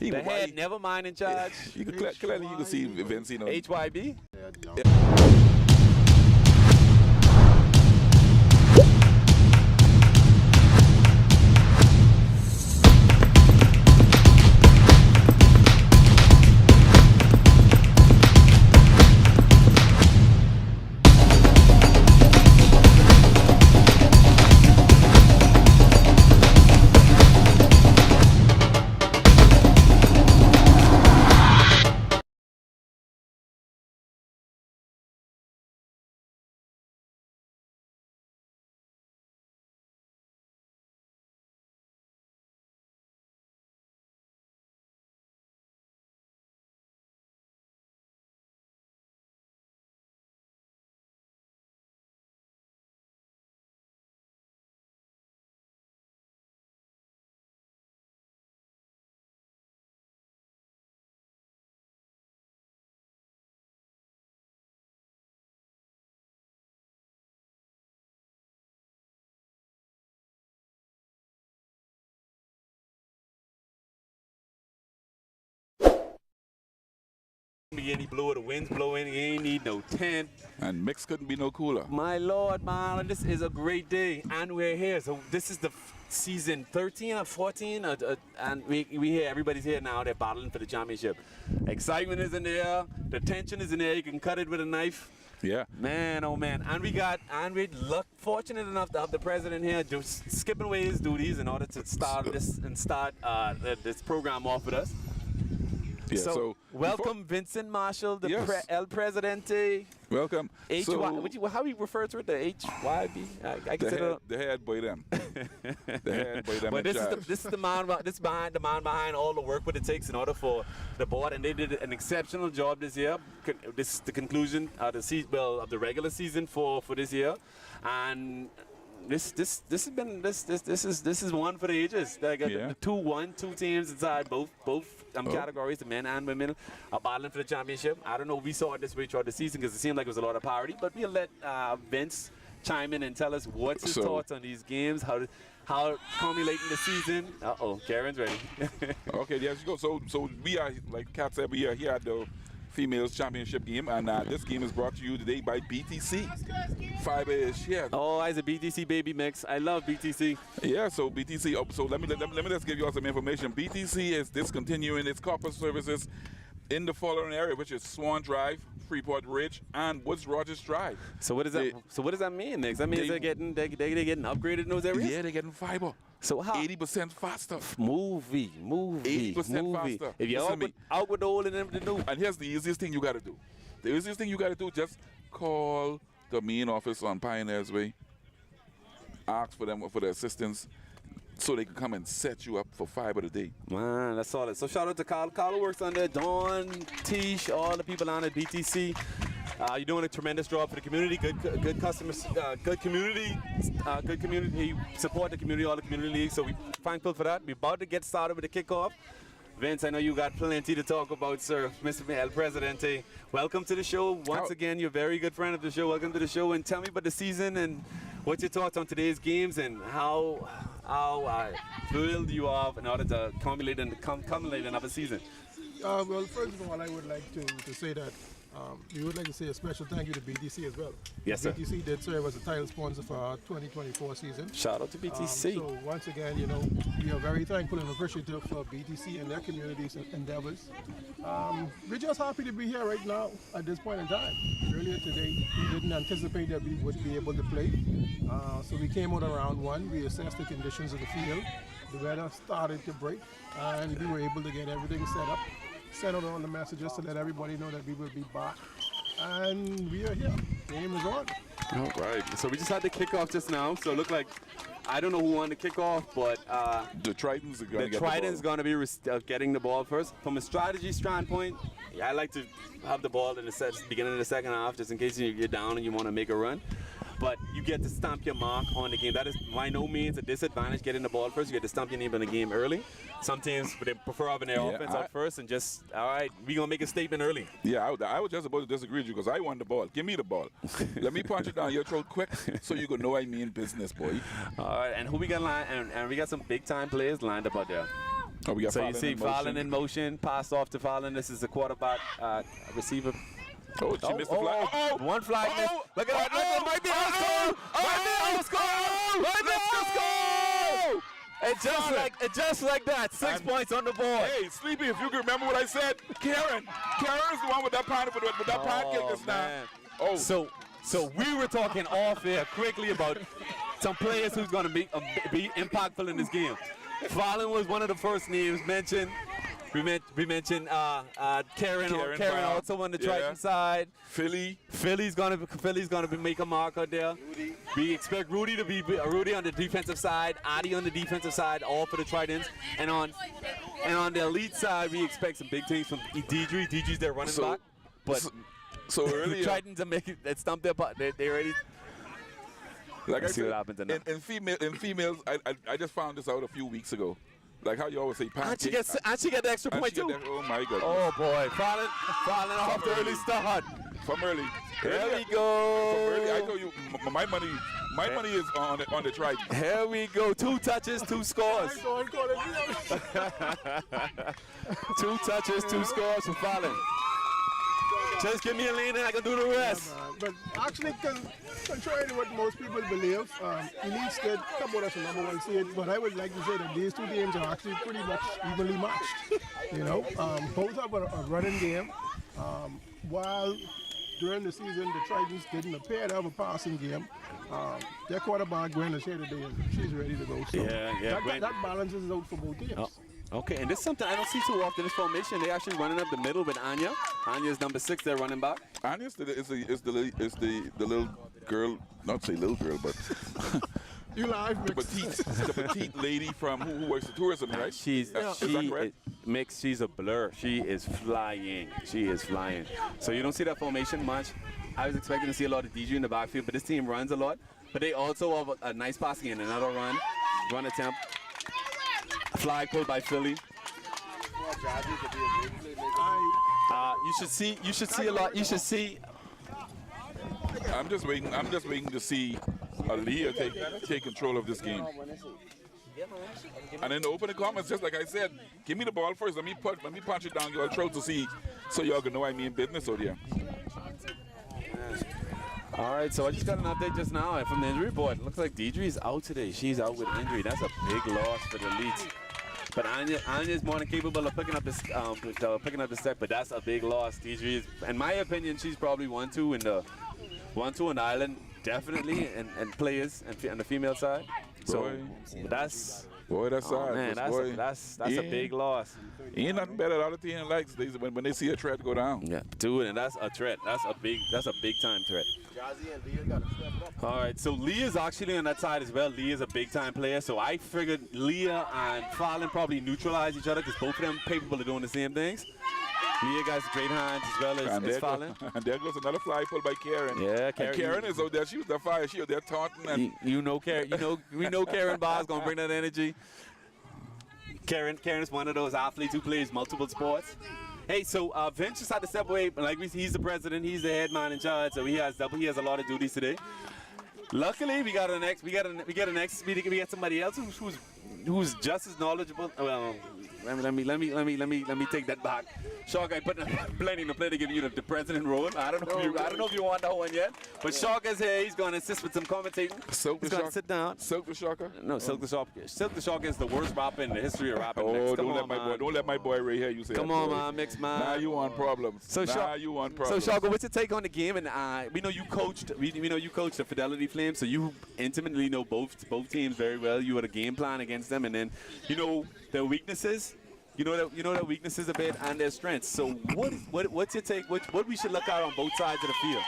The head, never mind in charge. You can clearly you can see Vince, you know. HYB. Any blower, the wind's blowing, you ain't need no tent. And mix couldn't be no cooler. My Lord, man, this is a great day, and we're here. So this is the season 13 or 14, and we here. Everybody's here now. They're battling for the championship. Excitement is in the air. The tension is in there. You can cut it with a knife. Yeah. Man, oh man. And we're fortunate enough to have the president here just skipping away his duties in order to start this program off with us. Yeah, so welcome, Vincent Marshall, the Yes. El Presidente. Welcome. How we refer to it? The HYB. I consider the head boy them. The head boy them. but this is the man behind all the work what it takes in order for the board, and they did an exceptional job this year. This is the conclusion of the regular season for this year, and this is one for the ages. They got the two teams inside both categories, the men and women, are battling for the championship. I don't know if we saw it this way throughout the season because it seemed like it was a lot of parity, but we'll let Vince chime in and tell us what's his thoughts on these games, how culminating the season. Karen's ready. Okay, yes, you go. So we are, like Kat said, we are here at the Females Championship game, and this game is brought to you today by BTC. Fiber-ish, yeah. Oh, it's a BTC baby mix. I love BTC. Yeah, so BTC. So let me just give you all some information. BTC is discontinuing its copper services in the following area, which is Swan Drive, Freeport Ridge, and Woods Rogers Drive. So what does that mean, Nick? That means they're getting upgraded in those areas? Yeah, they're getting fiber. So how? 80% faster. Movie. 80% faster. If you're out with the old and the new. And here's the easiest thing you got to do. The easiest thing you got to do, just call the main office on Pioneers Way. Ask for them for their assistance so they can come and set you up for fiber today. Man, that's solid. So shout out to Carl. Carl works on there. Dawn, Tish, all the people on at BTC. You're doing a tremendous job for the community. Good customers, good community support the community, all the community leagues. So we're thankful for that. We're about to get started with the kickoff. Vince, I know you got plenty to talk about, sir. Mr. El Presidente, welcome to the show. Once again, you're a very good friend of the show. Welcome to the show, and tell me about the season and what's your thoughts on today's games and how thrilled you are in order to culminate another season. Well, first of all, I would like to say that we would like to say a special thank you to BTC as well. Yes, sir. BTC did serve as a title sponsor for our 2024 season. Shout out to BTC. So once again, we are very thankful and appreciative for BTC and their community's endeavors. We're just happy to be here right now at this point in time. Earlier today, we didn't anticipate that we would be able to play. So we came out on round one. We assessed the conditions of the field. The weather started to break, and we were able to get everything set up. Send out all the messages to let everybody know that we will be back. And we are here. Game is on. All right. So we just had the kickoff just now. So it looked like, I don't know who won the kickoff, but the Tritons are going to get Tritons going to be getting the ball first. From a strategy standpoint, I like to have the ball in the beginning of the second half, just in case you're down and you want to make a run. But you get to stamp your mark on the game. That is by no means a disadvantage getting the ball first. You get to stamp your name on the game early. Some teams, they prefer having their offense out first and just, all right, we're going to make a statement early. Yeah, I was just about to disagree with you because I want the ball. Give me the ball. Let me punch it down your throat quick so you can know I mean business, boy. All right, and who we got lined, and we got some big-time players lined up out there. Oh, we got So you Fallon see in motion. Fallon in motion, passed off to Fallon. This is the quarterback receiver. Oh, she missed the flag. Oh, One flag miss. Look at that. Look, might be outscore. Might be outscore. And just like that, 6 points on the board. Hey, Sleepy, if you can remember what I said, Karen is the one with that pancake just now. Man. Oh, So we were talking off air quickly about some players who's going to be impactful in this game. Fallon was one of the first names mentioned. We mentioned Karen also on the Triton side. Philly's gonna make a mark out there. We expect Rudy to be Rudy on the defensive side, Adi on the defensive side, all for the Tritons. And on the elite side, we expect some big things from Deidre. Deidre's their running back. But so earlier, the Tritons are making that stump their butt. They already. Like I see said, what happens in females, I just found this out a few weeks ago. Like how you always say pancake. And she get the extra point too. Oh my goodness. Oh boy, Fallon off the early start. From early. Here we go. From early, I told you, my money is on the Triton. Here we go. 2 touches, 2 scores. 2 touches, 2 scores for Fallon. Just give me a lane and I can do the rest. But actually, contrary to what most people believe, Elites did come with us a #1 seed. But I would like to say that these 2 games are actually pretty much evenly matched. You know, both have a running game. While during the season, the Tritons didn't appear to have a passing game. Their quarterback, Gwen, is here today, and she's ready to go. So that balances out for both teams. Oh. Okay, and this is something I don't see too often. This formation, they actually running up the middle with Anya. Anya's number 6, their running back. Anya's the little girl, not say little girl, but you live, the petite lady from who works at tourism, right? She's a blur. She is flying. So you don't see that formation much. I was expecting to see a lot of DJ in the backfield, but this team runs a lot. But they also have a nice passing and another run attempt. Flag pulled by Philly. You should see a lot. You should see. I'm just waiting to see Aaliyah take control of this game. And in the opening comments, just like I said, give me the ball first. Let me punch it down your throat to see, so y'all can know I mean business out here. All right, so I just got an update just now from the injury report. Looks like Deidre's out today. She's out with injury. That's a big loss for the Elites. But Anya's more than capable of picking up the step. But that's a big loss. Deidre is, in my opinion, she's probably 1-2 in the island, definitely, and players and the female side. So that's. Boy, that's sad. Man, that's a big loss. Ain't nothing better than other team likes when they see a threat go down. Yeah, dude, and that's a threat. That's a big time threat. All right, so Leah's actually on that side as well. Leah's a big time player, so I figured Leah and Fallon probably neutralize each other because both of them capable of doing the same things. Leah got great hands as well as Fallon. And there goes another fly pulled by Karen. Yeah, Karen. And Karen is out there. She was the fire. She was there taunting. And Karen. We know Karen Barr's gonna bring that energy. Karen's one of those athletes who plays multiple sports. Hey, so Vince just had to step away. Like he's the president. He's the head man in charge. So he has a lot of duties today. Luckily, we got somebody else who's just as knowledgeable. Well, let me take that back. Shark, I put plenty to play to give you the president role. I don't know if you want that one yet. But Shark is here. He's going to assist with some commentating. Silk He's going to sit down. Silk the Sharker? No, Silk the Shark. Silk the Shark is the worst rapper in the history of rapping. Oh, don't let my boy Ray hear you say that. Come on, man, mix man. Now you want problems. So Shark, what's your take on the game? And we know you coached. We know you coached the Fidelity Flames, so you intimately know both teams very well. You had a game plan against them, and then you know their weaknesses. You know their weaknesses a bit and their strengths. So what's your take? What we should look at on both sides of the field?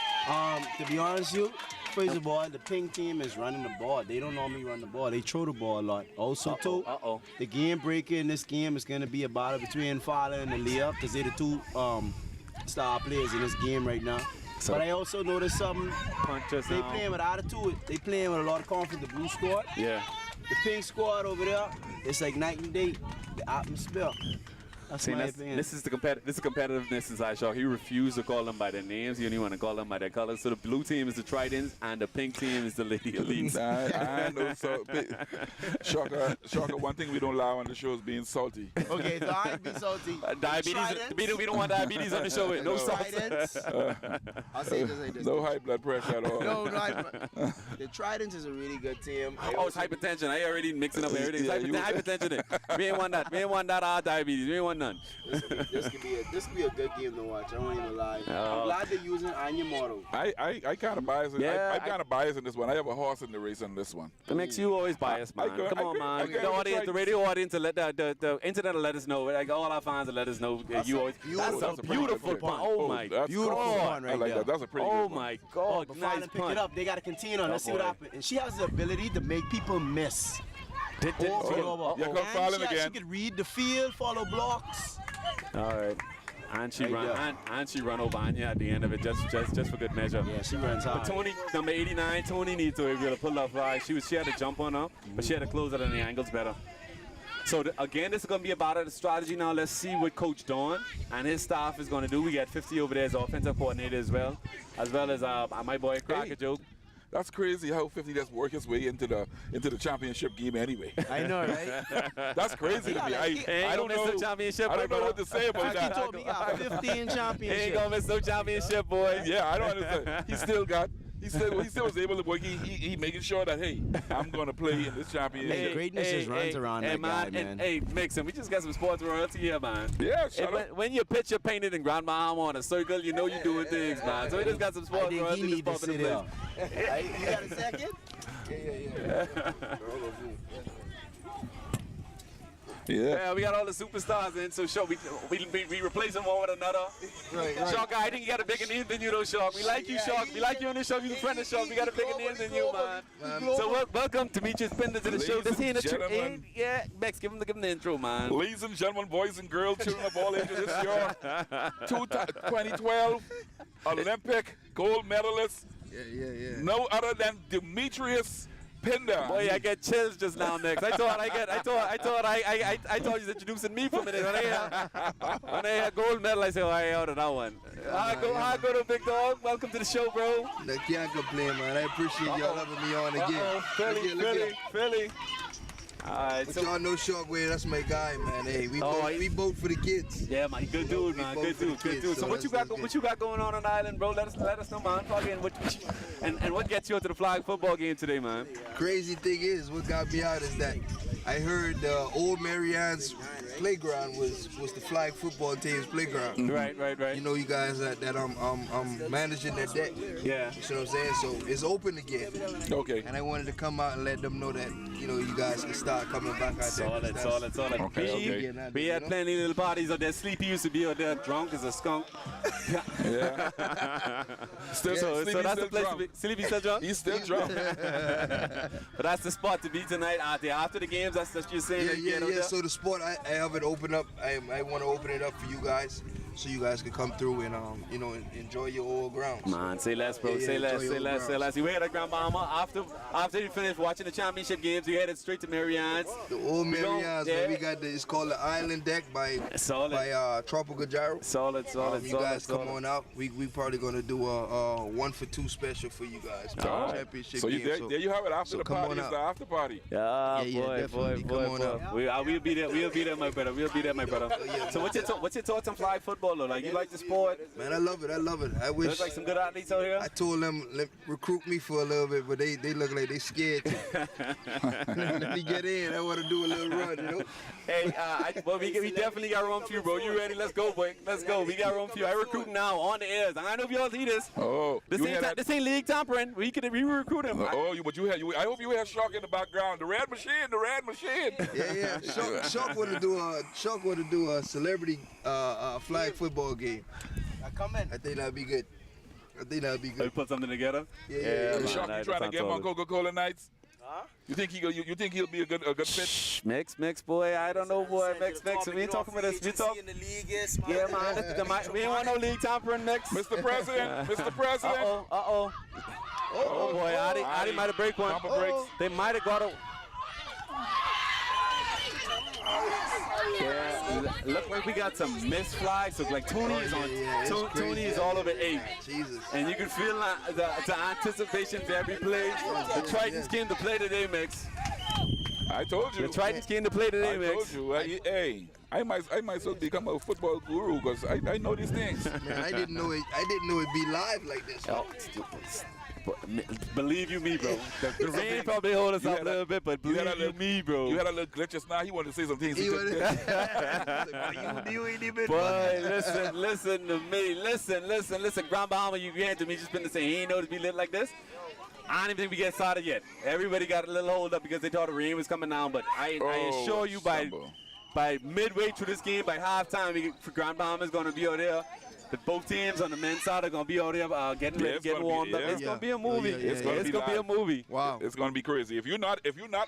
To be honest with you, first of all, the pink team is running the ball. They don't normally run the ball. They throw the ball a lot. Also, the game breaker in this game is going to be a battle between Fallon and Leah because they're the 2 star players in this game right now. So, but I also noticed something. They playing with attitude. They playing with a lot of confidence. The blue squad. Yeah. The pink squad over there, it's like night and day. The atmosphere. That's See, my that's, opinion. this is the competitiveness inside Shark. He refused to call them by their names. He only want to call them by their colors. So the blue team is the Tridents, and the pink team is the Lady Elites. I know. So, Shocker, one thing we don't allow on the show is being salty. Okay, so I ain't be salty. Diabetes. We don't want diabetes on the show. No salt. Tridents. I'll say this like this. No high blood pressure at all. No, the Tridents is a really good team. Oh, it's hypertension. I already mixing up everything. It's Yeah, hypertension. We ain't want that. We ain't want that diabetes. We ain't want none. This could be a good game to watch. I won't even lie. I'm glad they're using Anya model. I kind of biased. Yeah, I'm kind of biased in this one. I have a horse in the race on this one. It makes you always biased, man. Come on, man. The audience, the radio audience, the internet will let us know. Like all our fans will let us know. You always. That's a beautiful punt. Oh my that's beautiful cool. one right I like there. that. That's a pretty Oh good one. my God! But Nice finally pick it punt. up. They got to continue on. Let's see what boy. happens. And she has the ability to make people miss. Did- Here comes Fallon And again. she could read the field, follow blocks. All right. And she There you run and she run over Anya at the end of it just for good measure. Yeah, she runs But hard. Tony, number 89, Tony needs to be able to pull off right. She had to jump on her, but she had to close it on the angles better. So again, this is going to be about the strategy now. Let's see what Coach Dawn and his staff is going to do. We got 50 over there as offensive coordinator as well as my boy Cracker Joke. That's crazy how 50 just work his way into the championship game anyway. I know, right? That's crazy to me. I don't miss know. the championship. I don't know what to say about He that. told me he got 15 He ain't championships. gonna miss no championship, boy. Yeah, I don't understand. He still was able to work. He making sure that, hey, I'm going to play in this championship. Hey, greatness just runs around that guy, man. And, hey, Mixon, we just got some sports royalty here, man. Yeah, shut up. When your picture painted in Grandma Arm on a circle, you know you're doing things, man. So we just got some I sports think royalty he need to just popping sit in up. place. You got a second? Yeah. We got all the superstars in, so sure, we replace them one with another. Right. Shark, I think you got a bigger name than you, though, Shark. We like you, Shark. We like you on the show. You're a friend of Shark. We got a bigger name than you, man. So welcome to Demetrius Pender to the show. Ladies and gentlemen. Yeah, Bex, give him the intro, man. Ladies and gentlemen, boys and girls, children of all ages, this year, 2012 Olympic gold medalist, no other than Demetrius Pender. Boy, I get chills just now, Next. I thought you was introducing me for a minute. When I had gold medal, I said, oh, I out of that one. Hi, go to Big Dog. Welcome to the show, bro. I can't complain, man. I appreciate y'all having me on again. Philly. All right, But y'all know Shockwave, that's my guy, man. Hey, we vote for the kids. yeah, man, good dude, man, good dude. So what you got going on the island, bro? Let us know, man. Fucking what gets you into the flag football game today, man? Crazy thing is, what got me out is that I heard old Marianne's playground was the flag football team's playground. Right. You know, you guys that I'm managing their deck. Yeah. You know what I'm saying? So it's open again. Okay. And I wanted to come out and let them know that, you know, you guys can start coming back out there. Solid. Okay. We had plenty of little parties out there. Sleepy used to be out there drunk as a skunk. Yeah. So that's the place to be. Sleepy still drunk? He's still drunk. But that's the spot to be tonight out there. After the games, that's what you're saying. Yeah. So the sport, I have it open up. I want to open it up for you guys, so you guys can come through and you know, enjoy your old grounds. Man, say less, bro. Yeah, Say less. enjoy your grounds. We had a Grand Bahama after you finished watching the championship games. We headed straight to Marianne's. The old Marianne's, yeah. man, we got it's called the Island Deck by Tropical Gyro. Solid. You guys come on out. We probably gonna do a 1 for 2 special for you guys. Championship So game. there you have it. After the come party on is out. the after party. Yeah, definitely. Come on out. We'll be there, my brother. So what's your thoughts on flag football, though? Like, you like the sport? Man, I love it. I wish. There's like some good athletes out here. I told them recruit me for a little bit, but they look like they scared to. Let me get in. I want to do a little run, you know. Hey, we definitely got room for you, bro. You ready? Let's go, boy. Let's go. We got room for you. I recruit now on the airs. I know if y'all see this. Oh, This ain't league tampering. We recruit him. I hope you had Shark in the background. The red machine. Yeah. Shock want to do a celebrity flag football game. I think that'd be good. We put something together. Yeah. man, Shark, you trying to get him on Coca-Cola nights? Huh? You think he'll be a good fit? Mix, boy. I don't know, boy. Mix. We ain't talking about this. We talk. Yeah, man. We ain't want no league tampering, Mix. Mr. President. Uh-oh. Oh, boy. Adi might have break one. Bumper breaks. They might have got a... Yeah, look like we got some missed flags. Look like Tony is on. it's Tony crazy. is all over 8. Jesus. And you can feel the anticipation for every play. The Tritons came to play today, Mix. I told you. The Tritons came to play today, I Mix. told you. Hey, I might as well become a football guru because I know these things. Man, I didn't know it'd be live like this. Oh, believe you me, bro. The rain probably hold us up a little bit, but believe you me, bro. You had a little glitch just now. He wanted to say some things. You ain't even. Boy, listen to me. Listen. Grand Bahama, you granted me just been to say he ain't know to be lit like this. I don't even think we get started yet. Everybody got a little hold up because they thought the rain was coming down, but I assure you by midway through this game, by halftime, Grand Bahama is going to be out there. Both teams on the men's side are going to be out there getting ready, getting warmed up. It's going to be a movie. It's going to be a movie. Wow. It's going to be crazy. If you're not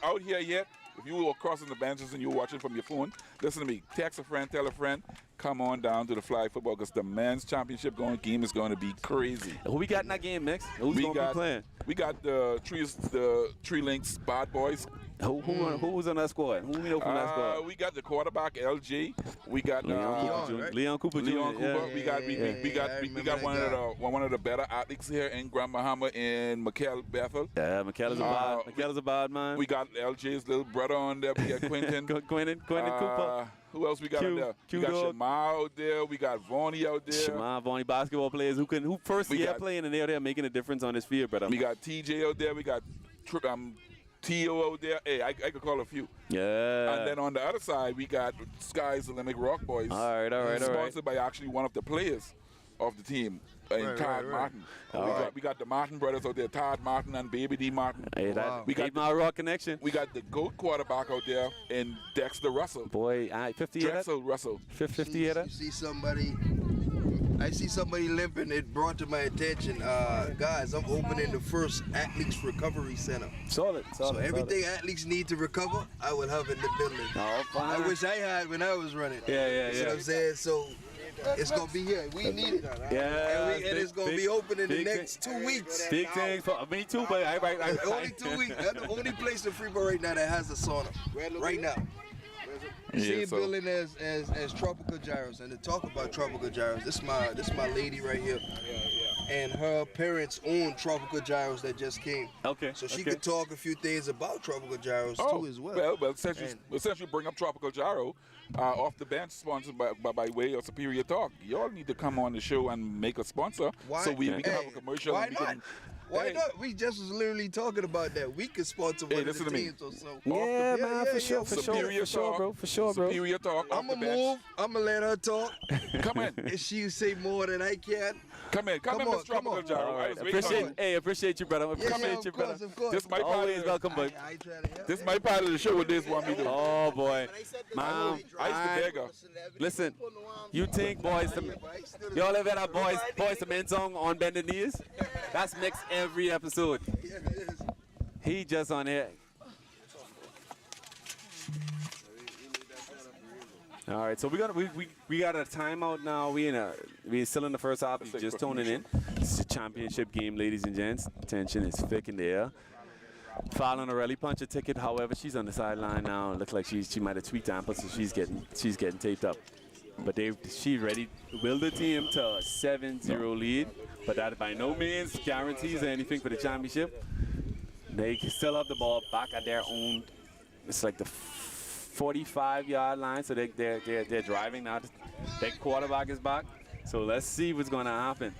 out here yet, if you were crossing the benches and you're watching from your phone, listen to me. Text a friend, tell a friend. Come on down to the flag football because the men's championship game is going to be crazy. Who we got in that game, Mix? Who's going to be playing? We got the Tree Links Bad Boys. Who was on that squad? Who we know from that squad? We got the quarterback LG. We got Leon Cooper Jr. Yeah. We got one of the better athletes here in Grand Bahama in Gbffl. Yeah, Mikhail is a bad man. We got LJ's little brother on there. We got Quentin. Quentin Cooper. Who else we got on there? We got Shema out there. We got Vaughnie out there. Shema, Vaughnie, basketball players who first year playing and they're there making a difference on this field, brother. We got TJ out there. We got T.O. out there. Hey, I could call a few. Yeah. And then on the other side, we got Sky's the Limerick Rock Boys. All right. Sponsored by actually one of the players of the team, Todd Martin. We got the Martin brothers out there, Todd Martin and Baby D. Martin. Hey, we got my Rock connection. We got the GOAT quarterback out there in Dexter Russell. Boy, 50 Drexel Russell. 50 You see somebody limping. It brought to my attention, guys, I'm opening the first Athletes Recovery Center. Solid. So everything athletes need to recover, I will have in the building. Oh, fine. I wish I had when I was running. Yeah. You know what I'm saying? So it's going to be here. We need it. Yeah. And it's going to be open in the next 2 weeks. Big things for me too, but Only 2 weeks. That's the only place in Freeport right now that has a sauna. Right now. Same building as Tropical Gyros, and to talk about Tropical Gyros, this is my lady right here, and her parents own Tropical Gyros that just came. Okay. So she could talk a few things about Tropical Gyros too as well. Well, since you bring up Tropical Gyro, off the bench, sponsored by way of Superior Talk, y'all need to come on the show and make a sponsor so we can have a commercial. Why not? Why not? We just was literally talking about that. We could sponsor one of the teams or so. Yeah, man, for sure, bro. Superior Talk. I'm gonna move. I'm gonna let her talk. Come in. If she say more than I can. Come in, Mr. Tropical Gyro. All right. Appreciate you, brother. Appreciate you, brother. Of course. This might Always welcome, but this my part of the show. What this want me to do? oh boy, Mom, I used to beg her. listen. You think y'all ever had a boys to men song on bended knees? That's mixed every episode. He just on here. All right, so we got a timeout now. We still in the first half. If you're just tuning in. It's a championship game, ladies and gents. Tension is thick in the air. Fallon O'Reilly punch a ticket. However, she's on the sideline now. Looks like she might have tweaked ankle, so she's getting taped up. But she ready to will the team to a 7-0 lead. But that by no means guarantees anything for the championship. They still have the ball back at their own. It's like the 45-yard line, so they're driving now. Their quarterback is back. So let's see what's going to happen.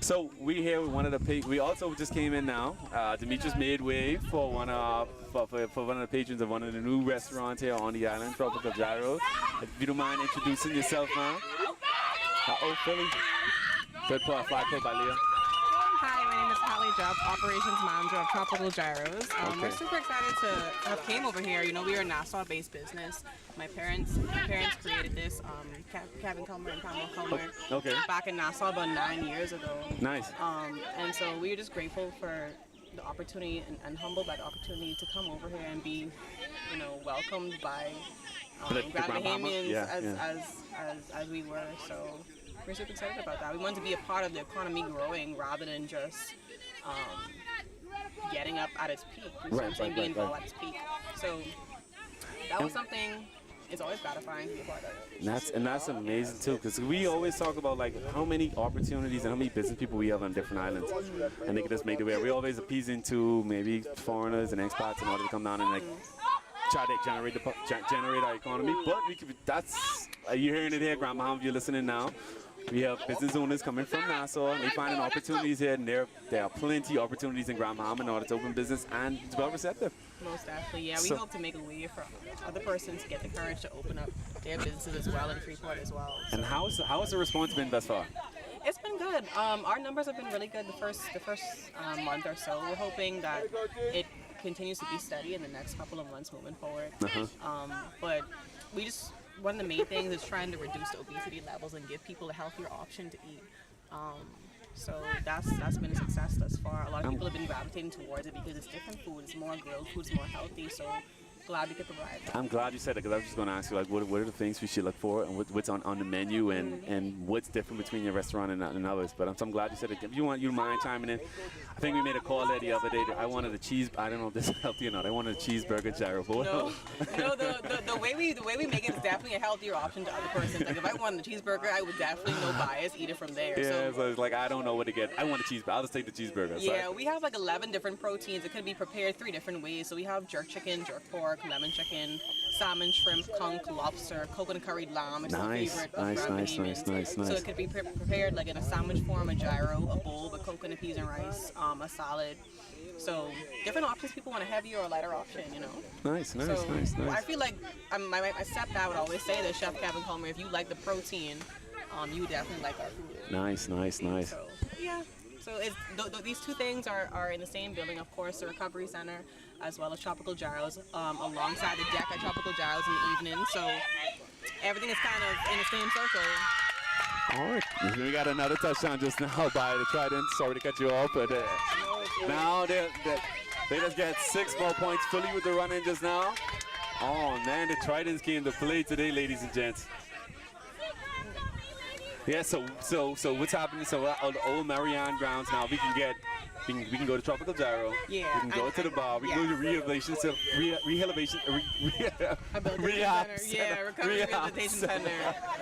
So we here with one of the we also just came in now. Demetrius made way for one of the patrons of one of the new restaurants here on the island, Tropical Gyro. If you don't mind introducing yourself, man. Philly. Good flag put by Leah. Hi, my name is Holly Jubb, Operations Manager of Tropical Gyros. We're super excited to have came over here. You know, we are a Nassau-based business. My parents created this, Kevin Culmer and Pamela Culmer, back in Nassau about 9 years ago. Nice. And so we're just grateful for the opportunity and humbled by the opportunity to come over here and be, you know, welcomed by Grand Bahamians as we were. So we're super excited about that. We want to be a part of the economy growing rather than just getting up at its peak. We want to be involved at its peak. So that was something it's always gratifying to be a part of it. And that's amazing too, because we always talk about like how many opportunities and how many business people we have on different islands, and they can just make the way. We're always appeasing to maybe foreigners and expats in order to come down and like try to generate our economy. But we could, that's you're hearing it here, Grandma. If you're listening now. We have business owners coming from Nassau, and they finding opportunities here, and there are plenty of opportunities in Grand Bahama in order to open business, and it's well receptive. Most definitely, yeah. We hope to make a way for other persons to get the courage to open up their businesses as well in Freeport as well. So. And how has the response been thus far? It's been good. Our numbers have been really good the first month or so. We're hoping that it continues to be steady in the next couple of months moving forward. But we just. One of the main things is trying to reduce the obesity levels and give people a healthier option to eat. So that's been a success thus far. A lot of people have been gravitating towards it because it's different food, it's more grilled food, it's more healthy. So glad we could provide that. I'm glad you said it, because I was just going to ask you, like, what are the things we should look for, and what's on the menu, and what's different between your restaurant and others. But I'm glad you said it. If you mind chiming in, I think we made a call there the other day. I wanted a cheese. I don't know if this is healthy or not. I wanted a cheeseburger gyro. No, the way we make it is definitely a healthier option to other persons. Like if I wanted a cheeseburger, I would definitely no bias eat it from there. Yeah, so it's like I don't know what to get. I want a cheeseburger. I'll just take the cheeseburger. Yeah, we have like 11 different proteins. It could be prepared 3 different ways. So we have jerk chicken, jerk pork, lemon chicken, salmon, shrimp, conch, lobster, coconut curried lamb. It's my favorite. Nice. So it could be prepared like in a sandwich form, a gyro, a bowl with coconut peas and rice, a salad. So different options. People want a heavier or lighter option, you know. Nice. I feel like my stepdad would always say this, Chef Kevin Comer, if you like the protein, you would definitely like our food. Nice. So yeah. So these 2 things are in the same building, of course, the Recovery Center as well as Tropical Gyros, alongside the deck at Tropical Gyros in the evening. So everything is kind of in the same circle. All right. We got another touchdown just now by the Trident. Sorry to cut you off, but now they just get 6 more points fully with the run-in just now. Oh, man, the Tridents came to play today, ladies and gents. Yeah, so what's happening? So the old Marianne grounds now, we can go to Tropical Gyro. Yeah. We can go to the bar. We can go to Recovery Rehabilitation Center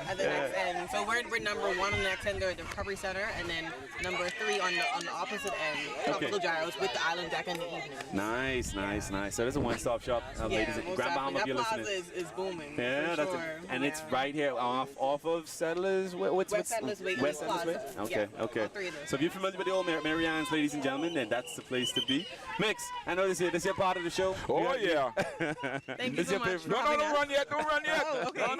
at the next end. So we're number 1 on the next end, the Recovery Center, and then number 3 on the opposite end, Tropical Gyros with the island deck in the evening. Nice. So there's a one-stop shop, ladies. Grand Bahama, if you're listening. That plaza is booming. Yeah, that's sure. And it's right here off of Settlers. West Settlers Way. West Settlers Way? Okay. So if you're familiar with the old Marianne's, ladies and gentlemen, then that's the place to be. Mix, I know this is your part of the show. Oh, yeah. Thank you so much. No, don't run yet. Oh, okay.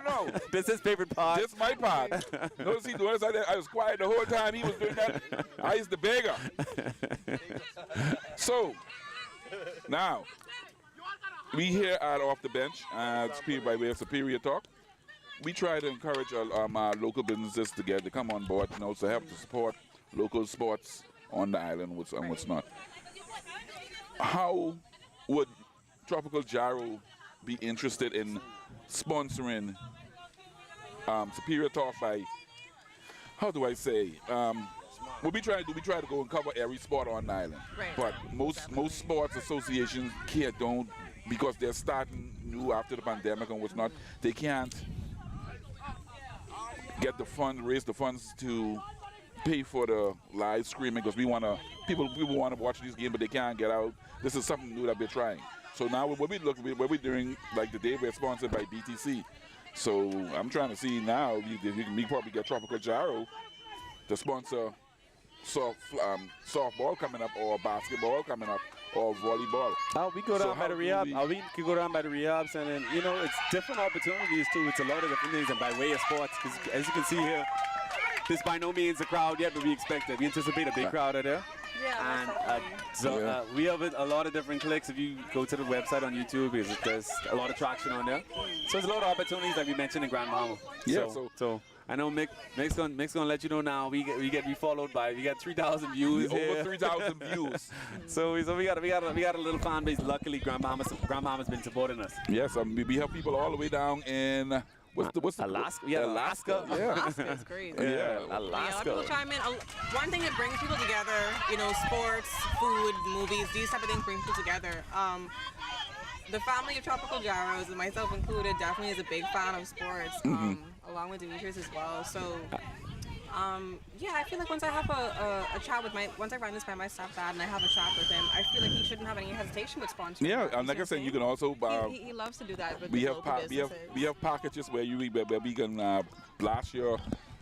No. This is his favorite part. This is my part. Notice he doing this. I was quiet the whole time he was doing that. I used to beg her. So, now, we here at Off the Bench, by way of Superior Talk. We try to encourage our local businesses to come on board, to help to support local sports on the island and what's not. How would Tropical Gyro be interested in sponsoring Superior Talk by, how do I say, what we try to go and cover every sport on the island. Right. But most sports associations don't, because they're starting new after the pandemic and what's not, they can't raise the funds to pay for the live streaming, because people want to watch these games, but they can't get out. This is something new that we're trying. So now what we're doing, like today, we're sponsored by BTC. So I'm trying to see now if we probably get Tropical Gyro to sponsor softball coming up, or basketball coming up, or volleyball. We go down by the rehab. We could go down by the rehabs, and then it's different opportunities too. It's a lot of different things, and by way of sports, because as you can see here, this by no means a crowd yet, but we anticipate a big crowd out there. Yeah, and we have a lot of different clicks. If you go to the website on YouTube, there's a lot of traction on there. So there's a lot of opportunities like we mentioned in Grand Bahama. Yeah. So I know Mick's gonna let you know now. We got 3,000 views. Over 3,000 views. So we got a little fan base. Luckily, Grand Bahama's been supporting us. Yes, we have people all the way down in. What's Alaska? Yeah, Alaska. Yeah. Alaska is crazy. Yeah, Yeah, a lot Alaska. of people chime in. One thing that brings people together, sports, food, movies, these type of things bring people together. the family of Tropical Gyros, and myself included, definitely is a big fan of sports, along with Demetrius as well. So, yeah, I feel like once I have a chat with once I run this by my stepdad and I have a chat with him, I feel like he shouldn't have any hesitation with sponsoring. Yeah, and like I said, you can also. He loves to do that with we the have local businesses. we have packages where we can blast your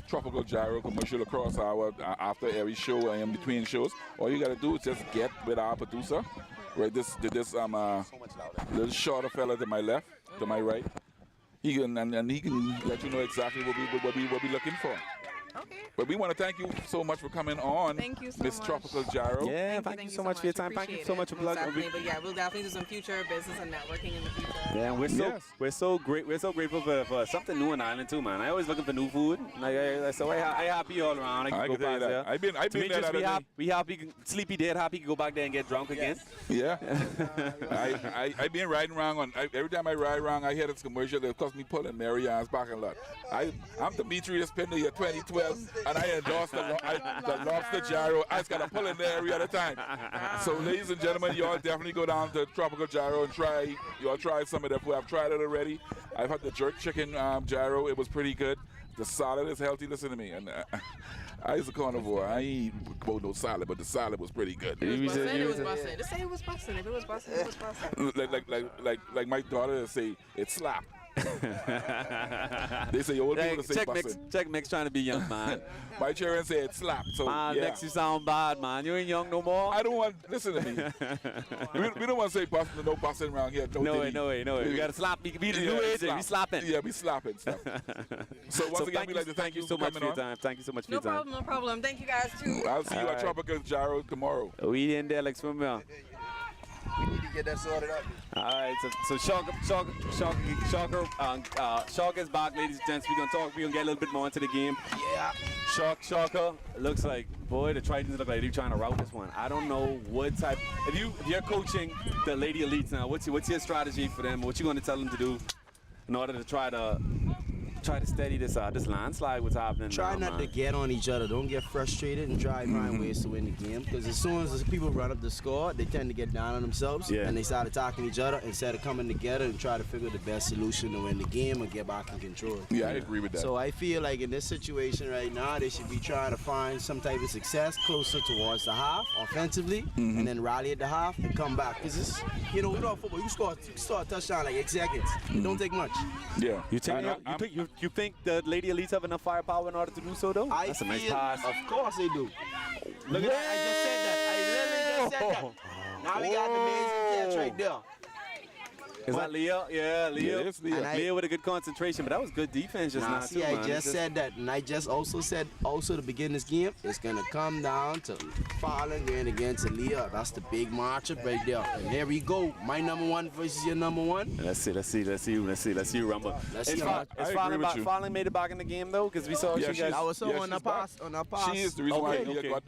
Tropical Gyro commercial across our after every show and in between shows. All you gotta do is just get with our producer, right? This little shorter fella to my left, to my right. He can and he can let you know exactly what we looking for. Okay. But we want to thank you so much for coming on, Thank you so Miss much. Tropical Gyro. Yeah, thank you so much for your time. Thank you so much for plugging. Definitely, but yeah, we'll definitely do some future business and networking in the future. Yeah, and we're so grateful for something new in Ireland too, man. I always looking for new food. So I happy all around. I can go back there. I've been there. We happy, Sleepy dead happy can go back there and get drunk again. Yeah. I've been riding around every time I ride around, I hear this commercial that cost me pulling Mary Ann's parking lot. I'm Demetrius Pinder year 2012, and I endorse the Lobster Gyro. I just got to pull in there every other time. So, ladies and gentlemen, y'all definitely go down to Tropical Gyro and try some of their food. I've tried it already. I've had the jerk chicken gyro. It was pretty good. The salad is healthy. Listen to me. And I was a carnivore. I ain't about no salad, but the salad was pretty good. It was busting. Just say it was busting. If it was busting, it was busting. Like my daughter say, it slapped. They say old people say busting. Check Mix trying to be young, man. My children say it slapped. So man, yeah. Mix, you sound bad, man. You ain't young no more. I don't want. Listen to me. we don't want to say busting. No busting around here. No way. We got to slap. We the new age. We slapping. Yeah, we slapping. So once again, we'd like to thank you so much for your time. Thank you so much for your time. No problem. Thank you guys too. I'll see you at Tropical Gyro tomorrow. We in there like swimmer. We need to get that sorted out. All right, so Shocker is back, ladies and gents. We're gonna get a little bit more into the game. Yeah. Shocker looks like, boy, the Tritons look like they're trying to route this one. I don't know what type. If you're coaching the Lady Elites now, what's your strategy for them? What you gonna tell them to do in order to try to steady this landslide? What's happening? Try not to get on each other. Don't get frustrated and try to find ways to win the game. Because as soon as the people run up the score, they tend to get down on themselves and they start attacking each other instead of coming together and try to figure the best solution to win the game and get back in control. Yeah, I agree with that. So I feel like in this situation right now, they should be trying to find some type of success closer towards the half offensively, and then rally at the half and come back. Because it's, we know football. You score a touchdown like 8 seconds. It don't take much. Yeah. You think the Lady Elites have enough firepower in order to do so, though? That's a nice pass. Of course they do. Look at that. I just said that. I literally just said that. Now we got an amazing catch right there. Is that Leah? Yeah, Leah. Yeah, it's Leah. Leah with a good concentration, but that was good defense just now, see, too, I man. just said that, and I just also said to begin this game, it's going to come down to Fallon going against Leah. That's the big matchup right there. And there we go. My number one versus your number one. Let's see you rumble. Fallon made it back in the game, though, because we saw you guys. I was on the pass. She is the reason why Leah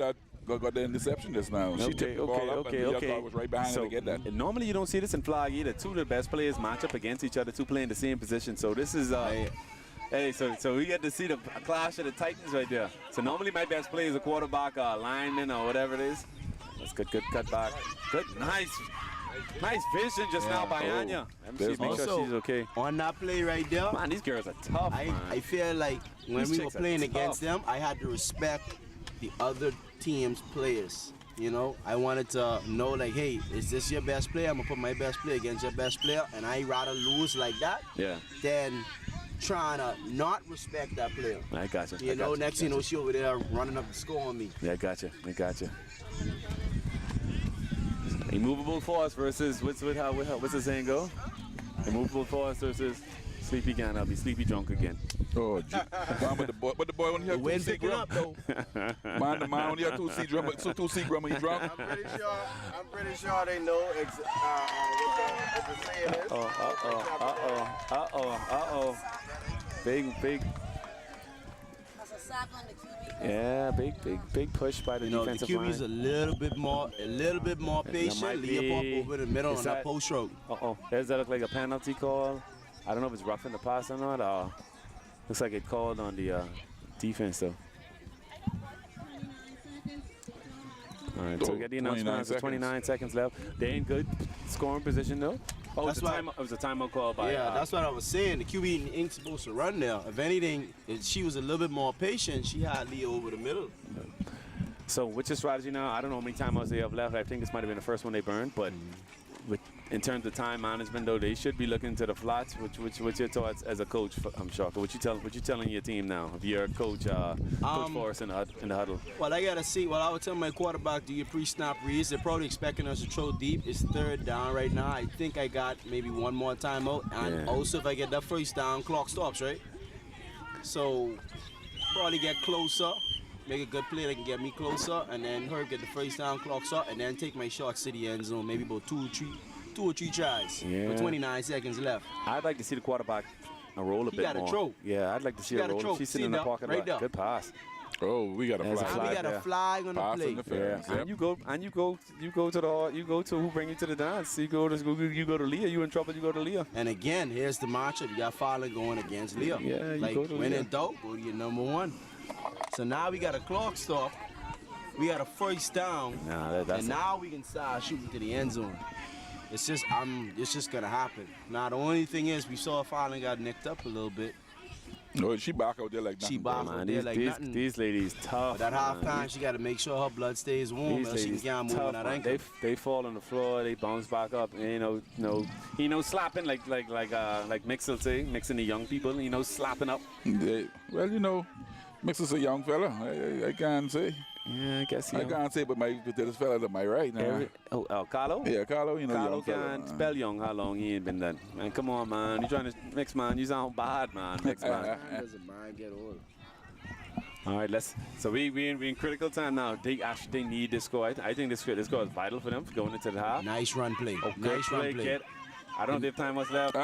got the interception just now. She took the ball up and the was right behind her to get that. Normally you don't see this in flag either. Two of the best players match up against each other, two playing the same position. So this is hey, so we get to see the clash of the Titans right there. So normally my best player is a quarterback, lineman, or whatever it is. That's good cut back. Good, nice vision just now by Anya. Make sure she's okay. On that play right there, man, these girls are tough. I feel like when we were playing against them, I had to respect the other team's players. I wanted to know, like, hey, is this your best player? I'm gonna put my best player against your best player, and I rather lose like that than trying to not respect that player. I gotcha. Next thing you know, she over there running up the score on me. Yeah, I gotcha. Immovable force versus what's the saying go? Immovable force versus sleepy again. I'll be sleepy drunk again. Oh, but the boy only have 2 C grump though. Man only have 2 C grump, so 2 C grump when you drunk. I'm pretty sure they know what the saying is. Uh-oh. Big. That's a sack on the QB. Yeah, big push by the defensive line. The QB's a little bit more patient. Leah pop over the middle on that post route. Does that look like a penalty call? I don't know if it's roughing the pass or not. Looks like it called on the defense, though. All right, so we got the announcement. 29 seconds left. They in good scoring position, though. Oh, That's it was a timeout call by. Yeah, that's what I was saying. The QB ain't supposed to run there. If anything, if she was a little bit more patient, she had Leah over the middle. So what's your strategy now? I don't know how many timeouts they have left. I think this might have been the first one they burned, but in terms of time management, though, they should be looking to the flats. What's your thoughts as a coach? I'm shocked. What you telling your team now? If you're a coach, Coach Forrest in the huddle. Well, I gotta see. Well, I would tell my quarterback, do your pre-snap reads. They're probably expecting us to throw deep. It's third down right now. I think I got maybe one more timeout, and also if I get that first down, clock stops, right? So probably get closer. Make a good play that can get me closer, and then her get the first down, clocks up, and then take my shots to the end zone. Maybe about two or three tries with 29 seconds left. I'd like to see the quarterback roll a bit more. Throw. Yeah, I'd like to see her roll. She's sitting in the pocket. Right there. Good pass. Oh, we got a flag. We got a flag on the Pass play. interference. And you go to who bring you to the dance. You go to Leah. You in trouble. You go to Leah. And again, here's the matchup. You got Fowler going against Leah. Yeah, you like go to when Leah. in doubt, go to your number one. So now we got a clock stop. We got a first down. And now we can start shooting to the end zone. It's just gonna happen. Now the only thing is we saw Fallon got nicked up a little bit. No, she back out there like nothing. She back out there like nothing. These ladies tough. But at halftime, she got to make sure her blood stays warm, These else she ladies can't move on that ankle. They fall on the floor. They bounce back up. And, slapping like Mixel say, mixing the young people. Slapping up. Well, Mixel's a young fella. I can't say. Yeah, I guess I can't say, but this fella to my right now. Carlo? Yeah, Carlo. Carlo young fella. can't spell young. How long he ain't been done? Man, come on, man. You trying to mix, man? You sound bad, man. Mix, man. Doesn't mind get old. All right, so we in critical time now. They need this score. I think this score is vital for them going into the half. Nice run play. Nice run play. Kid. I don't know if time was left.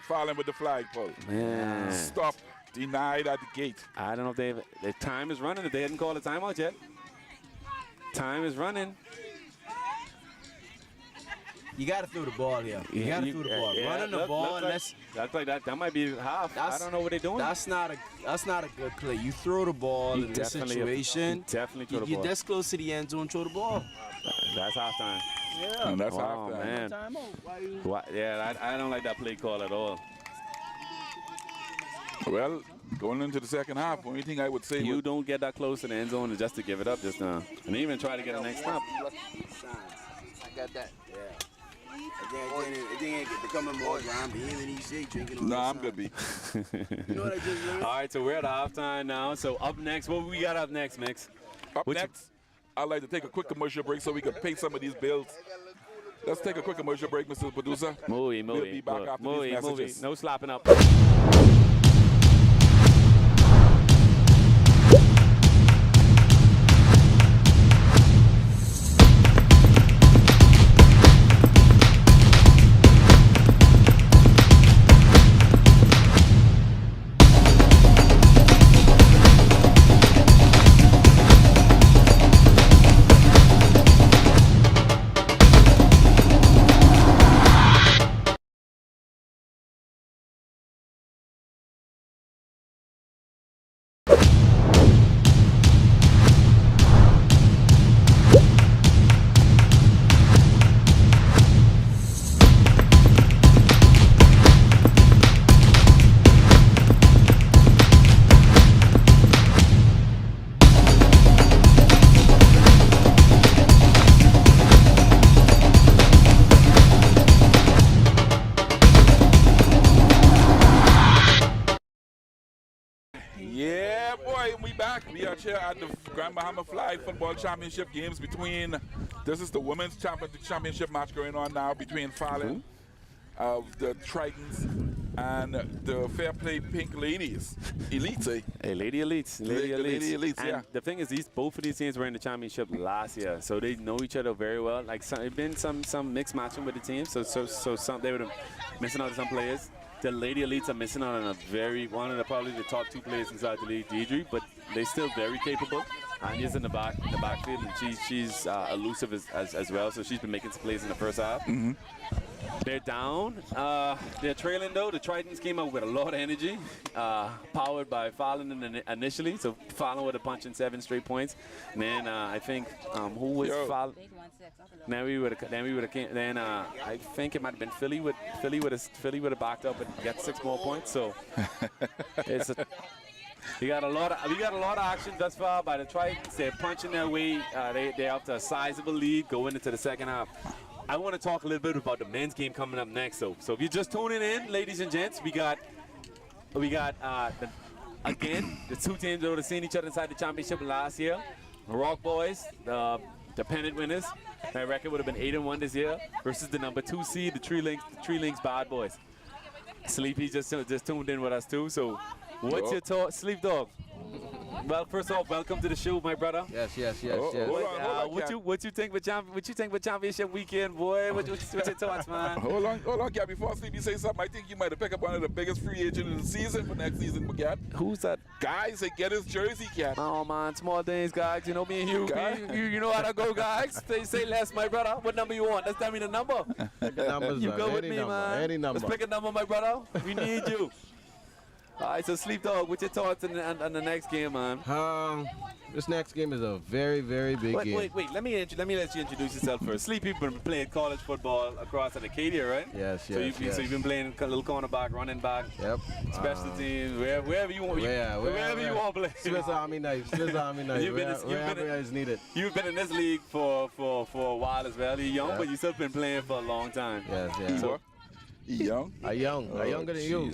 Falling with the flagpole. Man. Stop. Denied at the gate. I don't know if the time is running. If they hadn't called a timeout yet. Time is running. You got to throw the ball here. You got to throw the ball. Running the ball. Looks like that might be half. I don't know what they're doing. That's not a good play. You throw the ball in this situation. Definitely throw the ball. You're this close to the end zone. Throw the ball. That's halftime. Yeah. And that's wow, halftime. Man. Timeout. Yeah, I don't like that play call at all. Well, going into the second half, only thing I would say you don't get that close to the end zone just to give it up just now. And even try to get a next stop. I got that. Yeah. It ain't becoming more drum. No, I'm good, B. You know what I just learned? All right, so we're at halftime now. So up next, what we got up next, Mix? Up next, I'd like to take a quick commercial break so we can pay some of these bills. Let's take a quick commercial break, Mr. Producer. We'll be back after these messages. No slapping up. Yeah, boy, we back. We are here at the Grand Bahama Flag Football Championship games between, this is the women's championship match going on now between Fallon of the Tritons and the Fair Play Pink Ladies. Elites, eh? Hey, Lady Elites. Lady Elites, and yeah. the thing is, both of these teams were in the championship last year, so they know each other very well. Like, there's been some mixed matching with the teams, so some they were missing out on some players. The Lady Elites are missing out on one of probably the top two players inside the league, Deidre, but they're still very capable. Anya's in the backfield, and she's elusive as well, so she's been making some plays in the first half. They're down. They're trailing though. The Tritons came out with a lot of energy, powered by Fallon initially. So Fallon would have punched in 7 straight points. And then I think who was Fallon? Then we would have came. Then I think it might have been Philly would have backed up and got 6 more points. So we got a lot of action thus far by the Tritons. They're punching their way. They're up to a sizable lead going into the second half. I want to talk a little bit about the men's game coming up next. So if you're just tuning in, ladies and gents, we got again the 2 teams that would have seen each other inside the championship last year. The Rock Boys, the pennant winners. Their record would have been 8-1 this year versus the number 2 seed, the Tree Links Bad Boys. Sleepy just tuned in with us too. So what's your thought, Sleep Dog? Well, first off, welcome to the show, my brother. Yes. What you think with championship weekend, boy? What's your thoughts, man? Hold on, Cat. Before Sleepy say something, I think you might have picked up one of the biggest free agents of the season for next season, Cat. Who's that? Guys, they get his jersey, Cat. Oh man, small things, guys. You know me and you know how to go, guys. Say less, my brother. What number you want? Let's tell me the number. You go with me, man. Any number. Let's pick a number, my brother. We need you. All right, so Sleep Dog, what's your thoughts on the next game, man? This next game is a very, very big game. Wait. Let me let you introduce yourself first. Sleep, you've been playing college football across in Acadia, right? Yes. So you've been playing a little cornerback, running back. Yep. Special teams, wherever you want. Wherever you want to play. Swiss Army knife. Wherever is needed. You've been in this league for a while as well. You're young, but you've still been playing for a long time. Yes. So, young? I'm younger than you. I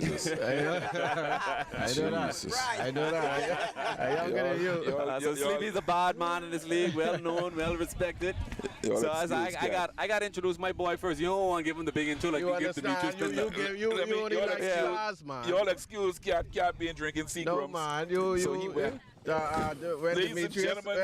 know that. I'm younger than you. So Sleepy's a bad man in this league, well known, well respected. So as I got to introduce my boy first. You don't want to give him the big intro like you give to me. You only like stars, man. You all excuse Cat being drinking Seagrams. No, man. When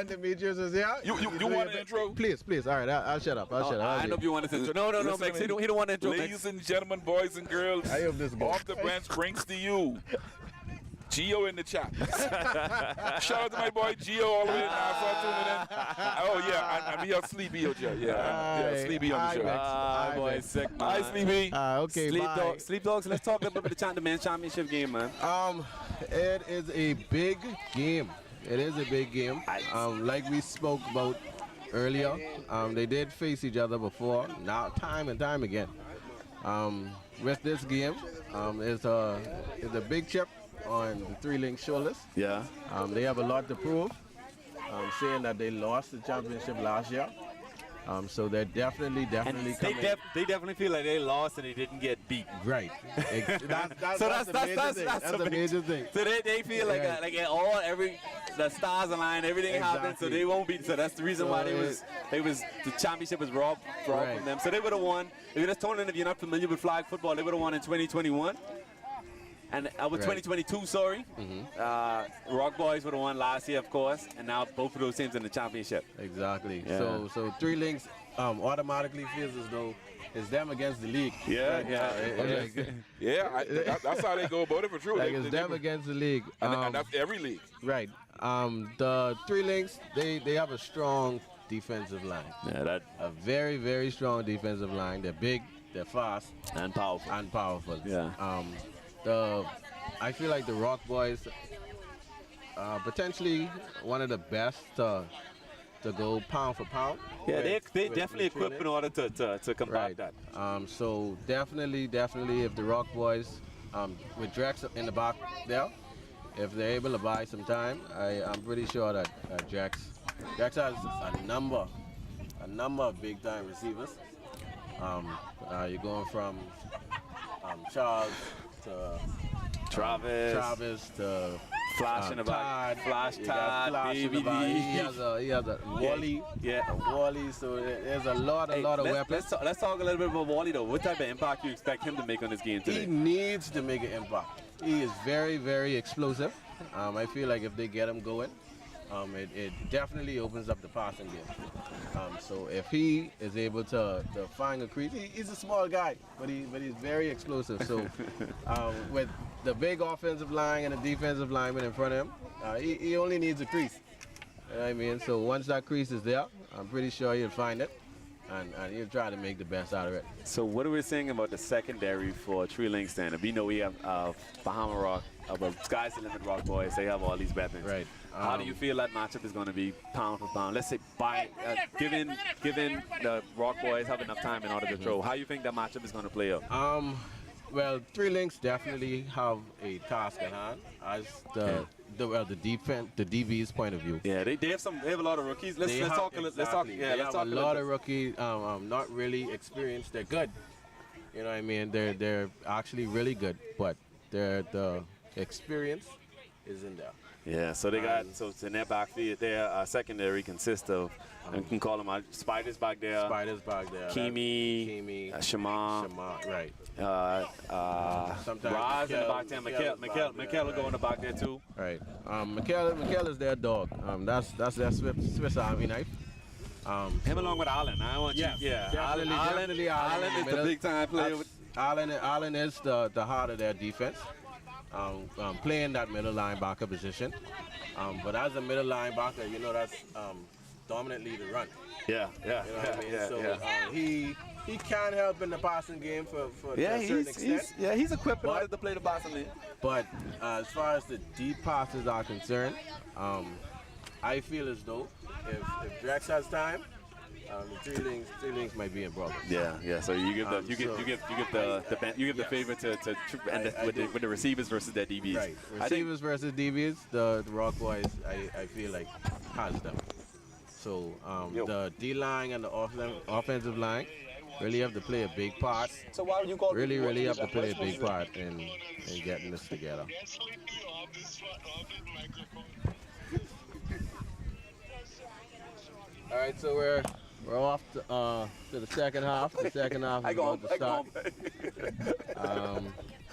Demetrius is here. You want an intro? Please. All right, I'll shut up. I know if you want to intro. No, Max. He don't want to intro. Ladies and gentlemen, boys and girls, I hope this Off the Bench brings to you Gio in the chat. Shout out to my boy Gio all the way in Nassau tuning in. Oh yeah, and we have Sleepy on the show. Sleepy on the show. Hi, boy, sick. Hi, Sleepy. Okay, bye. Sleep Dogs. Let's talk a little bit about the men's championship game, man. It is a big game. Like we spoke about earlier, they did face each other before. Now, time and time again. With this game, is a big chip on the Three Links shoulders. Yeah. They have a lot to prove. Saying that they lost the championship last year. So they're definitely coming. They definitely feel like they lost and they didn't get beat. Right. That's the major thing. So they feel like the stars align, everything happened, so they won't beat. So that's the reason why the championship was robbed from them. So they would have won. If you're just told if you're not familiar with flag football, they would have won in 2021. And with 2022, sorry. Rock Boys would have won last year, of course, and now both of those teams in the championship. Exactly. Yeah. So Three Links automatically feels as though it's them against the league. That's how they go about it for true. It's them against the league. And that's every league. Right. The Three Links, they have a strong defensive line. Yeah, a very, very strong defensive line. They're big, they're fast, and powerful. Yeah. I feel like the Rock Boys potentially one of the best to go pound for pound. Yeah, they definitely equipped in order to combat that. So definitely if the Rock Boys with Drex in the back there, if they're able to buy some time, I'm pretty sure that Drex has a number of big time receivers. You're going from Charles to Travis to Flash in the back. Flash Todd, BBD. He has a Wally. Wally. So there's a lot of weapons. Let's talk a little bit about Wally though. What type of impact you expect him to make on this game today? He needs to make an impact. He is very, very explosive. I feel like if they get him going, it definitely opens up the passing game. So if he is able to find a crease, he's a small guy, but he's very explosive. So with the big offensive line and the defensive lineman in front of him, he only needs a crease. You know what I mean? So once that crease is there, I'm pretty sure he'll find it. and he'll try to make the best out of it. So what are we saying about the secondary for Tree Links then? We know we have Bahama Rock, Sky's the Limit Rock Boys. They have all these weapons. Right. How do you feel that matchup is going to be pound for pound? Let's say given the Rock Boys have enough time in order to throw, how do you think that matchup is going to play out? Well, Three Links definitely have a task at hand as the defense, the DB's point of view. Yeah, they have a lot of rookies. Let's talk. They have a lot of rookies. Not really experienced. They're good. You know what I mean? They're actually really good, but the experience isn't there. Yeah, so they got in their backfield, their secondary consists of, you can call them Spiders back there. Kimi, Shema, right. Sometimes Raz in the back there. Mikhail will go in the back there too. Right. Mikhail is their dog. That's their Swiss Army knife. Him along with Allen. I want you. Yeah, definitely Allen is the big time player. Allen is the heart of their defense. Playing that middle linebacker position. But as a middle linebacker, you know that's dominantly the run. Yeah. You know what I mean? So he can help in the passing game to a certain extent. He's equipped in order to play the passing lane. But as far as the deep passes are concerned, I feel as though if Drex has time, the Three Links might be in problem. Yeah. So you give the favor with the receivers versus their DBs. Right. Receivers versus DBs, the Rock Boys, I feel like has them. So the D line and the offensive line really have to play a big part. So why would you call really have to play a big part in getting this together. All right, so we're off to the second half. The second half is about to start.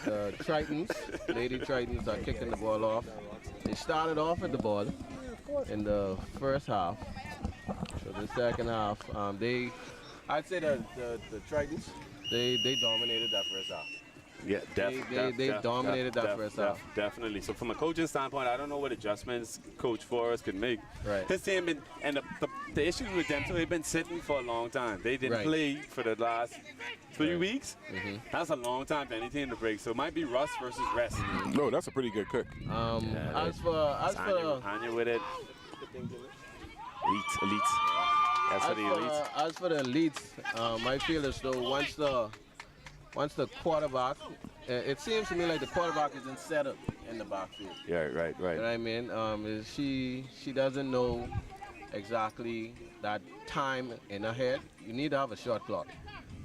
The Tritons, Lady Tritons, are kicking the ball off. They started off with the ball in the first half. So the second half, I'd say the Tritons, they dominated that first half. Yeah, they dominated that first half. Definitely. So from a coaching standpoint, I don't know what adjustments Coach Forrest could make. Right. His team the issue with them too, they've been sitting for a long time. They didn't play for the last 3 weeks. Mm-hmm. That's a long time for any team to break. So it might be rust versus rest. No, that's a pretty good cook. As for Anya with it. Elite. As for the elites. As for the elites, I feel as though once the quarterback, it seems to me like the quarterback isn't settled in the backfield. Yeah, right. You know what I mean? She doesn't know exactly that time in her head. You need to have a shot clock.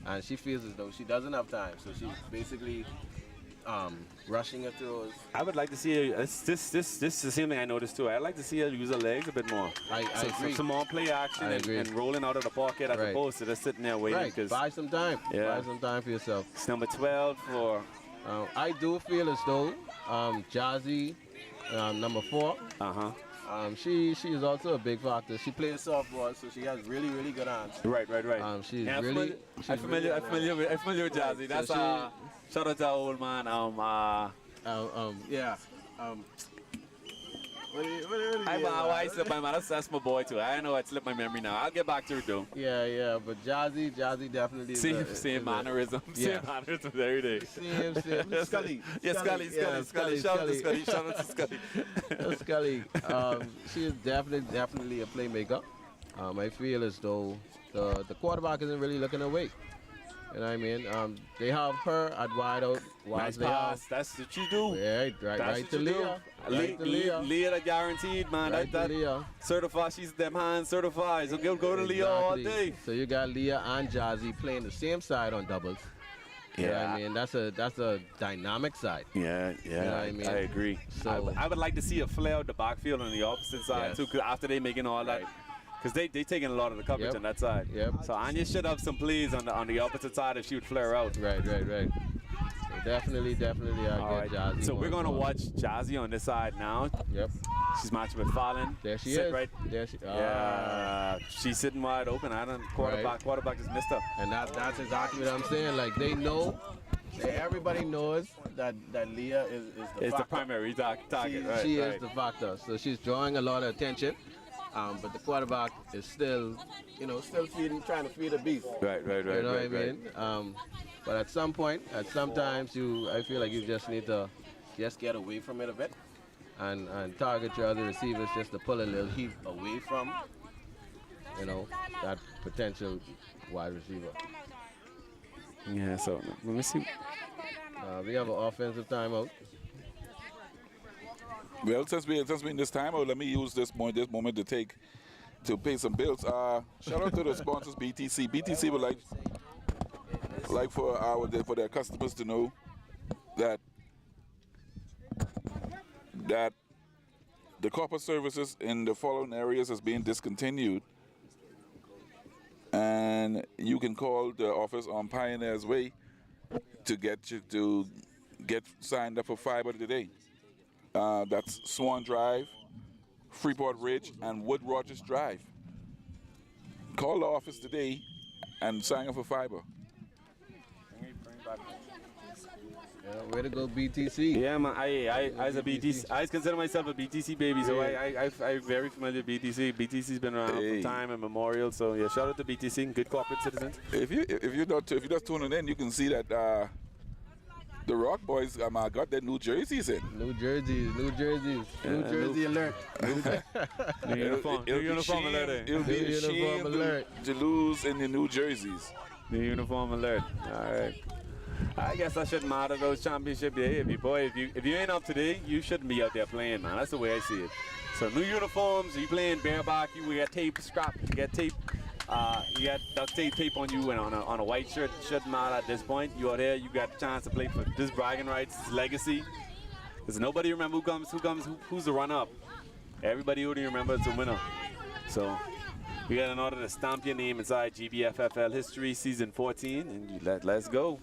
And she feels as though she doesn't have time. So she's basically rushing her throws. I would like to see her, this is the same thing I noticed too. I'd like to see her use her legs a bit more. I agree. Some more play action and rolling out of the pocket as opposed to just sitting there waiting. Right, buy some time. Yeah. Buy some time for yourself. It's number 12 for... I do feel as though Jazzy, number 4, she is also a big factor. She plays softball, so she has really, really good hands. Right. I'm familiar with Jazzy. That's shout out to our old man. I slipped my mind. That's my boy too. I know it slipped my memory now. I'll get back to it though. Yeah. But Jazzy definitely is same mannerism. Yeah. Same mannerism every day. Same. Scully. Yeah, Scully. Shout out to Scully. Scully. She is definitely a playmaker. I feel as though the quarterback isn't really looking away. You know what I mean? They have her at wide out. Nice pass. That's what you do. Yeah, right to Leah. Leah the guaranteed, man. That Leah. Certified. She's them hands certified. So go to Leah all day. So you got Leah and Jazzy playing the same side on doubles. You know what I mean? That's a dynamic side. Yeah. You know what I mean? I agree. So I would like to see a flare out the backfield on the opposite side too, cause after they making all that. Because they taking a lot of the coverage on that side. Yep. So Anya should have some plays on the opposite side if she would flare out. Right. So definitely I get Jazzy. So we're gonna watch Jazzy on this side now. Yep. She's matching with Fallon. There she Sit is. Right. There she. She's sitting wide open. Quarterback just missed her. And that's exactly what I'm saying. Like they know. Everybody knows that Leah is the primary target. She is the factor. So she's drawing a lot of attention. But the quarterback is still, still trying to feed the beast. Right. You know what I mean? But at some point, sometimes I feel like you just need to just get away from it a bit and target your other receivers just to pull a little heat away from, that potential wide receiver. Yeah, so let me see. We have an offensive timeout. Well, since we in this timeout, let me use this moment to pay some bills. Shout out to the sponsors, BTC. BTC would like for their customers to know that the corporate services in the following areas is being discontinued, and you can call the office on Pioneers Way to get signed up for fiber today. That's Swan Drive, Freeport Ridge, and Wood Rogers Drive. Call the office today and sign up for fiber. Way to go, BTC. Yeah, man. I as a BTC, I consider myself a BTC baby, so I'm very familiar with BTC. BTC's been around for time immemorial, so yeah, shout out to BTC, good corporate citizens. If you're just tuning in, you can see that the Rock Boys, got their new jerseys in. New jerseys. New Jersey alert. New uniform alert. It'll be a shame to lose in the new jerseys. New uniform alert. All right. I guess I shouldn't matter those championship day. If you ain't up today, you shouldn't be out there playing, man. That's the way I see it. So new uniforms, you playing bareback, you got tape, scrap, you got tape. You got duct tape on you and on a white shirt. Shouldn't matter at this point. You are there. You got a chance to play for this bragging rights, this legacy. Because nobody remember who's the runner-up. Everybody only remembers the winner. So we got an order to stamp your name inside GBFFL history, season 14, and let's go.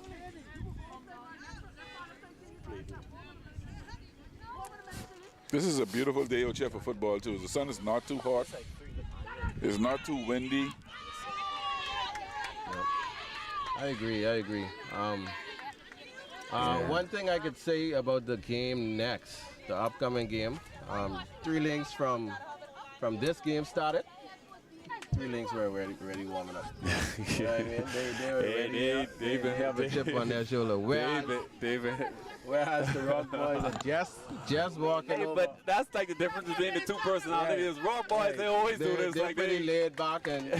This is a beautiful day out here for football too. The sun is not too hot. It's not too windy. I agree. One thing I could say about the game next, the upcoming game, 3 links from this game started. 3 links were already warming up. You know what I mean? They were ready. They have a chip on their shoulder. Whereas the Rock Boys are just walking over. But that's like the difference between the two personalities. Yeah. Rock Boys, they always do this. They're pretty laid back and,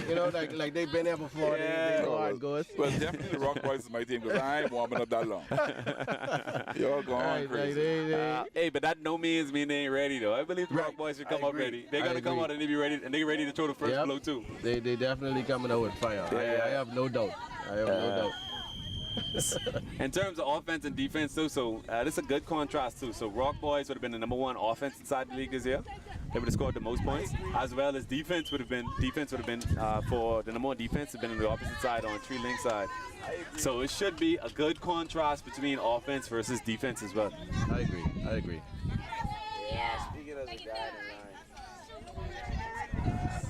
like they've been there before. Yeah. They know how it goes. Well, definitely the Rock Boys is my team because I ain't warming up that long. You're going crazy. Hey, but that no means mean they ain't ready, though. I believe the Rock Boys should come up ready. They're going to come out and they be ready, and they're ready to throw the first blow, too. They definitely coming out with fire. Yeah. I have no doubt. In terms of offense and defense, too, so this is a good contrast, too. So Rock Boys would have been the #1 offense inside the league this year. They would have scored the most points, as well as defense would have been for the #1 defense have been on the opposite side on 3 link side. So it should be a good contrast between offense versus defense as well. I agree. Yeah, speaking as a guy in line.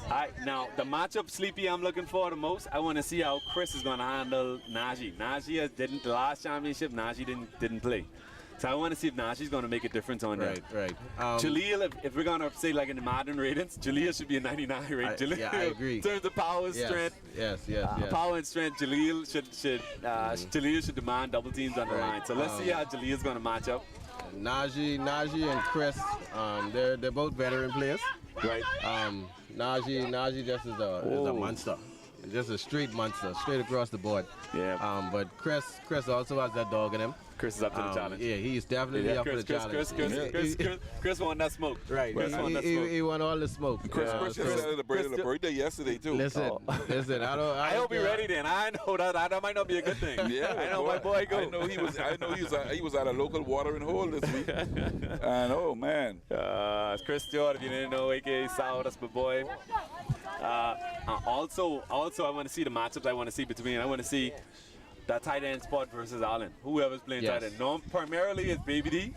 All right, now the matchup, Sleepy, I'm looking for the most. I want to see how Chris is going to handle Najee. Najee didn't, the last championship, Najee didn't play. So I want to see if Najee's going to make a difference on that. Right. Jaleel, if we're going to say like in the modern ratings, Jaleel should be a 99 rate. Jaleel, I agree. In terms of power and strength. Yes. Power and strength, Jaleel should demand double teams on the line. So let's see how Jaleel's going to match up. Najee and Chris, they're both veteran players. Right. Najee just is a monster. Just a straight monster, straight across the board. Yeah. But Chris also has that dog in him. Chris is up to the challenge. Yeah, he's definitely up to the challenge. Chris won that smoke. Right. He won all the smoke. Chris just celebrated the birthday yesterday too. Listen. I hope he's ready then. I know that might not be a good thing. Yeah. I know my boy go. I know he was at a local watering hole this week. And oh man. It's Chris Stewart, if you didn't know, aka Sal, that's my boy. Also, I want to see the matchups. I want to see that tight end spot versus Allen. Whoever's playing tight end. No, primarily it's Baby D.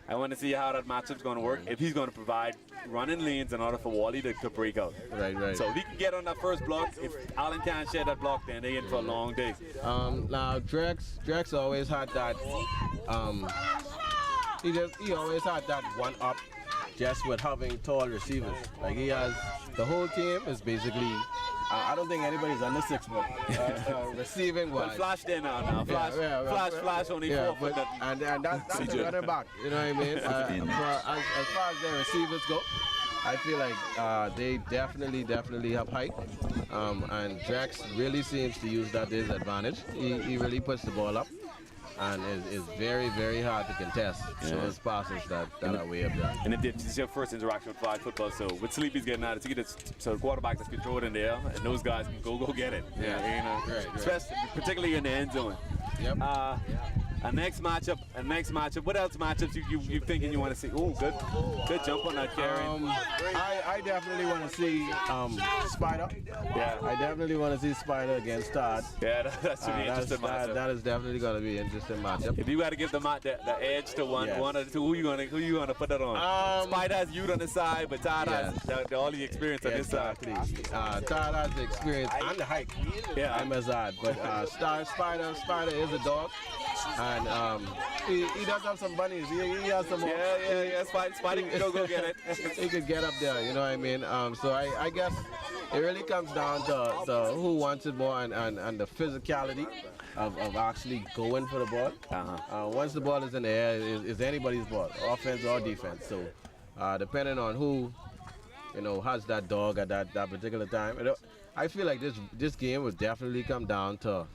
I want to see how that matchup's going to work. If he's going to provide running lanes in order for Wally to break out. Right. So if he can get on that first block, if Allen can't share that block, then they in for a long day. Now Drex always had that. He always had that one up just with having tall receivers. Like he has, the whole team is basically, I don't think anybody's under 6 foot receiving Well, wise. Flash there now. Flash only 4 foot. And that's the running back. You know what I mean? As far as their receivers go, I feel like they definitely have height. And Drax really seems to use that as advantage. He really puts the ball up. And is very, very hard to contest. So it's passes that are way up there. And this is your first interaction with flag football, so with Sleepy's getting out, so the quarterback just can throw it in there, and those guys can go get it. Yeah, you know, right. especially, particularly in the end zone. Yep. A next matchup. What else matchups you thinking you want to see? Oh, good jump on that carry. I definitely want to see Spider. Yeah. I definitely want to see Spider against Todd. Yeah, that should be interesting matchup. That is definitely going to be an interesting matchup. If you got to give the edge to one of the two, who you gonna put that on? Spider has youth on the side, but Todd has all the experience on this side. Todd has the experience and the height. Yeah, I must add. But Spider is a dog. And he does have some bunnies. He has some. Yeah. Spider can go get it. He could get up there. You know what I mean? So I guess it really comes down to who wants it more and the physicality of actually going for the ball. Once the ball is in the air, it's anybody's ball, offense or defense. So depending on who has that dog at that particular time, I feel like this game would definitely come down to.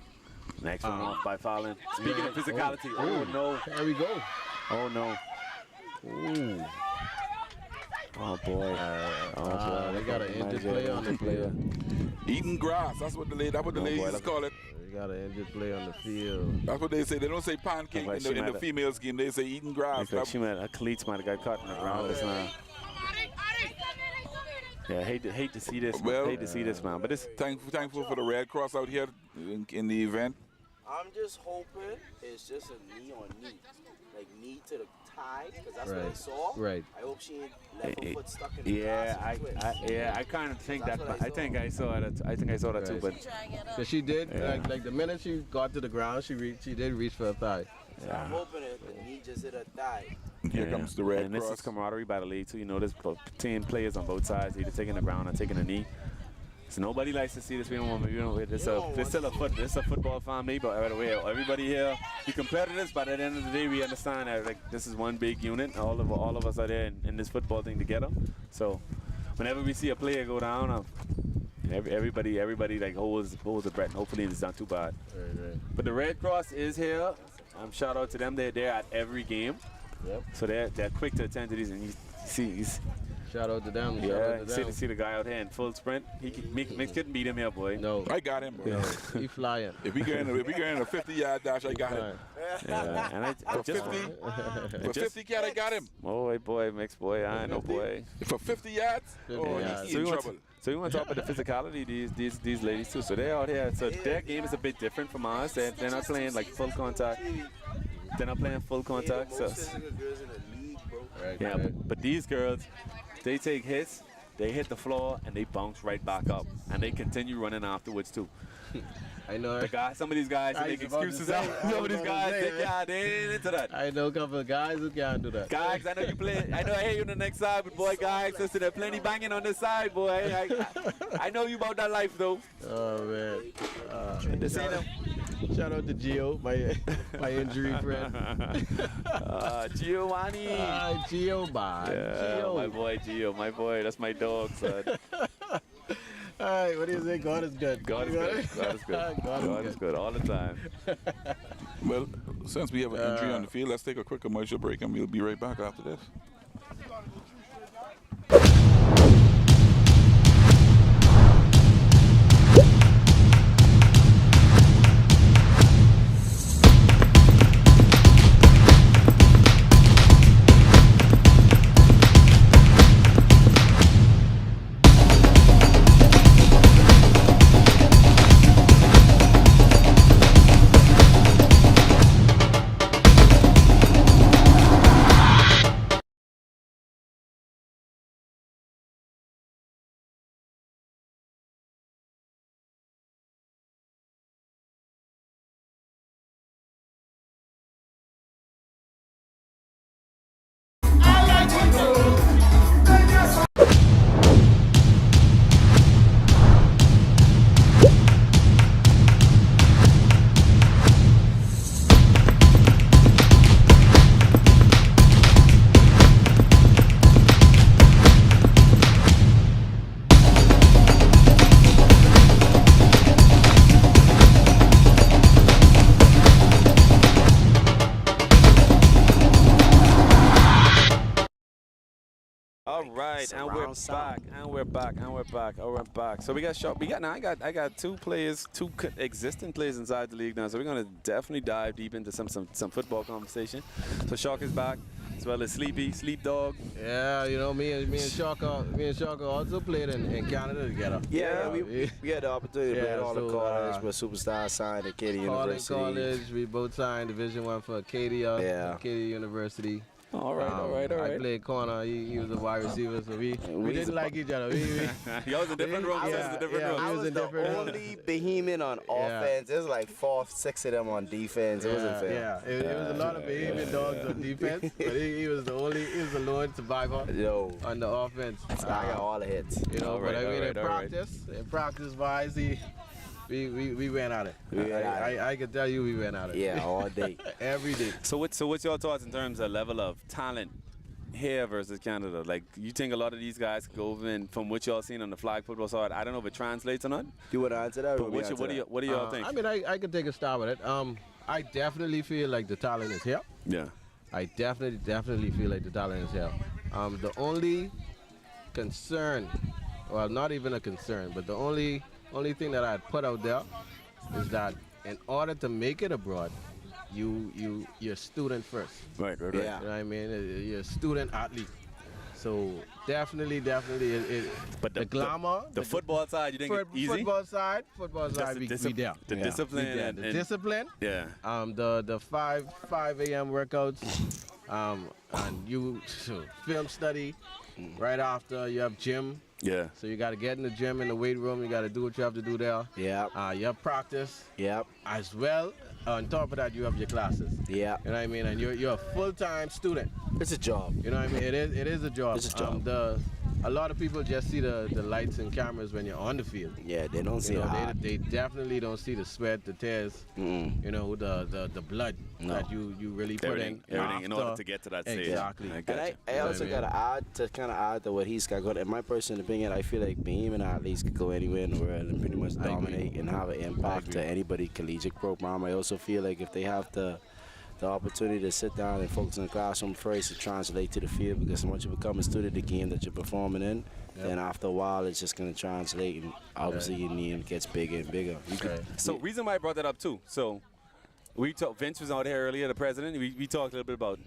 Next one off by fouling. Speaking of physicality, oh no. There we go. Oh no. Ooh. Oh boy. They got an injured player on the field. Eating grass. That's what the ladies call it. They got an injured player on the field. That's what they say. They don't say pancake in the females game. They say eating grass. Her cleats might have got caught in the ground just now. Yeah, hate to see this. Well, hate to see this, man. But it's thankful for the Red Cross out here in the event. I'm just hoping it's just a knee on knee, like knee to the thigh, because that's what I saw. Right. I hope she ain't left her foot stuck in the grass. I kind of think that. I think I saw that. I think I saw that too. But so she did. Like the minute she got to the ground, she did reach for her thigh. So I'm hoping the knee just hit her thigh. Here comes the Red Cross. And this is camaraderie by the league too. You know, there's 10 players on both sides, either taking the ground or taking a knee. So nobody likes to see this. We don't want to. It's still a football family, but by the way, everybody here, be competitors. But at the end of the day, we understand that this is one big unit. All of us are there in this football thing together. So whenever we see a player go down, everybody like holds the breath. And hopefully it's not too bad. Right. But the Red Cross is here. Shout out to them. They're there at every game. Yep. So they're quick to attend to these, and you see. Shout out to them. See the guy out here in full sprint. Mix couldn't beat him here, boy. No. I got him, bro. Yeah. He flying. If we get in a 50-yard dash, I got him. Yeah. And For 50 cat, I got him. Oh, boy, Mix boy, I know, boy. For 50 yards, he's in trouble. So we want to talk about the physicality these ladies too. So they're out here. So their game is a bit different from ours. They're not playing like full contact. They're not playing full contact. So but these girls, they take hits, they hit the floor, and they bounce right back up, and they continue running afterwards too. I know. Some of these guys make excuses out. Some of these guys, they ain't into that. I know a couple of guys who can't do that. Guys, I know you play. I know I hear you on the next side, but boy, guys, listen, there's plenty banging on this side, boy. I know you about that life though. Oh man. Shout out to Gio, my injury friend. Giovanni. Gio, bye. Yeah, Gio. my boy Gio, my boy. That's my dog, son. All right, what do you say? God is good. God is good. God is good. God is good all the time. Well, since we have an injury on the field, let's take a quick commercial break, and we'll be right back after this. All right, and we're Surround sound. back. So we got Shark. I got two existing players inside the league now. So we're gonna definitely dive deep into some football conversation. So Shark is back, as well as Sleep Dog. Yeah, you know, me and Shaka also played in Canada together. Yeah, we had the opportunity to play at all the so, college where superstars signed at Katy University. College, we both signed Division I for Acadia, Acadia University. All right. I played corner. He was a wide receiver, so we didn't like each other. Y'all was in different rooms. I was the only behemoth on offense. There's like 4, 6 of them on defense. It wasn't fair. Yeah, it was a lot of behemoth dogs on defense, but he was the lone survivor on the offense. I got all the hits. You know, but I mean, in practice wise, we went at it. I can tell you we went at it. Yeah, all day. Every day. So what's your thoughts in terms of level of talent here versus Canada? Like, you think a lot of these guys could go over and from what y'all seen on the flag football side, I don't know if it translates or not. You want to answer that? But what do y'all think? I mean, I could take a stab at it. I definitely feel like the talent is here. Yeah. I definitely feel like the talent is here. The only concern, well, not even a concern, but the only thing that I'd put out there is that in order to make it abroad, you're student first. Right. Yeah. You know what I mean? You're a student athlete. So definitely, but the glamour. The football side, you think it's easy? Football side, we there. The discipline. And the discipline. Yeah. The 5 a.m. workouts. And you film study. Right after you have gym. Yeah. So you got to get in the gym, in the weight room. You got to do what you have to do there. Yeah. You have practice. Yep. As well, on top of that, you have your classes. Yeah. You know what I mean? And you're a full-time student. It's a job. You know what I mean? It is a job. It's a job. A lot of people just see the lights and cameras when you're on the field. Yeah, they don't see it. They definitely don't see the sweat, the tears, you know, the blood that you really put everything in order to get to that stage. Exactly. And I also got to add to what he's got going. In my personal opinion, I feel like behemoth athletes could go anywhere in the world and pretty much dominate and have an impact to anybody collegiate program. I also feel like if they have the opportunity to sit down and focus on the classroom first to translate to the field, because once you become a student of the game that you're performing in, then after a while it's just going to translate, and obviously your name gets bigger and bigger. So reason why I brought that up too. So Vince was out here earlier, the president. We talked a little bit about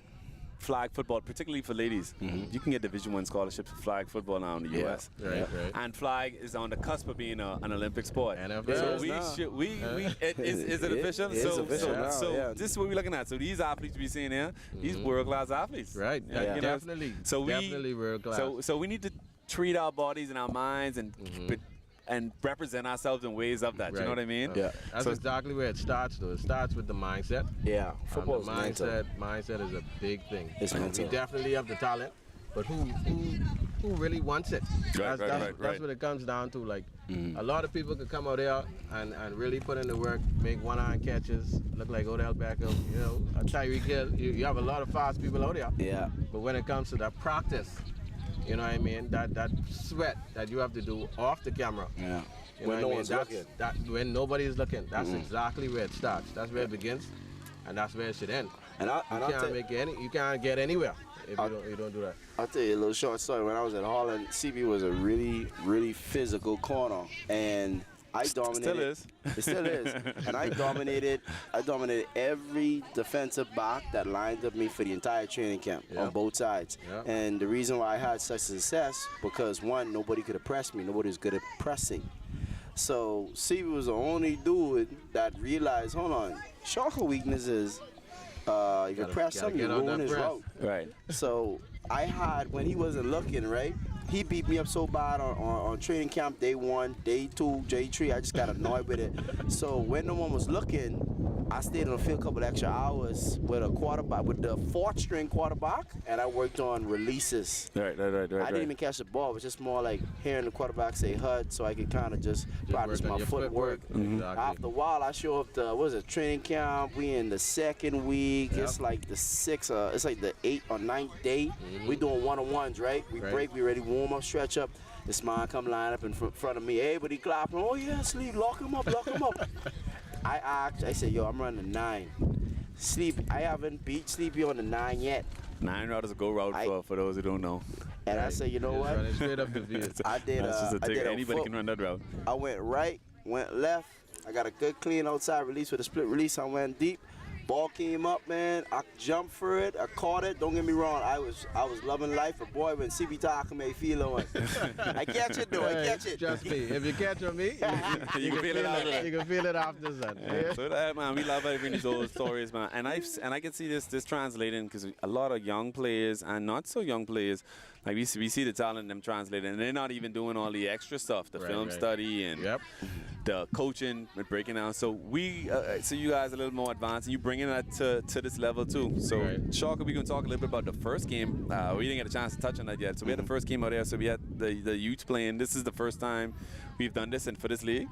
flag football, particularly for ladies. You can get Division I scholarships for flag football now in the U.S. Right. And flag is on the cusp of being an Olympic sport. NFL. So is it official? It is official now, so this is what we're looking at. So these athletes we seeing here, these world-class athletes. Right. You know, Definitely. Definitely world-class. So we need to treat our bodies and our minds and represent ourselves in ways of that. Right. You know what I mean? Yeah. That's exactly where it starts, though. It starts with the mindset. Yeah, football is mindset is a big thing. It's mental. We definitely have the talent, but who really wants it? That's what it comes down to. Like, a lot of people could come out there and really put in the work, make one-hand catches, look like Odell Beckham, you know, Tyreek Hill. You have a lot of fast people out there. Yeah. But when it comes to that practice, you know what I mean? That sweat that you have to do off the camera. Yeah. You When know no what one's I mean? looking. When nobody's looking, that's exactly where it starts. That's where it begins, and that's where it should end. You can't get anywhere if you don't do that. I'll tell you a little short story. When I was at Holland, CB was a really, really physical corner, and I dominated. Still is. It still is. And I dominated every defensive back that lined up me for the entire training camp on both sides. Yep. And the reason why I had such success, because one, nobody could have pressed me. Nobody was good at pressing. So CB was the only dude that realized, hold on, Shark's weakness is if you press something, you ruin his route. Right. So I had, when he wasn't looking, right, he beat me up so bad on training camp day 1, day 2, day 3. I just got annoyed with it. So when no one was looking, I stayed on the field a couple extra hours with a quarterback, with the 4th string quarterback, and I worked on releases. Right. I didn't even catch the ball. It was just more like hearing the quarterback say HUD, so I could kind of just practice my footwork. Exactly. After a while, I show up to, training camp. We in the 2nd week. Yep. It's like the 6th, it's like the 8th or 9th day. We doing one-on-ones, right? We break, we ready, warm up, stretch up. This man come line up in front of me. Everybody clapping. Oh yeah, Sleep, lock him up. I asked, I said, yo, I'm running 9. Sleep, I haven't beat Sleepy on the 9 yet. 9 route is a go route for those who don't know. And I said, you know what? Running straight up the field. I did. That's just a I ticket. did a Anybody foot- can run that route. I went right, went left. I got a good clean outside release with a split release. I went deep. Ball came up, man. I jumped for it. I caught it. Don't get me wrong. I was loving life. But boy, when CB Taka made feel on, I catch it though. I catch it. Trust me, if you catch on me, You can feel it out there. You can feel it after that. Yeah. So that, man, we love hearing these old stories, man. And I can see this translating because a lot of young players and not so young players, like we see the talent in them translating, and they're not even doing all the extra stuff, the film study and the coaching and breaking down. So we see you guys a little more advanced, and you bringing that to this level too. So Shark, we're gonna talk a little bit about the first game. We didn't get a chance to touch on that yet. So we had the first game out there. So we had the youth playing. This is the first time we've done this and for this league.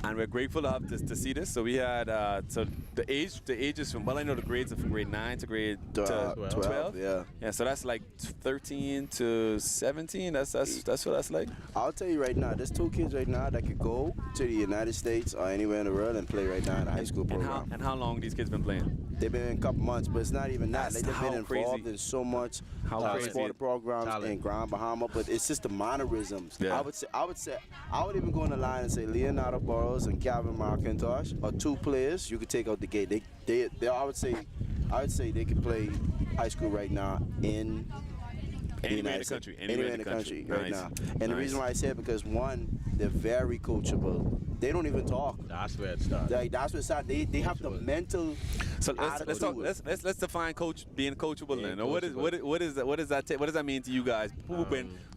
And we're grateful to have to see this. So we had so the ages from, well, I know the grades are from grade 9 to grade 12. Yeah. Yeah. So that's like 13 to 17. That's what that's like. I'll tell you right now, there's 2 kids right now that could go to the United States or anywhere in the world and play right now in a high school program. And how long these kids been playing? They've been in a couple months, but it's not even that. They've been involved in so much sport programs in Grand Bahama, but it's just the mannerisms. Yeah. I would even go on the line and say Leonardo Burrows and Calvin McIntosh are 2 players you could take out the gate. I would say they could play high school right now in Anywhere in the country. Anywhere in the country right Nice. now. And the reason why I say it because one, they're very coachable. They don't even talk. That's where it starts. That's where it starts. They have the mental. So let's talk. Let's define being coachable then. What does that mean to you guys? Who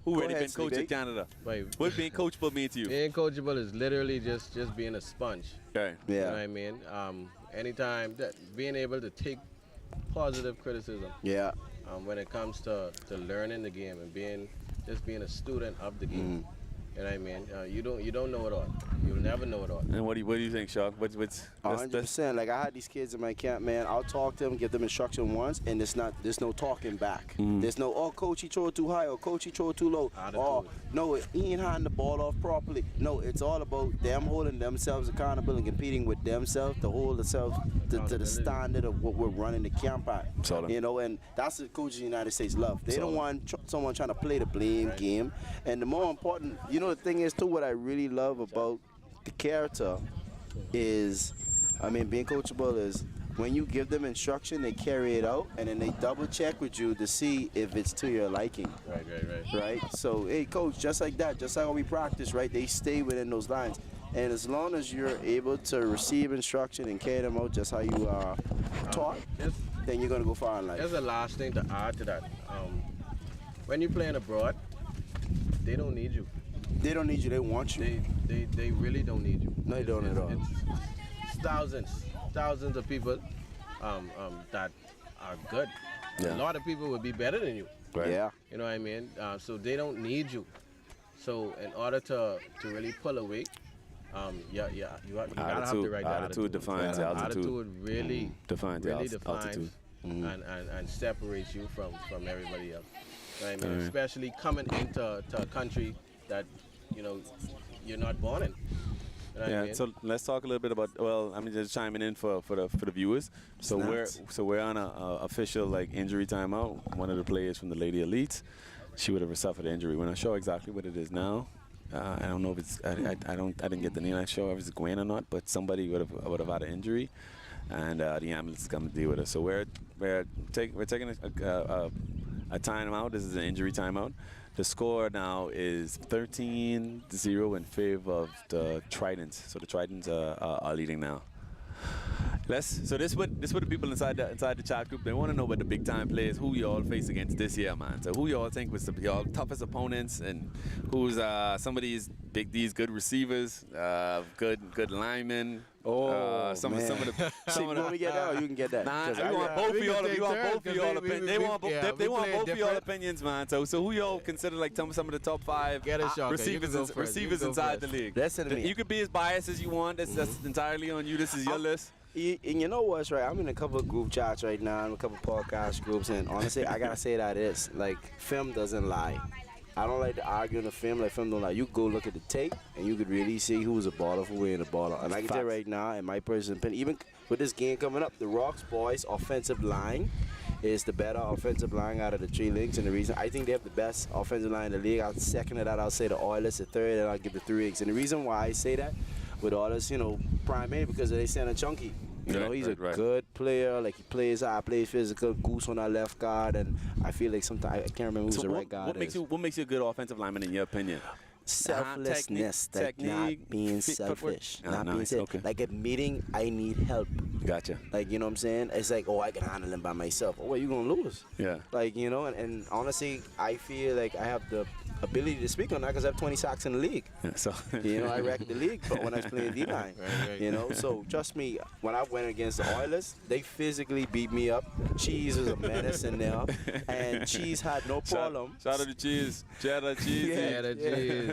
already been coached in Canada? What being coachable mean to you? Being coachable is literally just being a sponge. Okay. Yeah. You know what I mean? Anytime that being able to take positive criticism. Yeah. When it comes to learning the game and being a student of the game. You know what I mean? You don't know it all. You'll never know it all. And what do you think, Shark? 100%. Like I had these kids in my camp, man. I'll talk to them, give them instruction once, and there's no talking back. There's no, oh, coach, he throw it too high, or coach, he throw it too low. Or no, he ain't handing the ball off properly. No, it's all about them holding themselves accountable and competing with themselves to hold themselves to the standard of what we're running the camp at. You know, and that's the coaches in the United States love. They don't want someone trying to play the blame game. And the more important, you know, the thing is too, what I really love about the character is, I mean, being coachable is when you give them instruction, they carry it out, and then they double check with you to see if it's to your liking. Right? So, hey, coach, just like that, just like how we practice, right? They stay within those lines. And as long as you're able to receive instruction and carry them out just how you are taught, then you're going to go far in life. There's a last thing to add to that. When you're playing abroad, they don't need you. They don't need you, they want you. They really don't need you. No, they don't at all. It's thousands of people that are good. Yeah. A lot of people would be better than you. Right. Yeah. You know what I mean? So they don't need you. So in order to really pull away, you gotta have the right attitude. Defines the altitude. Attitude really defines altitude. And separates you from everybody else. You know what I mean? Especially coming into a country that you're not born in. You know what I mean? So let's talk a little bit about. Well, I'm just chiming in for the viewers. So we're on a official like injury timeout. One of the players from the Lady Elites, she would have suffered an injury. We're not sure exactly what it is now. I don't know if it's. I didn't get the name. I'm not sure if it's Gwen or not. But somebody would have had an injury, and the ambulance is coming to deal with it. So we're taking a timeout. This is an injury timeout. The score now is 13-0 in favor of the Tridents. So the Tridents are leading now. So this what the people inside the chat group, they want to know about the big time players, who y'all face against this year, man. So who y'all think was y'all toughest opponents, and who's some of these good receivers, good linemen. Some of the. You want me to get that, or you can get that? Nah, we want both of y'all opinions. They want both of y'all opinions, man. So who y'all consider like some of the top 5 receivers inside the league? Listen to me. You could be as biased as you want. That's entirely on you. This is your list. And you know what's right? I'm in a couple of group chats right now, in a couple of podcast groups, and honestly, I gotta say that is like film doesn't lie. I don't like to argue in the film. Like film don't lie. You go look at the tape, and you could really see who's a baller for wearing the baller. And I can tell you right now, in my personal opinion, even with this game coming up, the Rocks boys' offensive line is the better offensive line out of the 3 leagues, and the reason I think they have the best offensive line in the league. Second to that, I'll say the Oilers. The third, and I'll give the 3 leagues. And the reason why I say that with Oilers, primarily because they send a chunky. He's a good player. Like, he plays hard, plays physical, goose on our left guard, and I feel like sometimes I can't remember who's the right guard. What makes you a good offensive lineman in your opinion? Selflessness, not being selfish, not being selfish. Okay. Like, admitting I need help. Gotcha. Like, you know what I'm saying? It's like, I can handle him by myself. Oh, well, you're gonna lose. Yeah. Like, and honestly, I feel like I have the ability to speak on that because I have 20 sacks in the league. Yeah, so I wrecked the league, but when I was playing D-line, so trust me, when I went against the Oilers, they physically beat me up. Cheese was a menace in there, and Cheese had no problem. Shout out to Cheese. Cheddar Cheese. Cheese.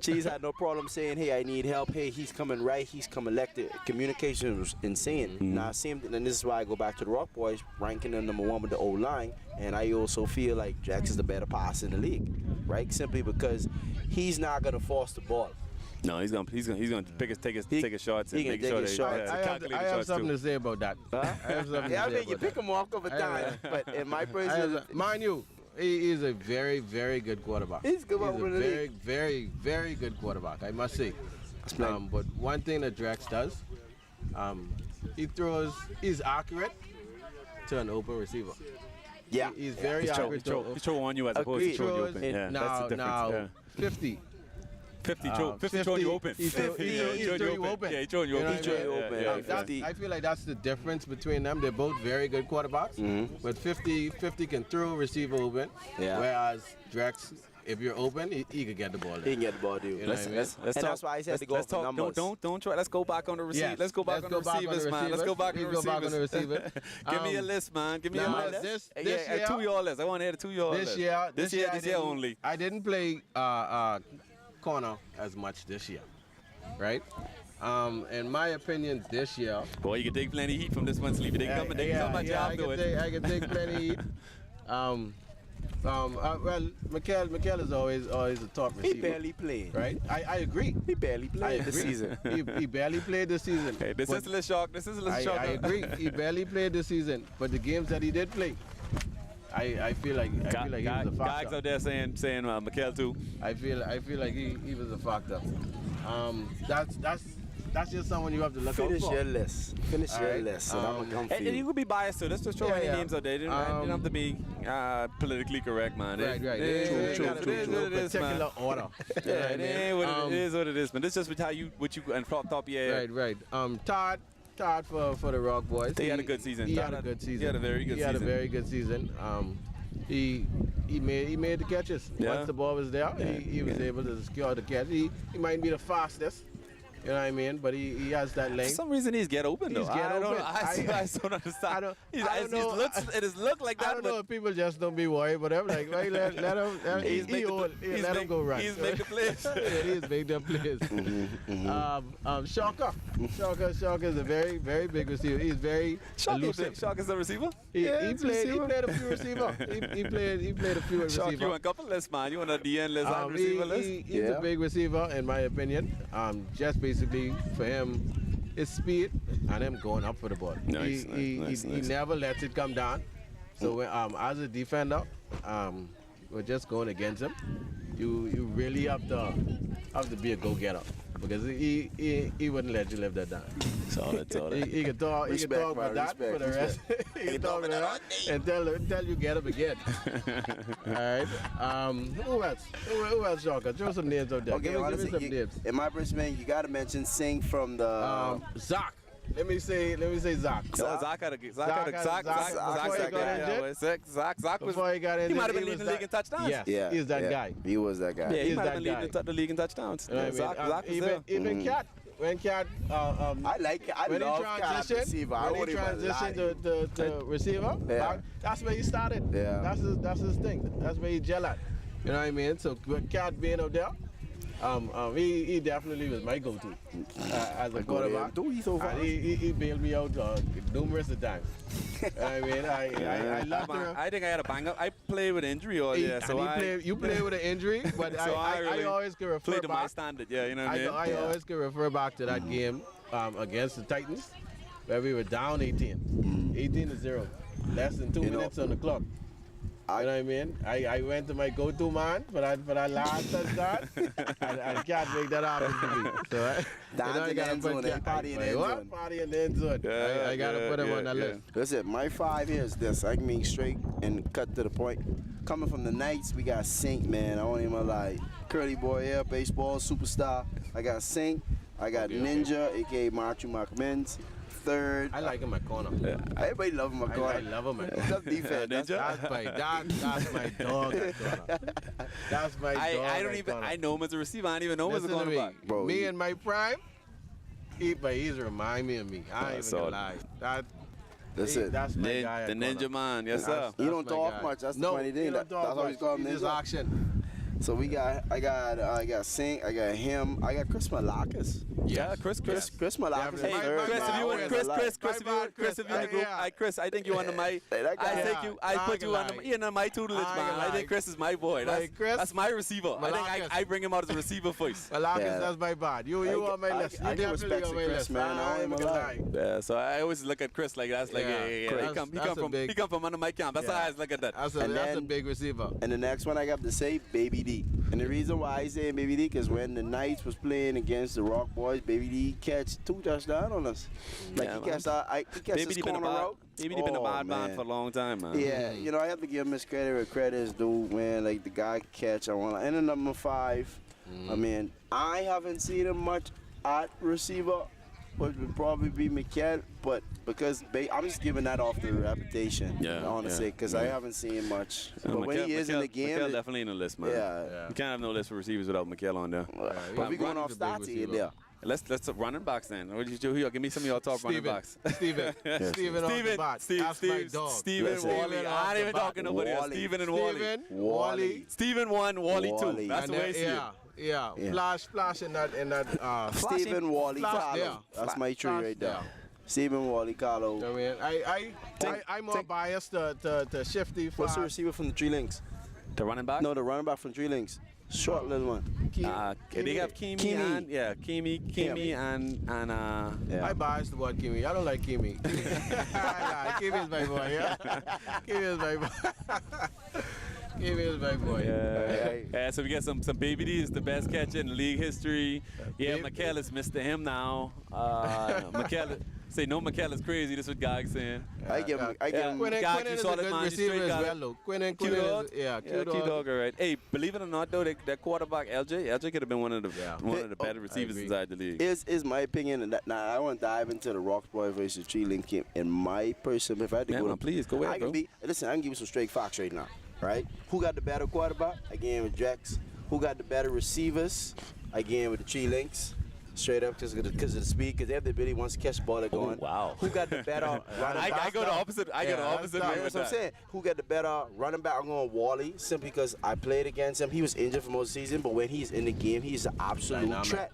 Cheese had no problem saying, hey, I need help. Hey, he's coming right. He's coming left. The communication was insane. Now, and this is why I go back to the Rock Boys, ranking them number 1 with the O-line. And I also feel like Jax is the better passer in the league, right? Simply because he's not going to force the ball. No, he's gonna take his shots and make sure I have something to say about that. I have something to say I mean, you about pick that. him off over time, but in my personal, mind you, he is a very, very good quarterback. He's good. He's a very, very, very good quarterback, I must say. But one thing that Drax does, he's accurate to an open receiver. Yeah, he's very accurate. He's throwing on you as opposed to throwing you open. Yeah, that's the difference. 50 throwing you open. He's throwing you open. Yeah, he's throwing you open. I feel like that's the difference between them. They're both very good quarterbacks. But 50 can throw receiver open. Yeah. Whereas Drax, if you're open, he could get the ball. He can get the ball, dude. Let's talk. That's why I said to go for numbers. Don't try. Let's go back on the receiver. Yes. Let's go back on the receivers, man. Let's go back on the receivers. Give me a list, man. Give me a list. This year, 2-yard list. I want to hear the 2-yard list. This year only. I didn't play corner as much this year, right? In my opinion, this year. Boy, you can take plenty heat from this one, Sleepy. They can come at job to it. I can take plenty heat. Well, Mikel is always a top receiver. He barely played. Right? I agree. He barely played this season. He barely played this season. Hey, this is a little shock. I agree. He barely played this season. But the games that he did play, I feel like he was a factor. Guys out there saying Mikel too. I feel like he was a factor. That's just someone you have to look out for. Finish your list. And you could be biased too. Let's just throw any names out there. You don't have to be politically correct, man. Right. True. Particular order. It is what it is, man. This is just what you and top yeah. Right. Todd for the Rock Boys. He had a good season. He had a good season. He had a very good season. He had a very good season. He made the catches. Yeah. Once the ball was there, he was able to secure the catch. He might be the fastest. You know what I mean? But he has that length. For some reason, he's get open, though. I don't understand. It just look like that. I don't know if people just don't be worried, but I'm like, right, let him go run. He's making plays. He's making the plays. Shocker is a very, very big receiver. He's very elusive. Shocker's a receiver? He played a few receivers. He played a few receivers. You want a couple lists, man. You want a DN list and receiver list? He's a big receiver, in my opinion. Just basically for him, it's speed and him going up for the ball. Nice. He never lets it come down. So as a defender, we're just going against him. You really have to be a go-getter because he wouldn't let you live that down. Solid. He can talk about that for the rest. He can talk about that and tell you get up again. All right. Who else, Shocker? Throw some names out there. Okay, give me some names. In my personal, you got to mention Singh from the Zach. Let me say Zach. Zach had a good. Zach before he got in. He might have been leading the league in touchdowns. Yes, he's that guy. He was that guy. Yeah, he might have been leading the league in touchdowns. Zach was there. Even Cat. When Cat, I love Cat receiver. When he transitioned to receiver, that's where he started. Yeah. That's his thing. That's where he gel at. You know what I mean? So with Cat being out there, he definitely was my go-to as a quarterback. He bailed me out numerous of times. I mean, I loved him. I think I had a bang up. I played with injury all year, you played with an injury, but so I always can refer played back. to my standard. Yeah, you know what I mean. I always can refer back to that game against the Titans, where we were down 18-0. less than 2 minutes on the clock. You know what I mean? I went to my go-to man for that last touchdown. I can't make that happen to me. So Down to the end zone, party in the end zone. Party in the end zone. I got to put him on the list. Listen, my 5 here is this. I can be straight and cut to the point. Coming from the Knights, we got Sink, man. I won't even lie. Curly boy here, baseball superstar. I got Sink. I got Ninja, a.k.a. Machu Markmans. Third. I like him at corner. Everybody love him at corner. I love him at corner. Love defense. Ninja? That's my dog at corner. That's my dog I don't even. I know him as a receiver. I don't even know him as a Listen to me. cornerback. Bro, Me in my prime, he's remind me of me. I ain't even gonna lie. That's my guy at The Ninja corner. Man, yes sir. He don't That's my talk guy. much. That's the No, funny he thing. don't That's talk why we much. call him He just Ninja. action. So I got Sink, I got him, I got Chris Malakas. Yeah, Chris. Chris Malakas. Yeah, Hey, my Chris, if you want, bad, Chris, my bad, if you in the group, yeah. Chris, I think you under my, that guy- I think you, I put you under my tutelage, I man. I like- think Chris is my boy. like Chris, That's my receiver. I think Malakas. I bring him out as a receiver first. Malakas, Yeah. that's my bad. You on my list. I You give definitely respect on to my Chris, list. man. I ain't ain't gonna gonna lie. lie. Yeah, so I always look at Chris like that's like Yeah. He Chris, come that's a big- he come from under my camp. That's how I always look at that. That's And a then- big receiver. And the next one I got to say, Baby D. And the reason why I say Baby D, because when the Knights was playing against the Rock Boys, Baby D catch 2 touchdowns on us. Like Yeah, he man. catch Baby this D been a corner bad, route. Baby D been a Oh, bad man man. for a long time, man. Yeah, you know, I have to give him his credit where credit is due, man. Like the guy catch, I want. And the number 5, I mean, I haven't seen him much at receiver, which would probably be Mikel, but because I'm just giving that off the reputation. Yeah, I want to yeah, say because I haven't seen much. No, But when he is in the game, Mikel definitely in the list, man. yeah. You can't have no list for receivers without Mikel on there. But we going off Ronnie's a big stats here, receiver. there. Let's running backs then. What did you do here? Give me some of your top running backs. Steven off the bat. That's my dog. Steven, Listen. Wally. I ain't even talking to nobody else. Wally. Steven and Wally. Steven, Wally. Wally. Steven 1, Wally 2. Wally. That's the way I see it. Yeah. Flash in that Stephen Wally Flash Carlo. there. That's my tree Flash right there. there. Stephen Wally Carlo. I'm more biased to Shifty. What's the receiver from the Three Links? The running back? No, the running back from Three Links. Short little one. They have Kimi and Kimi and Yeah. I biased toward Kimi. I don't like Kimi. Kimi is my boy, yeah? Kimi is my boy. Kimi is my boy. Yeah, so we get some Baby D is the best catcher in league history. Yeah, Baby- Mikel is Mr. Him now. Mikel say no, Mikel is crazy. This is what Gag saying. I give him. Quinn God, you is saw a that good man, you receiver straight as got well, it. though. Quinn Q-Dog? is, yeah, Q-Dog. Q-Dog, all right. Hey, believe it or not, though, that quarterback LJ could have been one of the better receivers agree. inside the league. Is my opinion, and that, now I want to dive into the Rock Boy versus Tree Link game. In my personal, if I had to Yeah, go, man, please, go ahead, I can bro. listen, I can give you some straight facts right now, right? Who got the better quarterback? Again with Drex. Who got the better receivers? Again with the Tree Links. Straight up because of the speed, because they have the ability once to catch the ball, they're going. Wow. Who got the better running back? I go the opposite. I go the opposite way That's with what I'm that. saying. Who got the better running back? I'm going Wally, simply because I played against him. He was injured for most of the season, but when he's in the game, he's an absolute Dynamic. threat.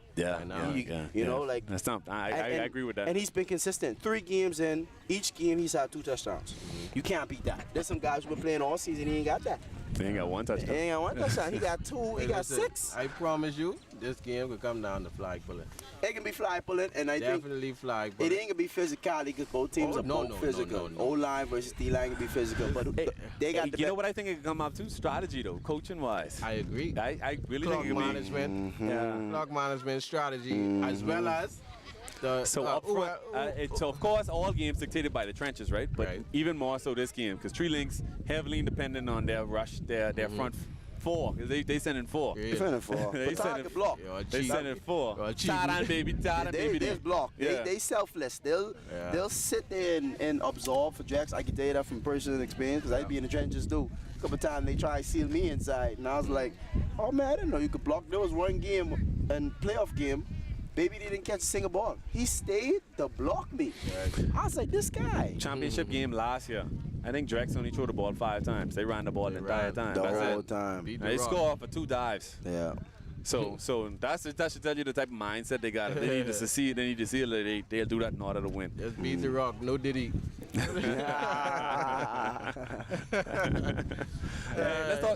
You know, like that's not. I agree with that. And he's been consistent. 3 games in, each game he's had 2 touchdowns. You can't beat that. There's some guys who been playing all season, he ain't got that. They ain't got one He touchdown. ain't got 1 touchdown. He got 2. He Hey, got listen, 6. I promise you, this game will come down to flag pulling. It can be fly pulling, and I think Definitely flag it pulling. ain't gonna be physical because both teams Oh, are no, both no, physical. no. O-line versus D-line can be physical, but they got the You know what I think it could come up to? Strategy though, coaching wise. I agree. I really Clock think it could be. management, Yeah. clock management strategy, as well as the So up front, so of course all games dictated by the trenches, right? But Right. even more so this game, because Tree Links heavily dependent on their rush, their front 4. 'Cause they send in 4. Yeah. defending for. They But send target it- block. Yo, They cheap. send in 4. Well, cheap. Tight end, baby. Tight end, baby. They block. Yeah. They selfless. They'll sit there and absorb for Jax. I can tell you that from personal experience because I be in the trenches too. A couple times they try to seal me inside, and I was like, oh man, I didn't know you could block. There was one game, and playoff game, Baby didn't catch a single ball. He stayed to block me. I was like, this guy. Championship game last year. I think Drex only threw the ball 5 times. They ran the ball the entire ran time. The That's whole it. time. Beat They the Rock. score for 2 dives. Yeah. So that should tell you the type of mindset they got. If they need to succeed, they need to see it. They'll do that in order to win. Just beat the Rock, no Diddy. Hey,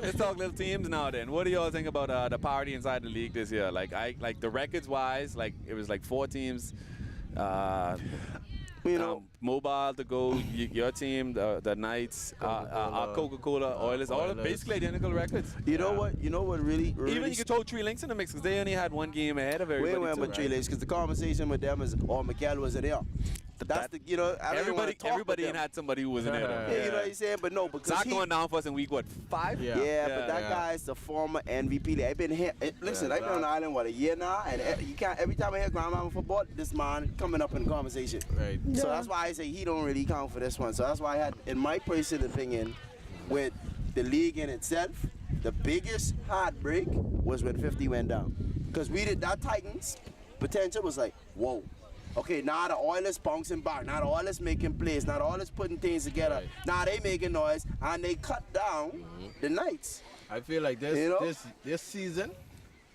let's talk little teams now. Then, what do y'all think about the parity inside the league this year? Like the records wise, like it was like 4 teams. You know, Mobile to go, your team, the Knights, Coca-Cola, Oilers, all basically identical records. You know what? You know what really Even you could throw Three Links in the mix because they only had one game ahead of everybody. We went with Three Links because the conversation with them is, Miguel was there. That's the, you know, I don't wanna talk everybody with them. had somebody who was in there. Yeah, you know what I'm saying? But no, because Zach going down for us in week, what, 5? Yeah, but that guy's the former MVP. I've been here. Listen, I've been on the island, what, a year now? And you can't, every time I hear Grandmama football, this man coming up in the conversation. Right. So that's why I say he don't really count for this one. So that's why I had, in my personal opinion, with the league in itself, the biggest heartbreak was when 50 went down. Because we did, that Titans potential was like, whoa. Okay, now the Oilers bouncing back. Now the Oilers making plays. Now the Oilers putting things together. Right. Now they making noise, and they cut down the Knights. I feel like this You know? this season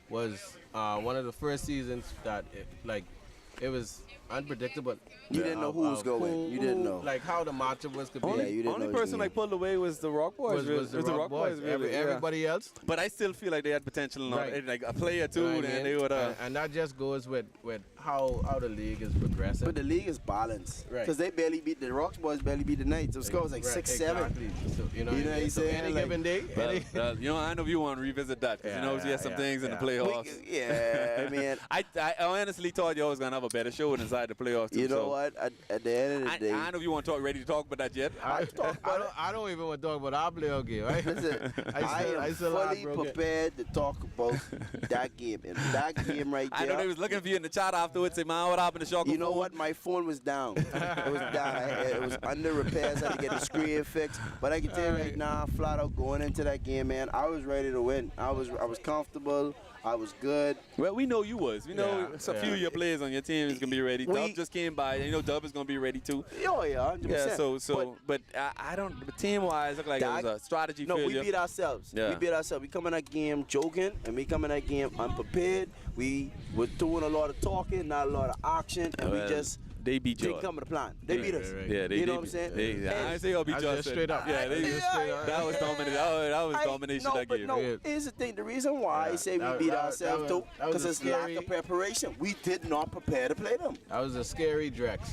was one of the first seasons that it was unpredictable. You didn't know who was going. You didn't know. Like how the matchup was could be. Yeah, you didn't Only know person like pulled away was the Rock Boys. was the Rock Boys. Really. Everybody else. But I still feel like they had potential, Right. like a player too, You know what I and mean? they would. And that just goes with how the league is progressing. But the league is balanced. Right. Because they barely beat the Rock Boys, barely beat the Knights. The score was like 6-7. Exactly. So, you know You know what I'm so saying? any Like- given day. Well, you know, I know you want to revisit that because you know you had some things in the playoffs. Yeah, man. I honestly thought you was gonna have a better show inside the playoffs too. You know so. what? At the end of the day, I know you want to ready to talk about that yet. I don't even want to talk about our playoff game. Right? listen, I I am still fully heartbroken. prepared to talk about that game. And that game right I know they there, was looking for you in the chat afterwards. Say, man, what happened to Shocker? you know what? My phone was down. It was down. It was under repairs. I had to get the screen fixed. But I can tell you right now, flat out going into that game, man, I was ready to win. I was comfortable. I was good. Well, we know you was. We know a few of your players on your team is gonna be ready. Dub just came by. And you know Dub is gonna be ready too. Oh yeah, 100%. Yeah. But I don't. Team wise, look like it was a strategy No, failure. we beat ourselves. Yeah. We beat ourselves. We come in that game joking, and we come in that game unprepared. We were doing a lot of talking, not a lot of action, and we just they beat you. didn't come to the plan. They beat us. right. Yeah, You know what I'm saying? I ain't say y'all beat That's you. just straight up. Yeah, they just straight up. that was domination. That was domination that game. No, here's the thing. The reason why I say we That- beat that- ourselves that too, was because a it's lack scary- of preparation. We did not prepare to play them. That was a scary Drex.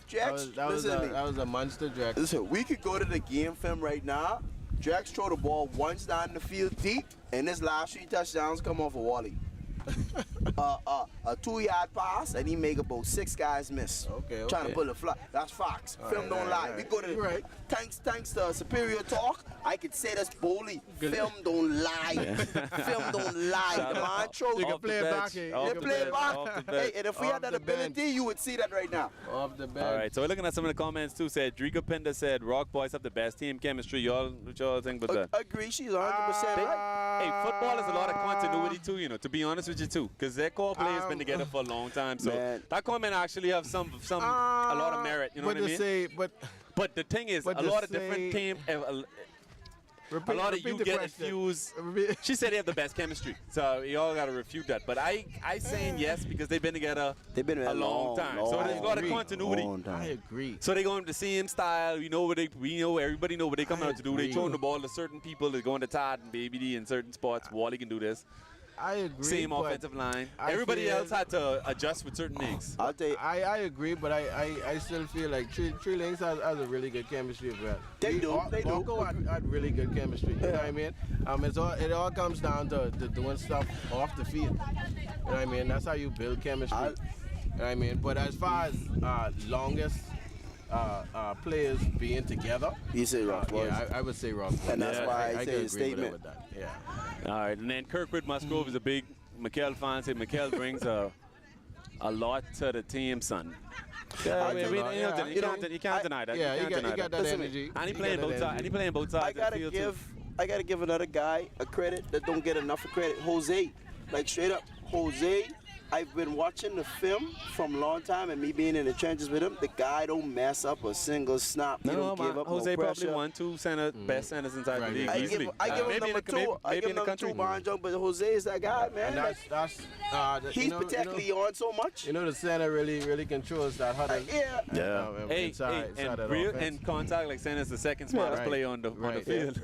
Jax, That was listen to me. a monster Drex. Listen, we could go to the game film right now. Jax throw the ball once down the field deep, and his last 3 touchdowns come off a Wally. A 2-yard pass, and he make about 6 guys miss. Okay, Trying to okay. pull a fly. That's facts. Film don't lie. We go to the, Right. thanks to Superior Talk. I could say this boldly. Film don't lie. Film don't lie. The man throws. You can Off the play it bench. back. eh? Off You They can the play bench. back. Off the Hey, bench. and if we Off had that the bench. ability, you would see that right now. Off the bench. All right, so we're looking at some of the comments too. Said Driga Pinda said Rock Boys have the best team chemistry. What y'all think about that? Agree, she's 100% right. Hey, football is a lot of continuity too, you know, to be honest with you too, because their core players been together for a long time. So Man. that comment actually have a lot of merit, you know but what I to mean? say, But the thing is, but a to lot of say- different team, a lot of you the get question. infused. Repeat- She said they have the best chemistry, so y'all got to refute that. But I saying yes because they've been together They've been a long time. So there's a lot of agree. continuity. Long time. I agree. So they going the same style. We know everybody know what they come out to do. They agree. throwing the ball to certain people. They're going to Todd and Baby D in certain spots. Wally can do this. I agree. Same but offensive line. I Everybody feel- else had to adjust with certain things. I'll tell you, I agree, but I still feel like Three Links has a really good chemistry as well. They do. Marco had really good chemistry. You know what I mean? It all comes down to doing stuff off the field. You know what I mean? That's how you build chemistry. You know what I mean? But as far as longest players being together, you say Rock Boys. yeah, I would say Rock Boys. And that's why I say could the agree statement. with that. Yeah. All right, and then Kirkwood Musgrove is a big Mikkel fan. Said Mikkel brings a lot to the team, son. Yeah, I'll tell you, you can't deny that. Yeah, you he can't deny got that Listen, energy. And he got playing that both sides. energy. And he playing both sides of the field too. I gotta give another guy a credit that don't get enough credit. Jose, like straight up, Jose. I've been watching the film from a long time, and me being in the trenches with him, the guy don't mess up a single snap. He don't give up Jose no probably pressure. 1-2 best centers inside the Right. league I easily. give him Maybe in number the 2. I maybe give in the him number 2, country. Brian Jones, but Jose is that guy, man. And He's particularly on so much. You know, the center really controls that huddle. Yeah. In contact, like saying it's the second smartest right. player on the field.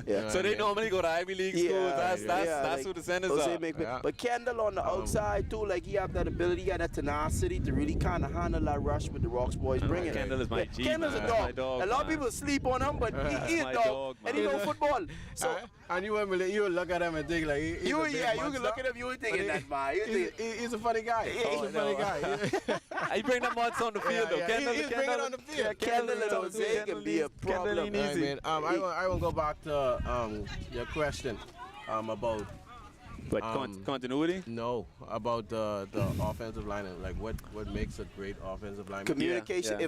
Yeah. So they normally go to Ivy League schools. That's like who the centers Jose are. make Yeah. But Kendall on the outside too, like he have that ability, he got that tenacity to really kind of handle that rush with the Rocks boys bringing. Kendall is my G, Kendall's man. a That's dog. my dog, A lot of man. people sleep on him, but he a my dog, dog, and he man. know football. So And you would look at him and think like he's you a big can monster. look at him, you would think that man. He's a funny guy. He's a funny guy. He bring them months on the field, though. Kendall, He's bringing it on the field. Yeah, Kendall and Kendall Jose can be a problem. Kendall ain't easy. I will go back to your question about But continuity? no about the offensive line and like what makes a great offensive lineman. Communication. Yeah.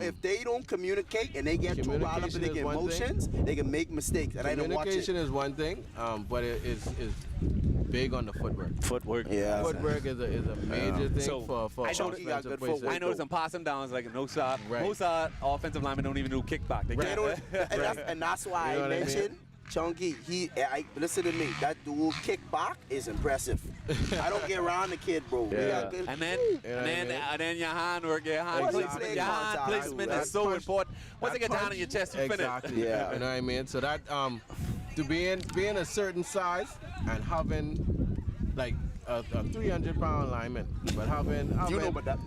If they don't communicate and they get too riled up in their emotions, they can make mistakes. And I don't watch Communication it. is one thing, but it is big on the footwork. Footwork. Yeah. Footwork is a major thing So, for I know he got good offensive footwork. I know some passing downs like no shot. Right. Most offensive linemen don't even do kickback. They They can't. don't, and that's why You know I what I mean? mentioned Chunky. Listen to me. That dual kick back is impressive. I don't get around the kid, bro. Yeah. We got good- And then, Yeah, and then your hand work, your hand Exactly. placement, your hand Contact. placement is That so punch- important. Once they that get down punch- in your chest, you finish. Exactly. Yeah. You know what I mean? So that to being a certain size and having like a 300-pound lineman, but having You know about that.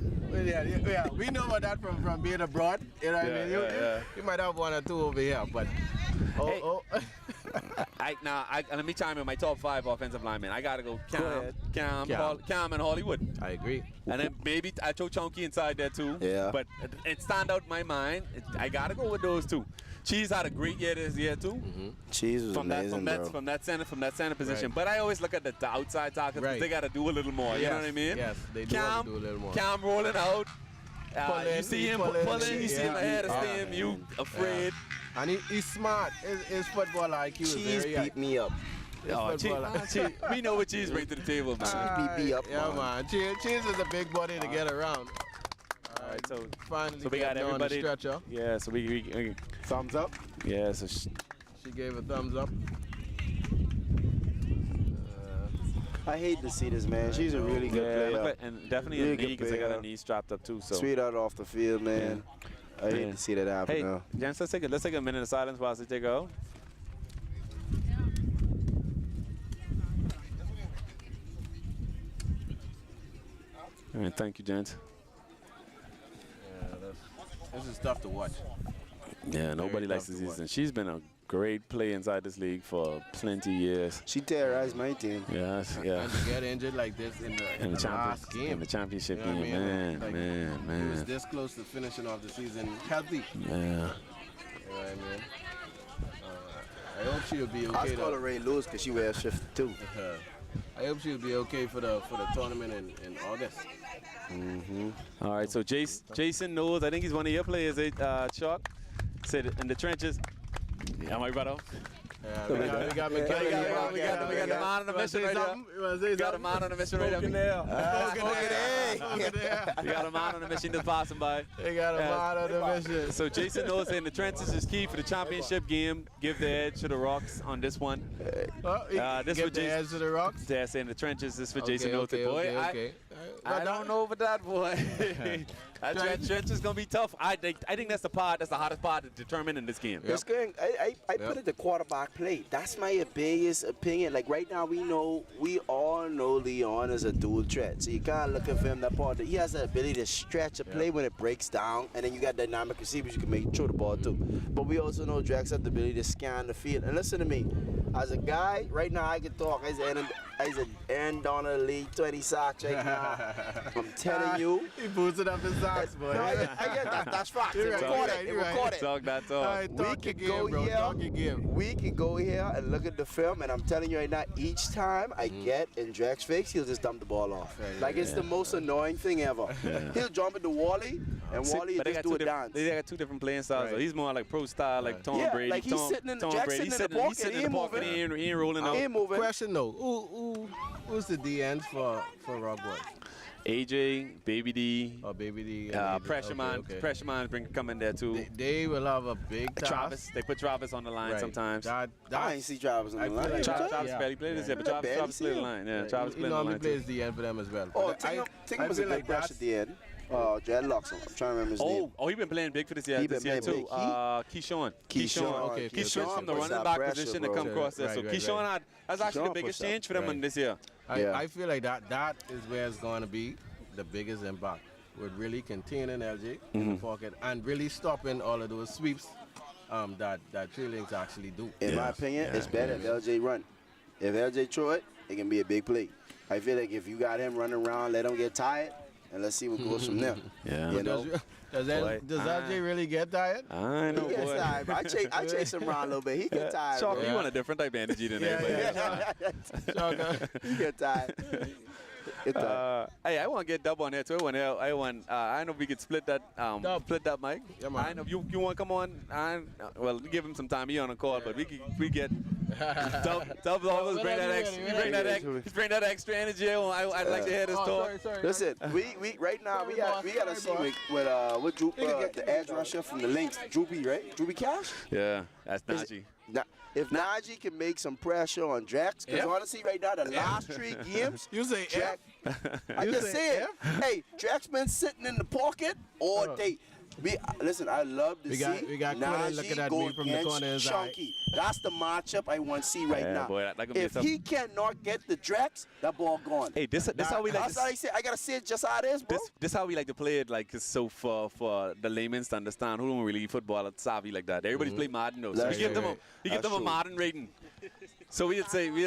yeah, we know about that from being abroad. You know what I mean? You might have one or two over here, but Hey. oh. Let me chime in my top 5 offensive linemen. I gotta go ahead. Cam and Hollywood. I agree. And then maybe I throw Chunky inside there too. Yeah. But it stand out in my mind. I gotta go with those two. Cheese had a great year this year too. Cheese was amazing, bro. From that center position. Right. But I always look at the outside tackles. Right. They gotta do a little more. You know what I mean? Yes, they do have to do a little more. Cam rolling out. Pulling, You see him pulling, pulling. You see him yeah. ahead of Yeah. steam. You afraid? And he's smart. His football IQ is Cheese very high. beat me up. His Oh, football Cheese, we know what Cheese bring to the table, man. beat me up, Yeah, man. man. Cheese is a big body to get around. All right, so Finally, we got getting on everybody. the stretcher. Yeah, so we Thumbs up. yeah, so She gave a thumbs up. I hate to see this, man. She's a really good player. and definitely Really in good knee because I got player. a knee strapped up too. So Sweetheart off the field, man. I hate Yeah. to see that happen hey, now. gents, let's take a minute of silence while they take out. All right, thank you, gents. This is tough to watch. Yeah, nobody likes tough this to watch. season. She's been a great player inside this league for plenty years. She terrorized my team. Yes, yeah. And to get injured like this in the last game. In the championship You know what I game, mean? man, Like, He was man. this close to finishing off the season healthy. Yeah. You know what I mean? I hope she'll be I okay. was calling Ray Lewis because she wears shift too. I hope she'll be okay for the tournament in August. All right, so Jason knows. I think he's one of your players, Chuck. Said in the trenches. Am I right on? We got McKelly. We got the man on the mission right there. We got a man on the mission right there. We got a man on the mission just passing by. They got a man on the mission. So Jason knows in the trenches is key for the championship game. Give the edge to the Rocks on this one. This Give for the Jason. edge to the Rocks. Yeah, saying the trenches is for Jason Okay, Noted. Boy, okay. I don't know about that, boy. That trench is gonna be tough. I think that's the hottest part to determine in this game. It's going. I put it the quarterback play. That's my biggest opinion. Like right now, we all know Leon is a dual threat. So you can't look at him that part. He has the ability to stretch a play when it breaks down, and then you got dynamic receivers you can make throw the ball too. But we also know Drax has the ability to scan the field. And listen to me, as a guy, right now I can talk. As an Aaron Donald League 20 sacks right now. I'm telling you. He boosted up his socks, boy. No, I get that. That's facts. You're It right, recorded. you're It right. recorded. Talk that All talk. right, We talk your could go game, bro. here. Talk your game. We can go here and look at the film, and I'm telling you right now, each time I get in Drake's face, he'll just dump the ball off. Like it's the most annoying thing ever. He'll jump into Wally, and Wally will But they just got do a two dance. They got two different playing styles. Right. So he's more like pro style, like Tom Yeah, Brady. like he's sitting in- Tom Jack's Brady. sitting in the He's sitting in the pocket, pocket. he He ain't rolling He out. ain't moving. Question though, who's the DNs for Rock Boys? AJ, Baby D, Oh, Baby D. and Pressure okay, Man. okay. Pressure Man come in there too. They will have a big task. Travis, they put Travis on the line Right. sometimes. I ain't see Travis on I the feel line. like Travis barely played this year, but Yeah, Travis barely played the see line. Yeah, He Travis played the normally line plays too. DN for them as well. Oh, But Tingham I was a feel good like brush at the end. Dreadlocks. I'm trying to remember his name. Oh, he been playing big for this year. He This been year playing too. big. Keyshawn. Okay. Keyshawn from the puts running that back pressure, position to bro. come across there. So Right, Keyshawn that's actually the Keyshawn biggest puts change for them right. this year. I feel like that is where it's going to be the biggest impact, with really containing LJ in the pocket and really stopping all of those sweeps that Trey Links actually do. In my opinion, it's better if LJ run. If LJ throw it, it can be a big play. I feel like if you got him running around, let him get tired, and let's see what goes from there. Yeah. You know? Does LJ really get tired? I know, He gets boy. tired, but I chase him around a little bit. He get tired. Chalk, bro. you want a different type of energy than everybody. He get tired. Hey, I want to get Dub on here too. I know we could split that. Split that mic. Yeah, man. I know you want to come on. Well, give him some time. He on a call, but we get Dub always bring that extra. Bring that extra energy. I'd like to hear this talk. Sorry. Listen, we right now we got to see with Droop, the edge rusher from the Lynx, Droopy, right? Droopy Cash. Yeah, that's Najee. If Najee can make some pressure on Drax, because honestly, right now, the last 3 games, You say Drax, I just said, hey, Drax been sitting in the pocket all day. Listen, I love to We see got Quinn looking at go me from the against corner of his eye. Chunky. That's the matchup I want to see right Yeah, now. boy, that gonna be If tough. he cannot get the Drax, that ball gone. Hey, this how we like. That's how I say. I gotta say it just how it is, bro. This how we like to play it, like so for the laymen to understand who don't really football savvy like that. Everybody's play Madden though, so That's we give them right. a True. Madden rating. So we'd say what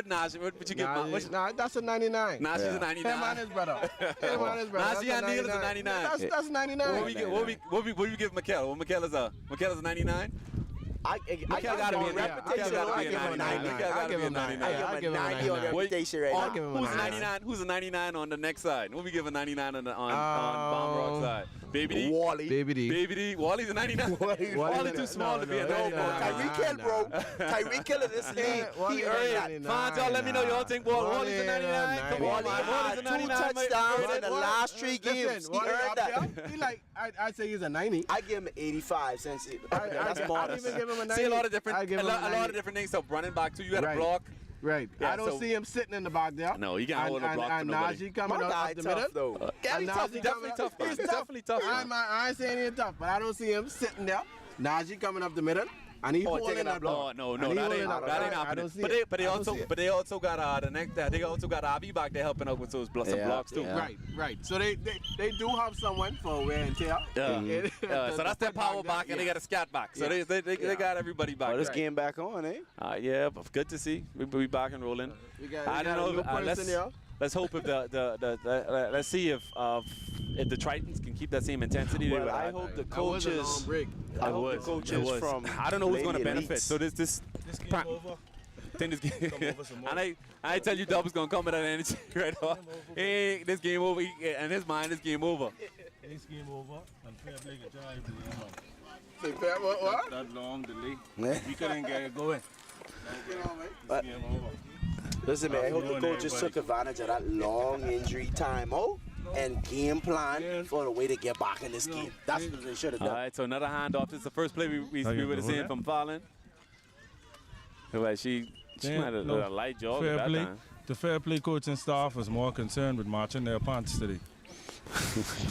Najee? What you give? Nah, that's a 99. Najee's a 99. Him and his brother. Najee and Neil is a 99. That's 99. What we give Mikel? Well, Mikel is a 99. I gotta be a reputation. gotta be a 99. I'll give him 90. I give him a 90 on reputation right I'll now. give him a Who's a 99? 99? Who's a 99 on the next side? What we give a 99 on Bomb Rock side? Baby D. Wally. Baby D. Baby D. Wally's a 99. Wally too small to be a 99. Tyreek Hill, bro. Tyreek Hill in this league. He earned that. Fine, y'all. Let me know y'all think Wally's a 99. Come on, Wally Wally's had a 2 99. touchdowns in the last 3 games. Listen, He earned that. He like, I'd say he's a 90. I give him an 85 since that's I'd modest. even give him a 90. See a lot of different, I'd give him a lot 90. of different things. So running back too, you got to Right. block. Right. Yeah, I don't so- see him sitting in the back there. No, he can't hold a block for and nobody. Najee coming My up guy the tough middle. though. Yeah, he's And tough. Najee He's definitely coming tough. up- Man. he's He's tough. definitely tough. Man. I ain't saying he's tough, but I don't see him sitting there. Najee coming up the middle, and he holding taking that that block. No, And he that holding ain't block. happening. I don't see But it. they I don't see it. also got the next. They also got Avi back there helping out with those some Yeah, blocks too. yeah. Right. So they do have someone for wear and tear. Yeah. So that's their power back, and they got a scat back. So Yeah. they got everybody back. Oh, this Right. game back on, eh? Yeah, but good to see. We back and rolling. I don't know. Let's hope if let's see if the Tritons can keep that same intensity. Well, I hope the coaches. I hope the coaches from. I don't know who's going to Lady benefit. Elites. So this game over. think this game. Come over some more. And I tell you, Dub's going to come with that energy right off. Hey, this game over. And his mind, this game over. This game over, and fair play to drive the man. What? That long delay. Yeah. We couldn't get it going. But- This game over. Listen, man, I hope the Everyone, coaches everybody. took advantage of that long injury time and game plan for the way to get back in this game. That's what they should have All done. right, so another handoff. This is the first play we would have seen from Fallon. Well, she had a light jog at that time. The fair play coaching staff was more concerned with matching their pants today.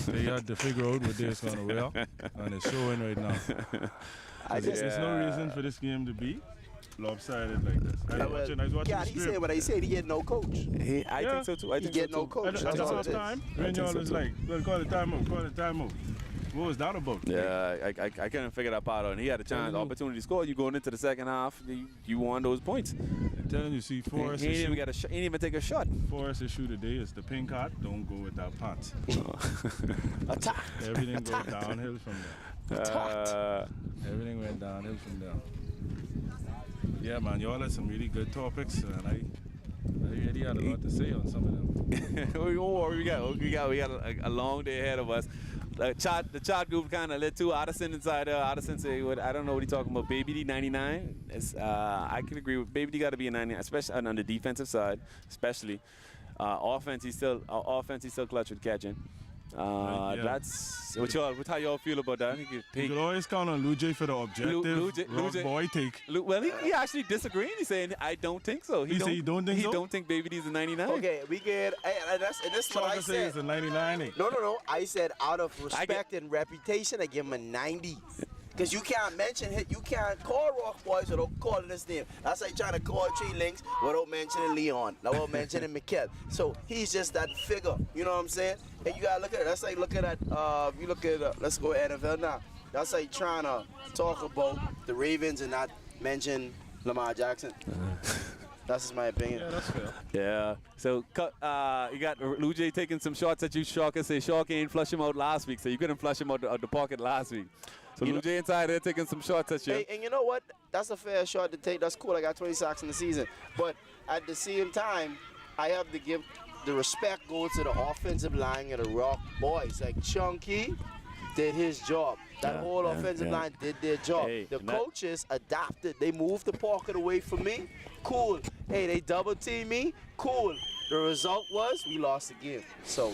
They had to figure out what they was going to wear, and it's showing right now. There's no reason for this game to be lopsided like this. I was watching Yeah, the he said stream. what I said. He had no coach. I think so too. I He think get so no too. coach. At That's the all half it is. time, I when think y'all so was too. like, well, call the timeout. What was that about? Yeah, I couldn't figure that part out. And he had a chance, opportunity to score. You going into the second half, you won those points. I'm telling you, see, He Forrest ain't even got a shot. He ain't even take a shot. Forrest issue today is the pink hat. Don't go with that pants. Attack. Everything goes downhill from there. Everything went downhill from there. Yeah, man, y'all had some really good topics, and I really had a lot to say on some of them. We won't worry. We got a long day ahead of us. The chat group kind of led to Addison inside. Addison say, I don't know what he's talking about. Baby D 99. I can agree with Baby D. Got to be a 99, especially on the defensive side, especially. Offense, he's still clutch with catching. That's what how y'all feel about that? You could always count on Lou J for the objective rock boy take. Well, he actually disagreeing. He's saying, I don't think so. He said he don't think so? He don't think Baby D's a 99. Okay, we get, and that's what I Chalker say said. it's a 99. No. I said out of respect and reputation, I give him a 90. Because you can't you can't call Rock Boys without calling his name. That's like trying to call Tree Links without mentioning Leon, without mentioning Mikel. So he's just that figure, you know what I'm saying? And you gotta look at it. That's like looking at, you look at, let's go NFL now. That's like trying to talk about the Ravens and not mention Lamar Jackson. That's just my opinion. Yeah, that's fair. Yeah. So you got Lou J taking some shots at you, Shark, say Shark ain't flush him out last week, so you couldn't flush him out the pocket last week. So Lou J inside there taking some shots at you. Hey, and you know what? That's a fair shot to take. That's cool. I got 20 sacks in the season. But at the same time, I have to give the respect go to the offensive line of the Rock Boys. Like Chunky did his job. That whole offensive line did their job. Hey, the coaches adapted. They moved the pocket away from me. Cool. Hey, they double teamed me. Cool. The result was we lost the game. So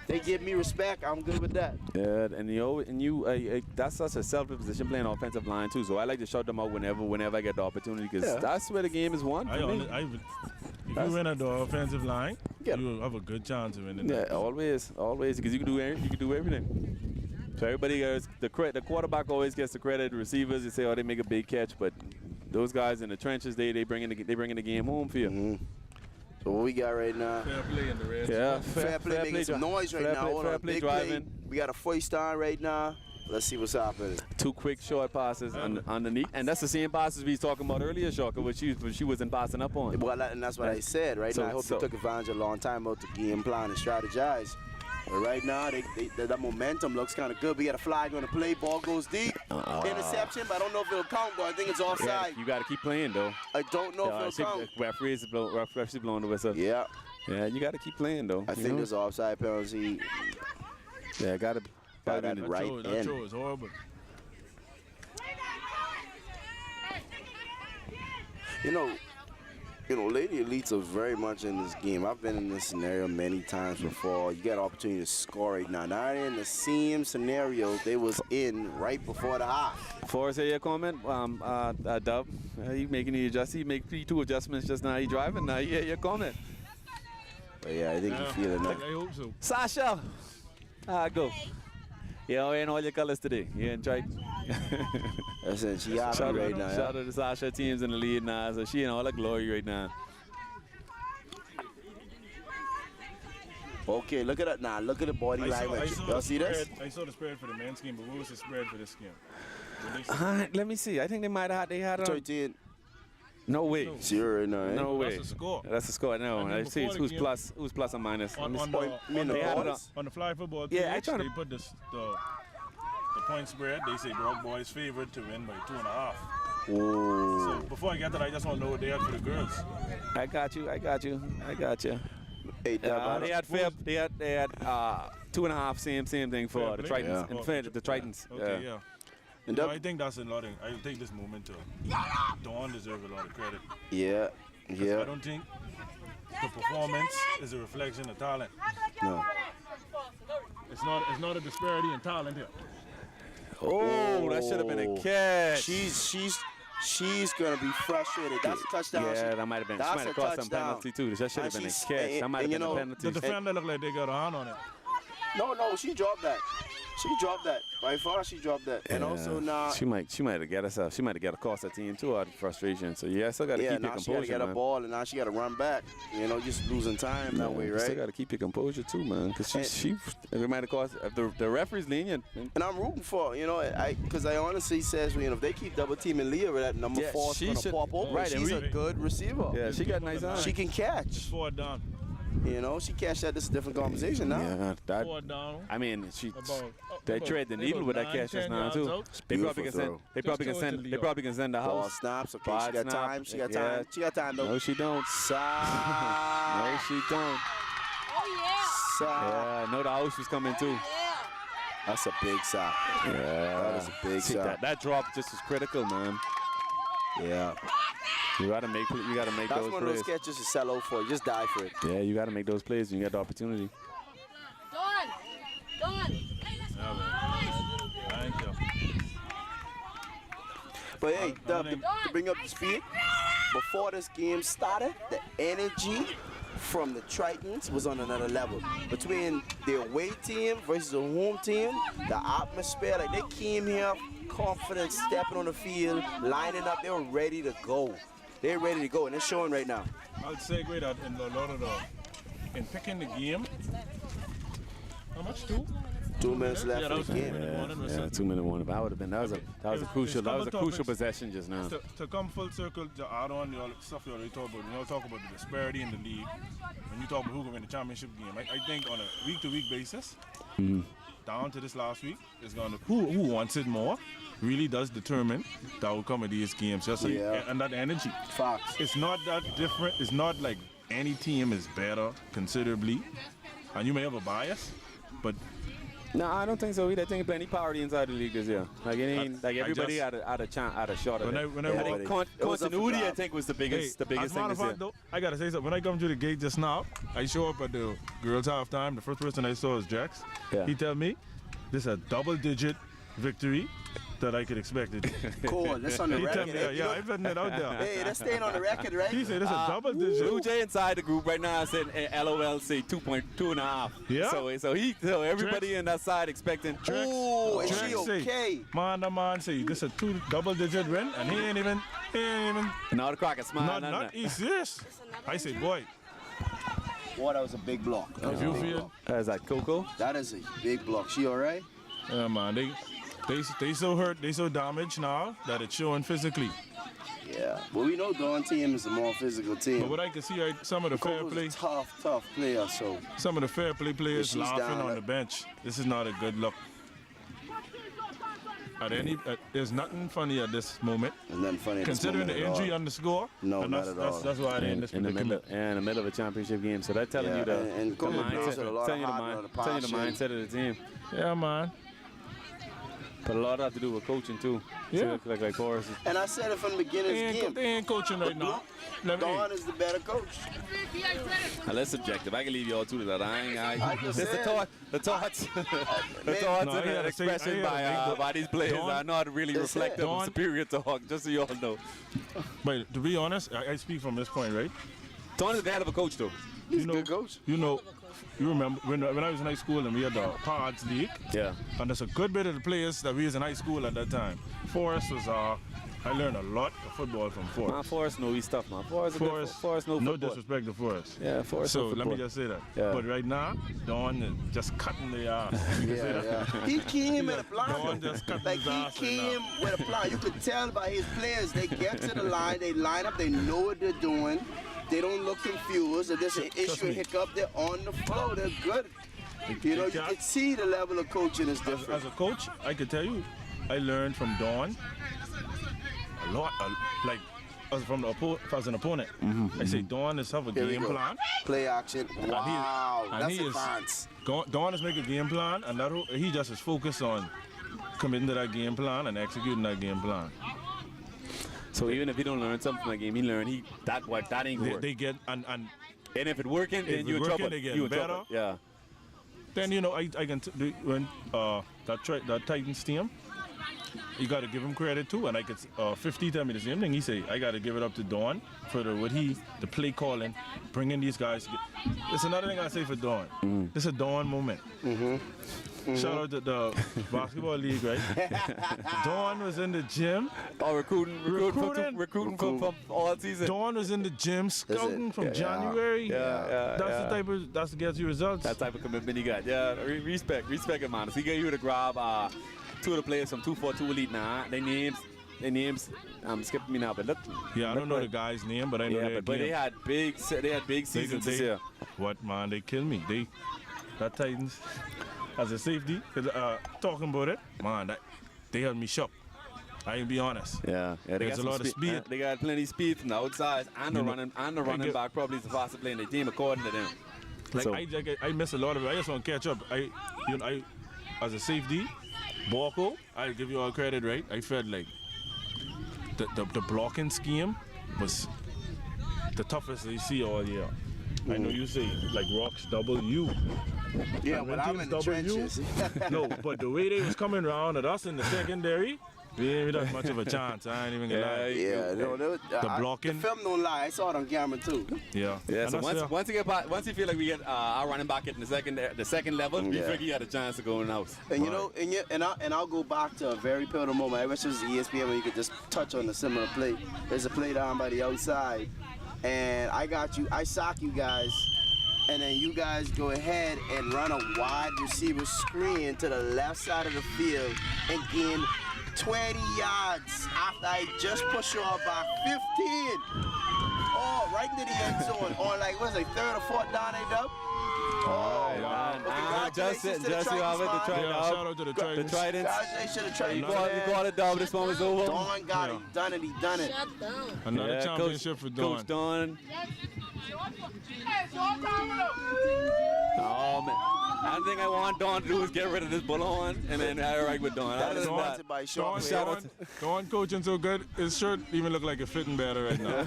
they give me respect. I'm good with that. Yeah, and that's such a selfish position playing offensive line too. So I like to shut them out whenever I get the opportunity because that's where the game is won. If you win at the offensive line, you have a good chance of winning. Yeah, always, because you can do everything. So everybody gets the quarterback always gets the credit. The receivers, they say, oh, they make a big catch, but those guys in the trenches, they bringing the game home for you. Mm-hmm. So what we got right now? Fair play in the red. Yeah, fair play making some noise right now. Hold on, big driving. play. We got a first down right now. Let's see what's happening. 2 quick short passes underneath, and that's the same passes we was talking about earlier, Sharka, which she wasn't passing up on. Well, and that's what I said. Right now, I hope they took advantage a long time out to game plan and strategize. But right now, that momentum looks kind of good. We got a flag on the play. Ball goes deep. Interception, but I don't know if it'll count, but I think it's offside. Yeah, you got to keep playing, though. I don't know if it'll count. Referee's blowing the whistle. Yeah. Yeah, you got to keep playing, though. I think there's an offside penalty. Yeah, got to that right end. That throw is horrible. You know, Lady Elites are very much in this game. I've been in this scenario many times before. You got an opportunity to score right now. Now they're in the same scenario they was in right before the half. Before I say your comment, Dub, you making the adjustments. You make 2 adjustments just now. You driving now. You your comment. But yeah, I think you feel it now. I hope so. Sasha, go. Yeah, in all your colors today. You enjoyed. Listen, she happy right now. Shout out to Sasha, team's in the lead now, so she in all her glory right now. Okay, look at that now. Look at the body language. Y'all see this? I saw the spread for the men's game, but what was the spread for this game? Let me see. I think they had 13. No way. 0 right now. Eh? No way. That's the score. That's the score. No, I see who's plus or minus. On the fly football page, they put the point spread. They say Rock Boys favored to win by 2.5. So before I get that, I just want to know what they had for the girls. I got you. Hey, they had 2.5. Same thing for the Tritons. Yeah. The Tritons. Okay, yeah. And I think that's a lot. I take this moment to Dawn deserve a lot of credit. Yeah. I don't think the performance is a reflection of talent. No. It's not a disparity in talent here. Oh, that should have been a catch. She's gonna be frustrated. That's a touchdown. Yeah, that might have been. She might have cost some penalty too. That should have been a catch. That might have been a penalty. The defender looked like they got a hand on it. No, she dropped that. By far, she dropped that. And also now she might have got herself. She might have got a cost her team too out of frustration. So yeah, still got to keep your composure. She got to get a ball, and now she got to run back. Just losing time that way, right? Still got to keep your composure too, man. Because it might have cost. The referee's lenient. And I'm rooting for because I honestly says if they keep double teaming Leah with that number 4 is gonna pop open. Right, she's a good receiver. Yeah, she got nice eyes. She can catch. 4 down. She catch that. This is a different conversation now. Yeah, that. 4 down. I mean, they tread the needle with that catch just now too. They probably can send the house. Ball snaps. Okay, she got time. She got time. She got time though. No, she don't. No, she don't. Oh yeah. Yeah, no, the house was coming too. That's a big sack. Yeah, that is a big sack. That drop just was critical, man. Yeah. You gotta make those plays. That's one of those catches to sell out for. Just die for it. Yeah, you gotta make those plays when you get the opportunity. Dawn, But hey, to bring up the speed, before this game started, the energy from the Tritons was on another level. Between the away team versus the home team, the atmosphere, like they came here confident, stepping on the field, lining up, they were ready to go. They're ready to go, and it's showing right now. I'll segue that in a lot of in picking the game. How much? 2 minutes left in the game. Yeah, 2 minute warning. That would have been that was a crucial possession just now. To come full circle to add on the stuff you already talked about. You know, talk about the disparity in the league. When you talk about who can win the championship game, I think on a week-to-week basis, down to this last week, is going to who wants it more really does determine the outcome of these games. Just and that energy. Facts. It's not that different. It's not like any team is better considerably, and you may have a bias, but. No, I don't think so either. I think plenty parity inside the league this year. Like it ain't like everybody had a shot at it. I think continuity, I think, was the biggest thing this year. Though, I gotta say something. When I come to the gate just now, I show up at the girls' halftime. The first person I saw was Jax. Yeah. He tell me this is a double-digit victory that I could expect it. Cool, that's on the record. I'm putting it out there. Hey, that's staying on the record, right? He said it's a double digit. Blue Jay inside the group right now said LOL say 2.5. Yeah. So everybody in that side expecting. Oh, is she okay? Say, man say this is a double-digit win, and he ain't even. Now the Crockett smile. Not he's serious. I say, boy. Boy, that was a big block. If you feel. Is that Coco? That is a big block. She all right? Yeah, man. They so hurt, they so damaged now that it's showing physically. Yeah, but we know Dawn team is a more physical team. But what I can see, right, some of the fair play, tough player. So some of the fair play players laughing on the bench. This is not a good look. There's nothing funny at this moment. There's nothing funny. Considering the injury on the score. No, not at all. That's why they're in this predicament. In the middle of a championship game, so that's telling you the mindset of the team. Yeah, man. But a lot have to do with coaching too. Yeah. Like horses. And I said it from the beginning of the game. They ain't coaching right now. Dawn is the better coach. Now, that's subjective. I can leave you all to that. The thoughts and expression by these players are not really reflective of superior talk, just so you all know. But to be honest, I speak from this point, right? Dawn is the hell of a coach, though. He's a good coach. You remember when I was in high school and we had the Pods League? Yeah. And there's a good bit of the players that we was in high school at that time. Forrest was I learned a lot of football from Forrest. Man, Forrest know his stuff, man. Forrest know football. No disrespect to Forrest. Yeah, Forrest So let me just say that. Yeah. But right now, Dawn is just cutting the ass. He came with a plan. Dawn just cutting Like his ass he right came with a plan. You could tell by his players. They get to the line, they line up, they know what they're doing. They don't look confused. If there's an issue, a hiccup, they're on the flow. They're good. You know, you can see the level of coaching is different. As a coach, I can tell you, I learned from Dawn a lot. Like as an opponent, I say Dawn is have a game plan. Play action. Wow, that's he advanced. Dawn is making a game plan, and he just is focused on committing to that game plan and executing that game plan. So even if he don't learn something from the game, he learned that ain't work. They get and if it working, then you're in trouble. They get you better. trouble. Yeah. Then I can when that Titans team, you got to give him credit too. And I could 50 tell me the same thing. He say I got to give it up to Dawn for the play calling, bringing these guys. It's another thing I say for Dawn. This is a Dawn moment. Shout out to the basketball league, right? Dawn was in the gym. Oh, recruiting from all season. Dawn was in the gym scouting from January. That's to get you results. That type of commitment he got. Yeah, respect it, man. If he gave you to grab two of the players from 242 Elite now, their names. I'm skipping me now, but look. Yeah, I don't know the guy's name, but I know their but they had big seasons this year. What, man? They killed me. That Titans. As a safety, talking about it, man, they had me shocked. I ain't be honest. Yeah, there's a lot of speed. They got plenty of speed from the outside, and the running back probably is the fastest player in the team according to them. Like so. I miss a lot of it. I just want to catch up. I as a safety, Borko, I give you all credit, right? I felt like the blocking scheme was the toughest they see all year. I know you say like rocks double you. Yeah, but I'm in the trenches. No, but the way they was coming around at us in the secondary, We ain't that much of a chance. I ain't even gonna lie. Yeah, the blocking. The film don't lie. I saw it on camera too. Yeah. Yeah. So once you feel like we get our running back at the second level, we figure you had a chance to go in the house. And you know, and I'll go back to a very pivotal moment. I wish it was ESPN where you could just touch on a similar play. There's a play down by the outside, and I sock you guys. And then you guys go ahead and run a wide receiver screen to the left side of the field and gain 20 yards after I just pushed you off by 15. Oh, right into the end zone on like, what's it, third or fourth down, A-Dub? Oh, wow. Jesse, shout out to the Tridents. Congratulations to the Tridents. You got a dub. This one was over. Dawn got it. He done it. Shut down. Another championship for Dawn. Coach Dawn. Oh, man. The only thing I want Dawn to do is get rid of this bullhorn and then I right with Dawn. That is sponsored by Sean. Dawn coaching so good, his shirt even look like it's fitting better right now.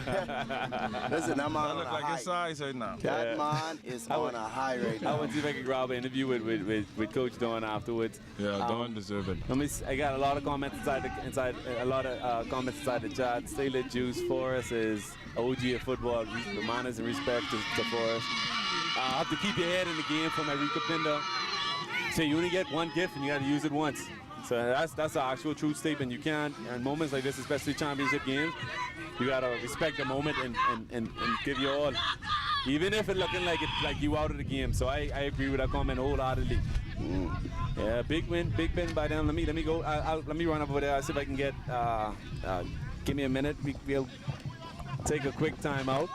Listen, that man look like his size right now. That man is on a high right now. I want to see if I can grab an interview with Coach Dawn afterwards. Yeah, Dawn deserve it. I got a lot of comments inside the chat. Stay lit juice. Forrest is OG of football. Manners and respect to Forrest. I have to keep your head in the game for my Rika Pinder. So you only get one gift and you got to use it once. So that's an actual true statement. You can't, in moments like this, especially championship games, you got to respect the moment and give your all. Even if it's looking like you out of the game. So I agree with that comment wholeheartedly. Yeah, big win by them. Let me go. Let me run over there. See if I can get. Give me a minute. We'll take a quick time out.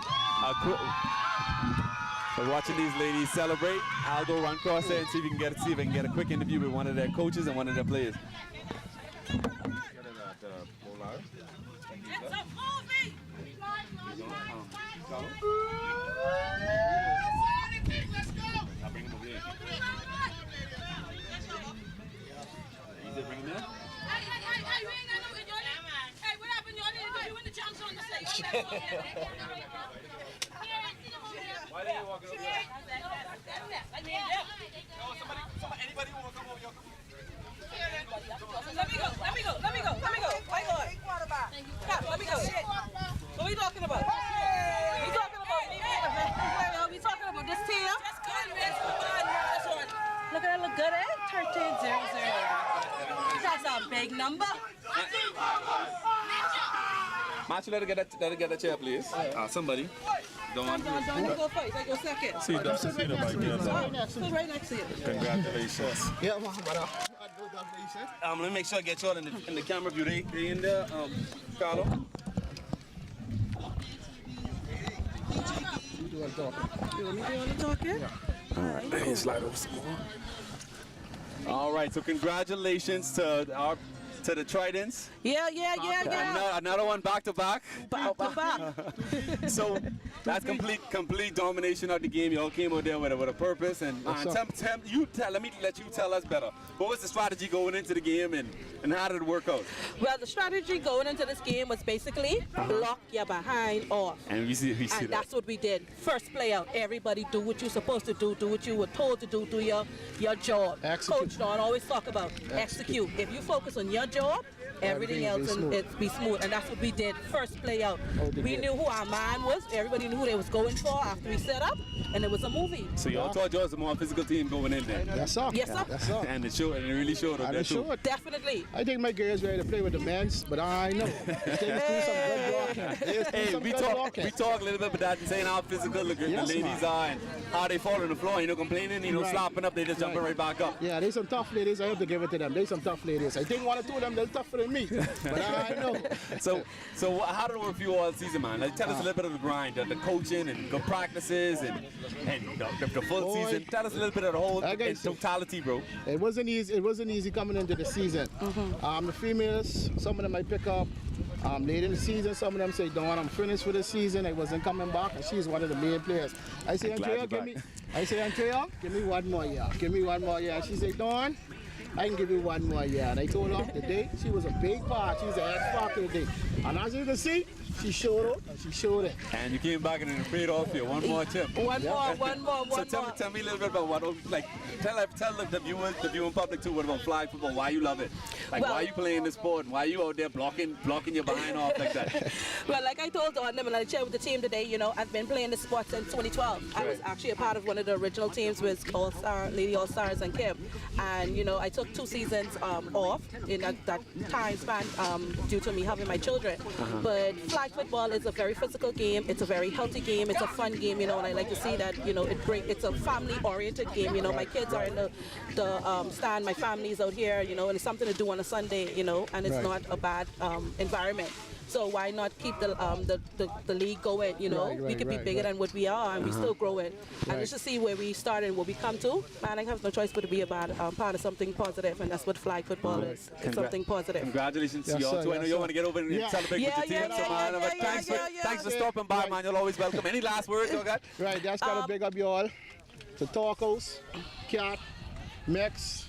We're watching these ladies celebrate. I'll go run across there and see if I can get a quick interview with one of their coaches and one of their players. Why are you walking over here? Anybody want to come over here? Let me go. My God. Stop, let me go. What are we talking about? We talking about this team? Look at that, look good, eh? 13-0-0. That's a big number. Machu, let her get a chair, please. Somebody. Don't go first. I go second. See that. Sit right next to you. Congratulations. Yeah, man, congratulations. Let me make sure I get you all in the camera view. They in there, Carlo. You do want to talk? You want me to talk here? All right, let me slide over some more. All right, so congratulations to the Tridents. Yeah. Another one back to back. Back to back. So that's complete domination of the game. You all came out there with a purpose. And let me let you tell us better. What was the strategy going into the game and how did it work out? Well, the strategy going into this game was basically block your behind off. And we see and that's what we did. First play out. Everybody do what you're supposed to do. Do what you were told to do. Do your job. Execute. Coach Don always talk about execute. If you focus on your job, everything else it'd be smooth. And that's what we did. First play out. We knew who our man was. Everybody knew who they was going for after we set up. And it was a movie. So y'all thought y'all was a more physical team going in there. Yes, sir. Yes, sir. Yes, sir. And it really showed up there too. Definitely. I think my girls ready to play with the men's, but I know. Hey, we talk a little bit about that and saying how physical the ladies are and how they fall on the floor, complaining, slopping up, they just jumping right back up. Yeah, there's some tough ladies. I have to give it to them. There's some tough ladies. I think one or two of them, they're tougher than me, but I know. So how did it work for you all season, man? Like, tell us a little bit of the grind, the coaching and good practices and the full season. Tell us a little bit of the whole totality, bro. It wasn't easy. It wasn't easy coming into the season. The females, some of them I pick up late in the season. Some of them say, "Dawn, I'm finished for the season. I wasn't coming back," and she's one of the main players. I say, "Andrea, give me one more year. Give me one more year." And she said, "Dawn, I can give you one more year." And I told her today she was a big part. She was an X factor today. And as you can see, She showed up and she showed it. And you came back and it paid off you. One more tip. One more. So tell me a little bit about what, like, tell the viewing public too, what about flag football, why you love it. Like, why are you playing this sport and why are you out there blocking your behind off like that? Well, like I told Dawn, when I shared with the team today, you know, I've been playing this sport since 2012. I was actually a part of one of the original teams with Lady All-Stars and Kim. And, you know, I took 2 seasons off in that time span due to me having my children. But flag football is a very physical game. It's a very healthy game. It's a fun game, you know, and I like to see that, you know, it's a family-oriented game. You know, my kids are in the stand, my family's out here, you know, and it's something to do on a Sunday, you know, and it's not a bad environment. So why not keep the league going, you know? We could be bigger than what we are, and we still growing. And let's just see where we started and where we come to. Man, I have no choice but to be part of something positive, and that's what flag football is. It's something positive. Congratulations to y'all too. I know you want to get over and celebrate with your team. Thanks for stopping by, man. You're always welcome. Any last words you got? Right, just got to big up y'all. The Tacos, Cat, Mex,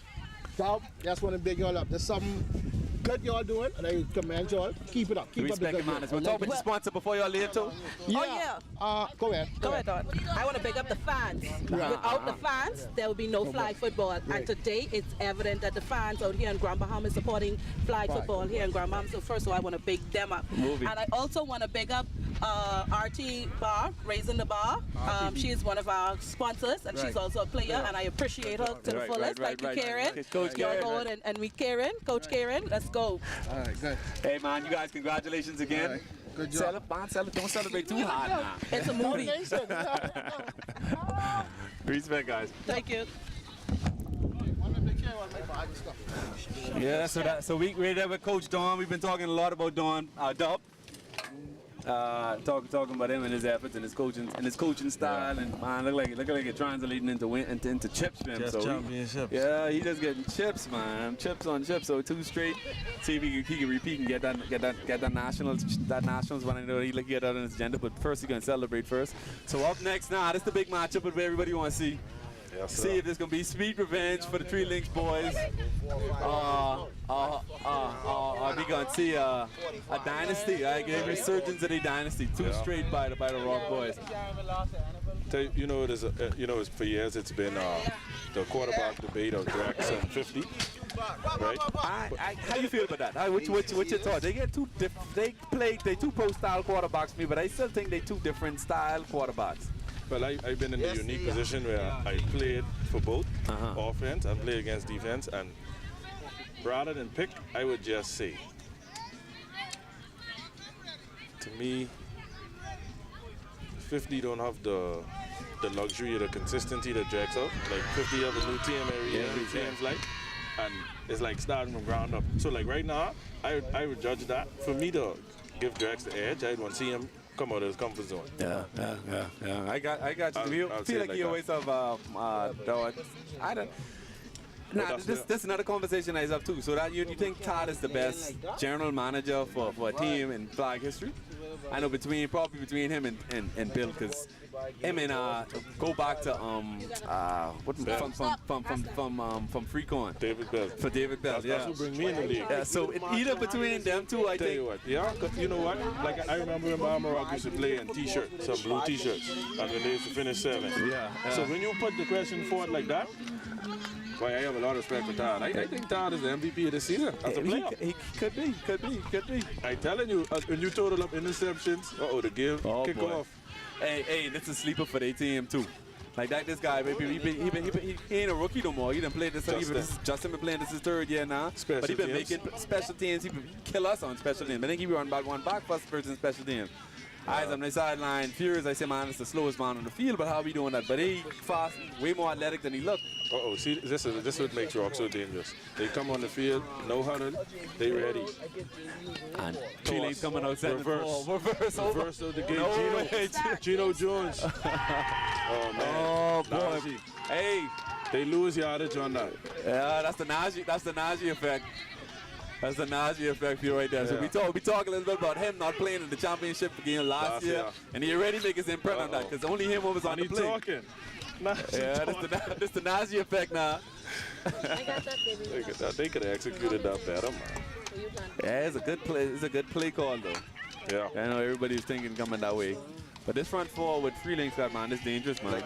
Dub. Just want to big y'all up. There's something good y'all doing, and I commend y'all. Keep it up. Keep up the good work. We'll talk with the sponsor before y'all leave too. Go ahead. Go ahead, Don. I want to big up the fans. Without the fans, there would be no flag football. And today, it's evident that the fans out here in Grand Bahama is supporting flag football here in Grand Bahama. So first of all, I want to big them up. And I also want to big up RT Bar, Raising the Bar. She is one of our sponsors, and she's also a player, and I appreciate her to the fullest. Thank you, Karen. Coach Karen. And meet Karen. Coach Karen. Let's go. All right, good. Hey, man, you guys, congratulations again. Right. Good job. Don't celebrate too hard now. It's a movie. Respect, guys. Thank you. Yeah, so we right there with Coach Don. We've been talking a lot about Don Dub. Talking about him and his efforts and his coaching style, and man, look like it translating into chips for him. Just championships. Yeah, he just getting chips, man, chips on chips. So 2 straight. See if he can repeat and get that nationals one. I know he get that on his agenda, but first he's gonna celebrate first. So up next now, this is the big matchup that everybody want to see. Yes, see if there's gonna be sweet revenge for the Three Links boys. We gonna see a dynasty, right? A resurgence of the dynasty. 2 straight by the Rock boys. You know, it's for years it's been the quarterback debate of Drax and 50. Right? How you feel about that? What's your thought? They get two pro style quarterbacks for me, but I still think they 2 different style quarterbacks. Well, I've been in the unique position where I played for both offense and played against defense, and rather than pick, I would just say, to me, 50 don't have the luxury or the consistency that Drax have. Like 50 have a new team every year, and it's like starting from ground up. So like right now, I would judge that. For me to give Drax the edge, I'd want to see him come out of his comfort zone. Yeah. I got you. I feel like you always have I don't. Nah, this is another conversation I have too. So that you think Todd is the best general manager for a team in flag history? I know probably between him and Bill, because him and go back to from Freecon. David Bell. For David Bell, That's who bring me in the league. Yeah, so either between them two, I think. You know what? Like I remember when Bahama Rock used to play in t-shirts, some blue t-shirts, and when they used to finish 7. Yeah. So when you put the question forward like that, well, I have a lot of respect for Todd. I think Todd is the MVP of the season as a player. He could be. I'm telling you, when you total up interceptions, the game kick off. Hey, this is a sleeper for their team too. Like that, this guy, he ain't a rookie no more. He done played this. Justin been playing this his 3rd year now. But he been making special teams. He kill us on special teams. I think he run back one back first person special teams. Eyes on the sideline, furious. I say, man, it's the slowest man on the field, but how we doing that? But he fast, way more athletic than he looked. See, this is what makes Rock so dangerous. They come on the field, no huddle, they ready. And Chile's coming out reverse of the game. Gino Jones. Oh man. Oh boy. Hey, they lose yardage on that. Yeah, that's the Najee effect. That's the Najee effect for you right there. So we talk a little bit about him not playing in the championship game last year, and he already make his imprint on that because only him was on the play. Talking. This the Najee effect now. I got that, baby. They could have executed that better, man. Yeah, it's a good play. It's a good play call though. Yeah. I know everybody was thinking coming that way. But this front four with three links, man, is dangerous, man.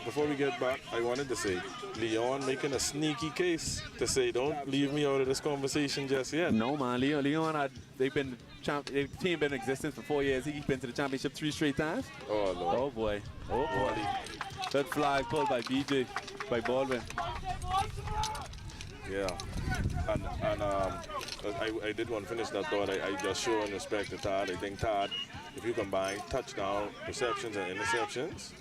Before we get back, I wanted to say, Leon making a sneaky case to say, don't leave me out of this conversation just yet. No, man. Leon their team been in existence for 4 years. He's been to the championship 3 straight times. Oh, Lord. Oh, boy. Oh, boy. Good flag pulled by BJ, by Baldwin. Yeah. And I did want to finish that thought. I just show respect to Todd. I think Todd, if you combine touchdown, receptions, and interceptions,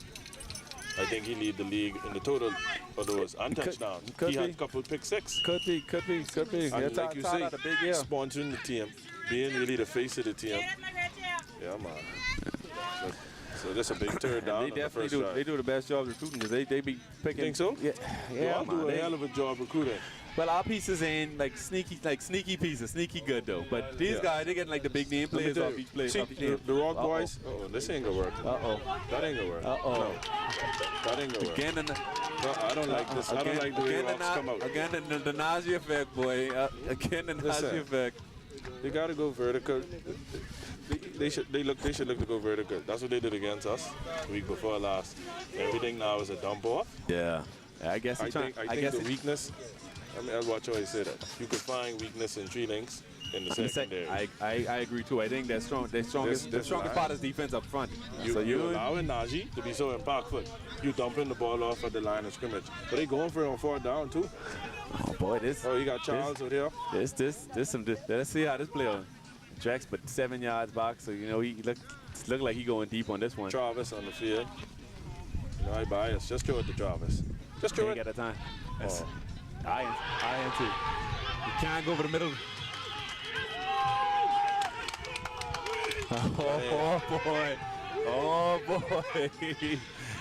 I think he lead the league in the total of those and touchdowns. He had a couple pick six. Could be. And like you say, sponsoring the team, being really the face of the team. Yeah, man. So that's a big third down. They definitely do. They do the best job recruiting because they be picking. Think so? Yeah, man. Do a hell of a job recruiting. Well, our pieces ain't like sneaky pieces, sneaky good though. But these guys, they getting like the big name players off each play. See, the Rock boys. Oh, this ain't gonna work. That ain't gonna work. No. That ain't gonna work. Again, no, I don't like this. I don't like the way Rocks come out. Again, the Nazi effect, boy. Again, the Nazi effect. They gotta go vertical. They should look to go vertical. That's what they did against us the week before last. Everything now is a dump off. Yeah. I guess I think the weakness. I'll watch how I say that. You could find weakness in 3 links in the secondary. I agree too. I think their strongest part is defense up front. You allowing Najee to be so impactful. You dumping the ball off at the line of scrimmage. But they going for it on 4th down too. Oh boy, you got Charles over there. Let's see how this play on. Drax but 7 yards back, so you know he look like he going deep on this one. Travis on the field. You know, I bias. Just throw it to Travis. Just throw it. At a time. I am too. You can't go over the middle. Oh boy. Oh boy.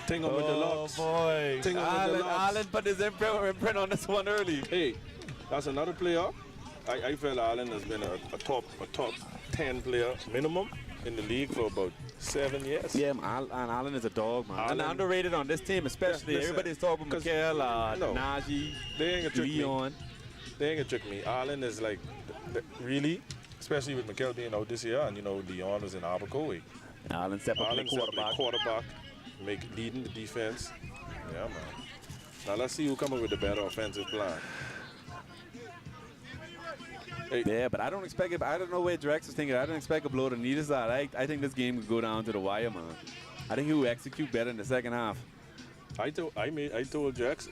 Tingle with the locks. Oh boy. Allen put his imprint on this one early. Hey, that's another player. I feel Allen has been a top 10 player minimum in the league for about 7 years. Yeah, Allen is a dog, man. And underrated on this team, especially. Listen, everybody's talking about Mikael, Najee, they ain't gonna trick Leon. They ain't gonna trick me. Allen is like, really, especially with Mikael being out this year, and you know Leon was in Abercrombie. Allen stepped up the quarterback, leading the defense. Yeah, man. Now let's see who come up with the better offensive plan. Hey. Yeah, but I don't expect it. I don't know where Drex is thinking. I don't expect a blow to neither side. I think this game will go down to the wire, man. I think he will execute better in the second half. I told Drex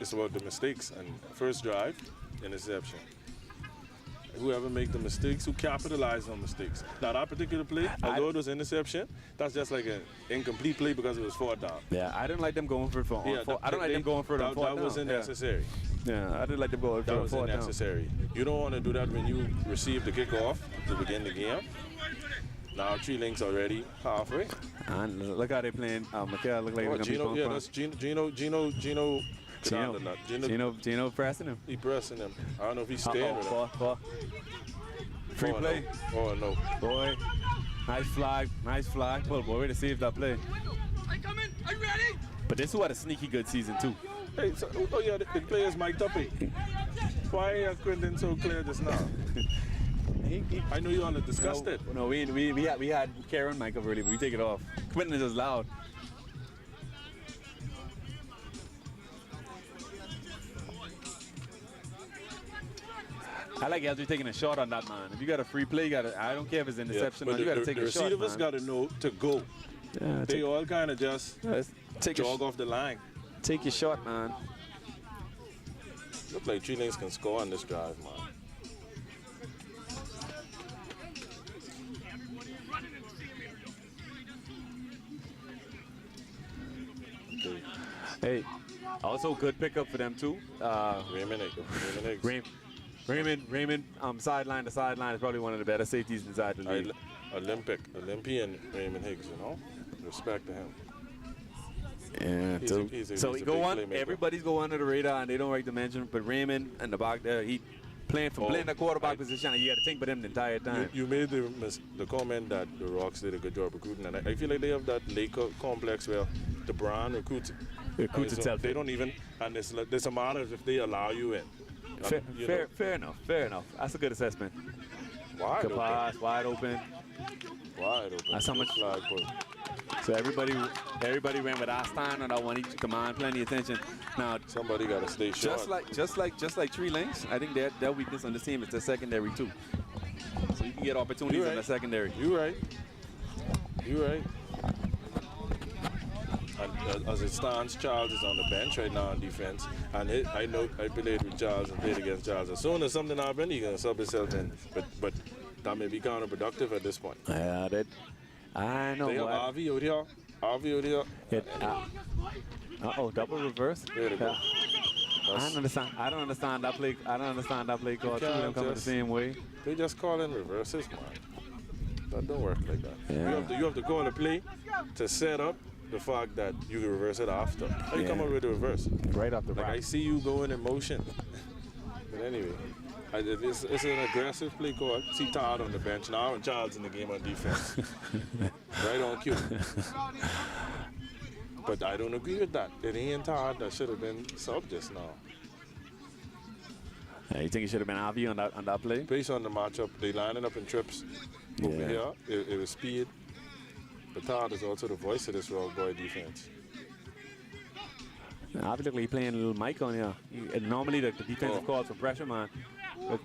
it's about the mistakes and first drive, interception. Whoever make the mistakes, who capitalize on mistakes. Now that particular play, although it was interception, that's just like an incomplete play because it was 4th down. Yeah, I didn't like them going for it I don't like them going for it on 4th down. That wasn't necessary. Yeah, I didn't like them going for it on 4th down. That wasn't necessary. You don't want to do that when you receive the kickoff to begin the game. Now 3 links already halfway. And look how they playing. Mikael look like he's Gino, be that's Gino pressing him. He pressing him. I don't know if he's staying with him. Free play. Oh no. Boy. Nice flag. Well, boy, way to save that play. I'm coming. Are you ready? But this was a sneaky good season too. Hey, so, the players mic'd up. Why are Quentin so clear just now? I know you want to discuss it. No, we had Karen mic up early, but we take it off. Quentin is just loud. I like Eldridge taking a shot on that, man. If you got a free play, I don't care if it's interception, you got to take a shot, man. The receivers got to know to go. Yeah, they all kind of just jog off the line. Take your shot, man. Look like 3 links can score on this drive, man. Hey, also good pickup for them too. Raymond Higgs. Raymond, sideline to sideline is probably one of the better safeties inside the league. Olympian Raymond Higgs, you know. Respect to him. Yeah, he's he go on. Everybody's go under the radar, and they don't like to mention. But Raymond and the back there, he playing the quarterback position. And you got to think about him the entire time. You made the comment that the Rocks did a good job recruiting, and I feel like they have that Laker complex where the brand recruits itself. They don't even, and there's a matter if they allow you in. Fair enough. That's a good assessment. Wide Good open. pass, wide open. Wide open. That's how much flag pull. So everybody went with our stand on that one. He command plenty of attention. Now somebody got to stay short. Just like Tree Links, I think their weakness on this team is the secondary too. So you can get opportunities in the secondary. You're right. And as it stands, Charles is on the bench right now on defense. And I played with Charles and played against Charles. As soon as something happens, he's going to sub himself in. But that may be counterproductive at this point. Yeah, I know. They have Avi out here. Uh-oh, double reverse. There they go. I don't understand that play. I don't understand that play call. Two of them coming the same way. They just call in reverses, man. That don't work like that. Yeah. You have to call a play to set up the fact that you can reverse it after. How you come up with the reverse? Right off the Like back. I see you going in motion. But anyway, it's an aggressive play call. See Todd on the bench now and Charles in the game on defense. Right on cue. But I don't agree with that. It ain't Todd that should have been sub just now. Yeah, you think it should have been Avi on that play? Based on the matchup, they lining up in trips over here. It was speed. But Todd is also the voice of this Rock Boy defense. Avi look like he's playing a little mic on here. Normally the defensive calls for pressure, man. But,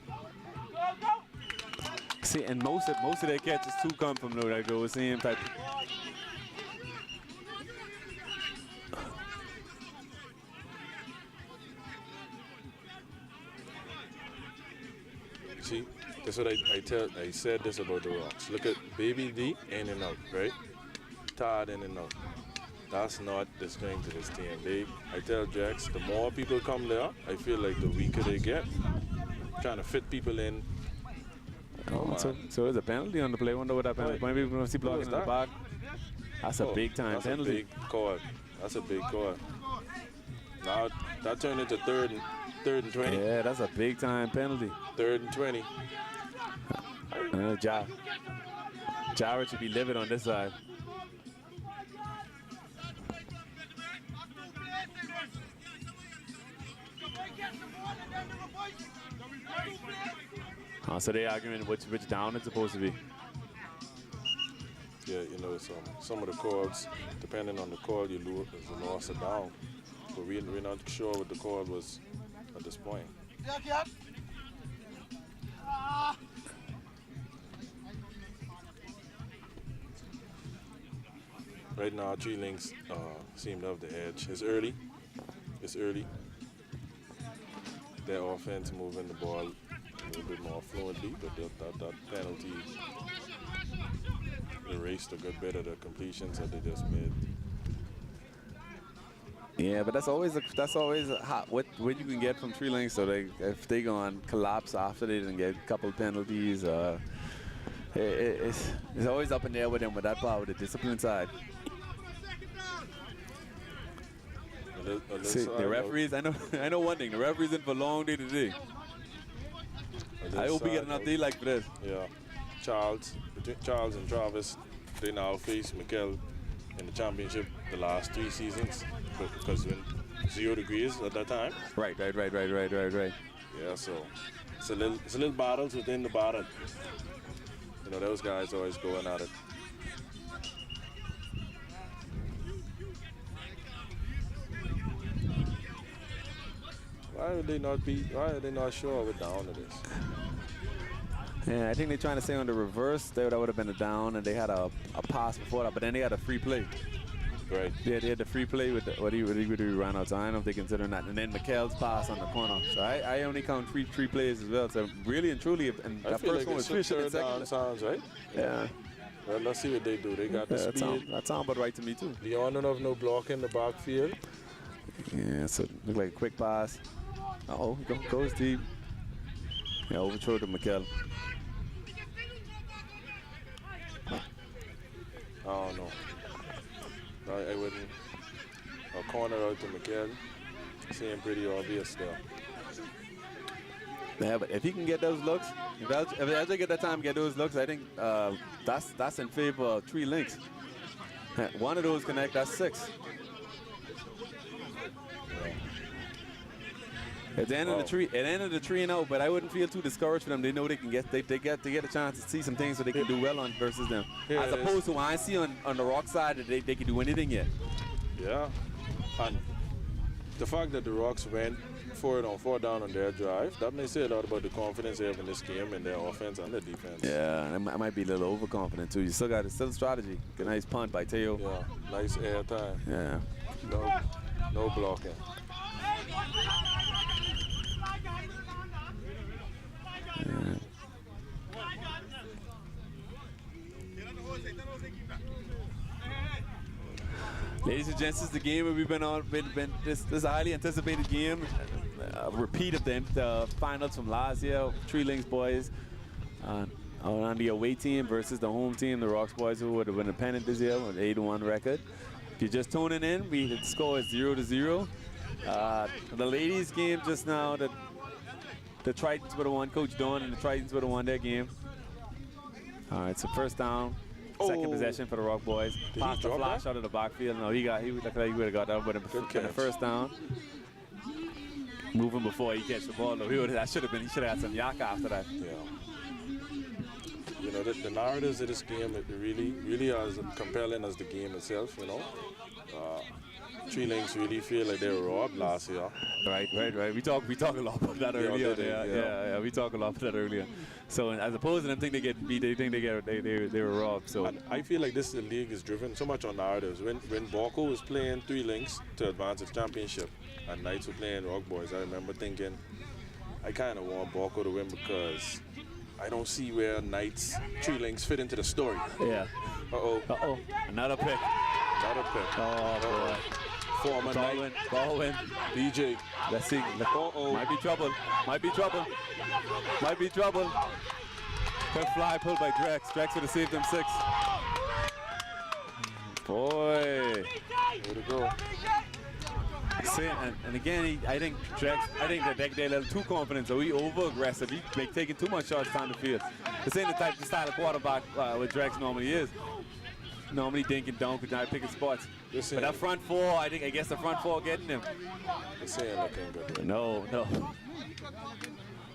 see, and most of their catches too come from those same type. See, that's what I said this about the Rocks. Look at Baby D in and out, right? Todd in and out. That's not the strength of this team. I tell Jax, the more people come there, I feel like the weaker they get. Trying to fit people in. So there's a penalty on the play. Wonder what that penalty. Maybe we're going to see blocking in the back. That's a big time penalty. That's a big call. Now that turned into third and 20. Yeah, that's a big time penalty. 3rd and 20. Jared should be livid on this side. So they're arguing which down it's supposed to be. Yeah, you know, some of the calls, depending on the call, you lose a loss or down. But we're not sure what the call was at this point. Right now, Tree Links seem to have the edge. It's early. Their offense moving the ball a little bit more fluently, but that penalty erased a good bit of the completions that they just made. Yeah, but that's always hot. What you can get from Tree Links. So if they go on collapse after they didn't get a couple penalties, it's always up in there with them with that power, the discipline side. See, the referees, I know one thing. The referees in for a long day today. I hope we get enough daylight for this. Yeah, between Charles and Travis, they now face Mikel in the championship the last 3 seasons because when 0 degrees at that time. Right. Yeah, so it's a little battles within the battle. You know, those guys always going at it. Why are they not sure we're down to this? Yeah, I think they're trying to say on the reverse, that would have been a down, and they had a pass before that, but then they had a free play. Right. Yeah, they had the free play with what he ran out. So I don't know if they consider that. And then Mikel's pass on the corner. So I only count three plays as well. So really and truly, and that first one was Fisher. Third down sounds right. Yeah. Well, let's see what they do. They got the speed. That sounds about right to me too. Leon don't have no block in the backfield. Yeah, so look like a quick pass. Goes deep. Yeah, overthrow to Mikel. I don't know. I wouldn't. A corner out to Mikel. Seeing pretty obvious there. Yeah, but if he can get those looks, if LJ get that time to get those looks, I think that's in favor of Tree Links. One of those connect, that's 6. At the end of the tree, and out, but I wouldn't feel too discouraged for them. They know they can get a chance to see some things so they can do well on versus them. As opposed to what I see on the Rock side that they can do anything yet. Yeah, and the fact that the Rocks went for it on 4 down on their drive, that may say a lot about the confidence they have in this game and their offense and their defense. Yeah, and I might be a little overconfident too. You still got a strategy. Good, nice punt by Teo. Yeah, nice air time. Yeah. No blocking. Yeah. Ladies and gents, this is the game that we've been on. This is a highly anticipated game. A repeat of the finals from last year. Tree Links boys on the away team versus the home team, the Rocks boys, who would have been independent this year with an 8-1 record. If you're just tuning in, the score is 0-0. The ladies' game just now, the Tritons would have won. Coach Dawn and the Tritons would have won their game. All right, so first down. Second possession for the Rock boys. Passed the flash out of the backfield. No, he looked like he would have got that, but in the first down. Moving before he catch the ball, though. He should have had some yak after that. Yeah. You know, the narratives of this game, it really are as compelling as the game itself, you know. Tree Links really feel like they were robbed last year. Right. We talk a lot about that earlier. Yeah, we talk a lot about that earlier. So as opposed to them think they get beat, they think they were robbed. So and I feel like this league is driven so much on narratives. When Borco was playing Tree Links to advance the championship, and Knights were playing Rock Boys, I remember thinking, I kind of want Borco to win because I don't see where Knights Tree Links fit into the story. Yeah. Uh-oh. Another pick. Oh, boy. Former Baldwin. DJ. Let's see. Might be trouble. Quick fly pulled by Drex. Drex would have saved them 6. Boy. Way to go. See, and again, I think that they're a little too confident, so he over-aggressive. He taking too much shots down the field. This ain't the style of quarterback what Drex normally is. Normally dink and dunk and try picking spots. But that front 4, I guess the front 4 getting him. This ain't looking good. No.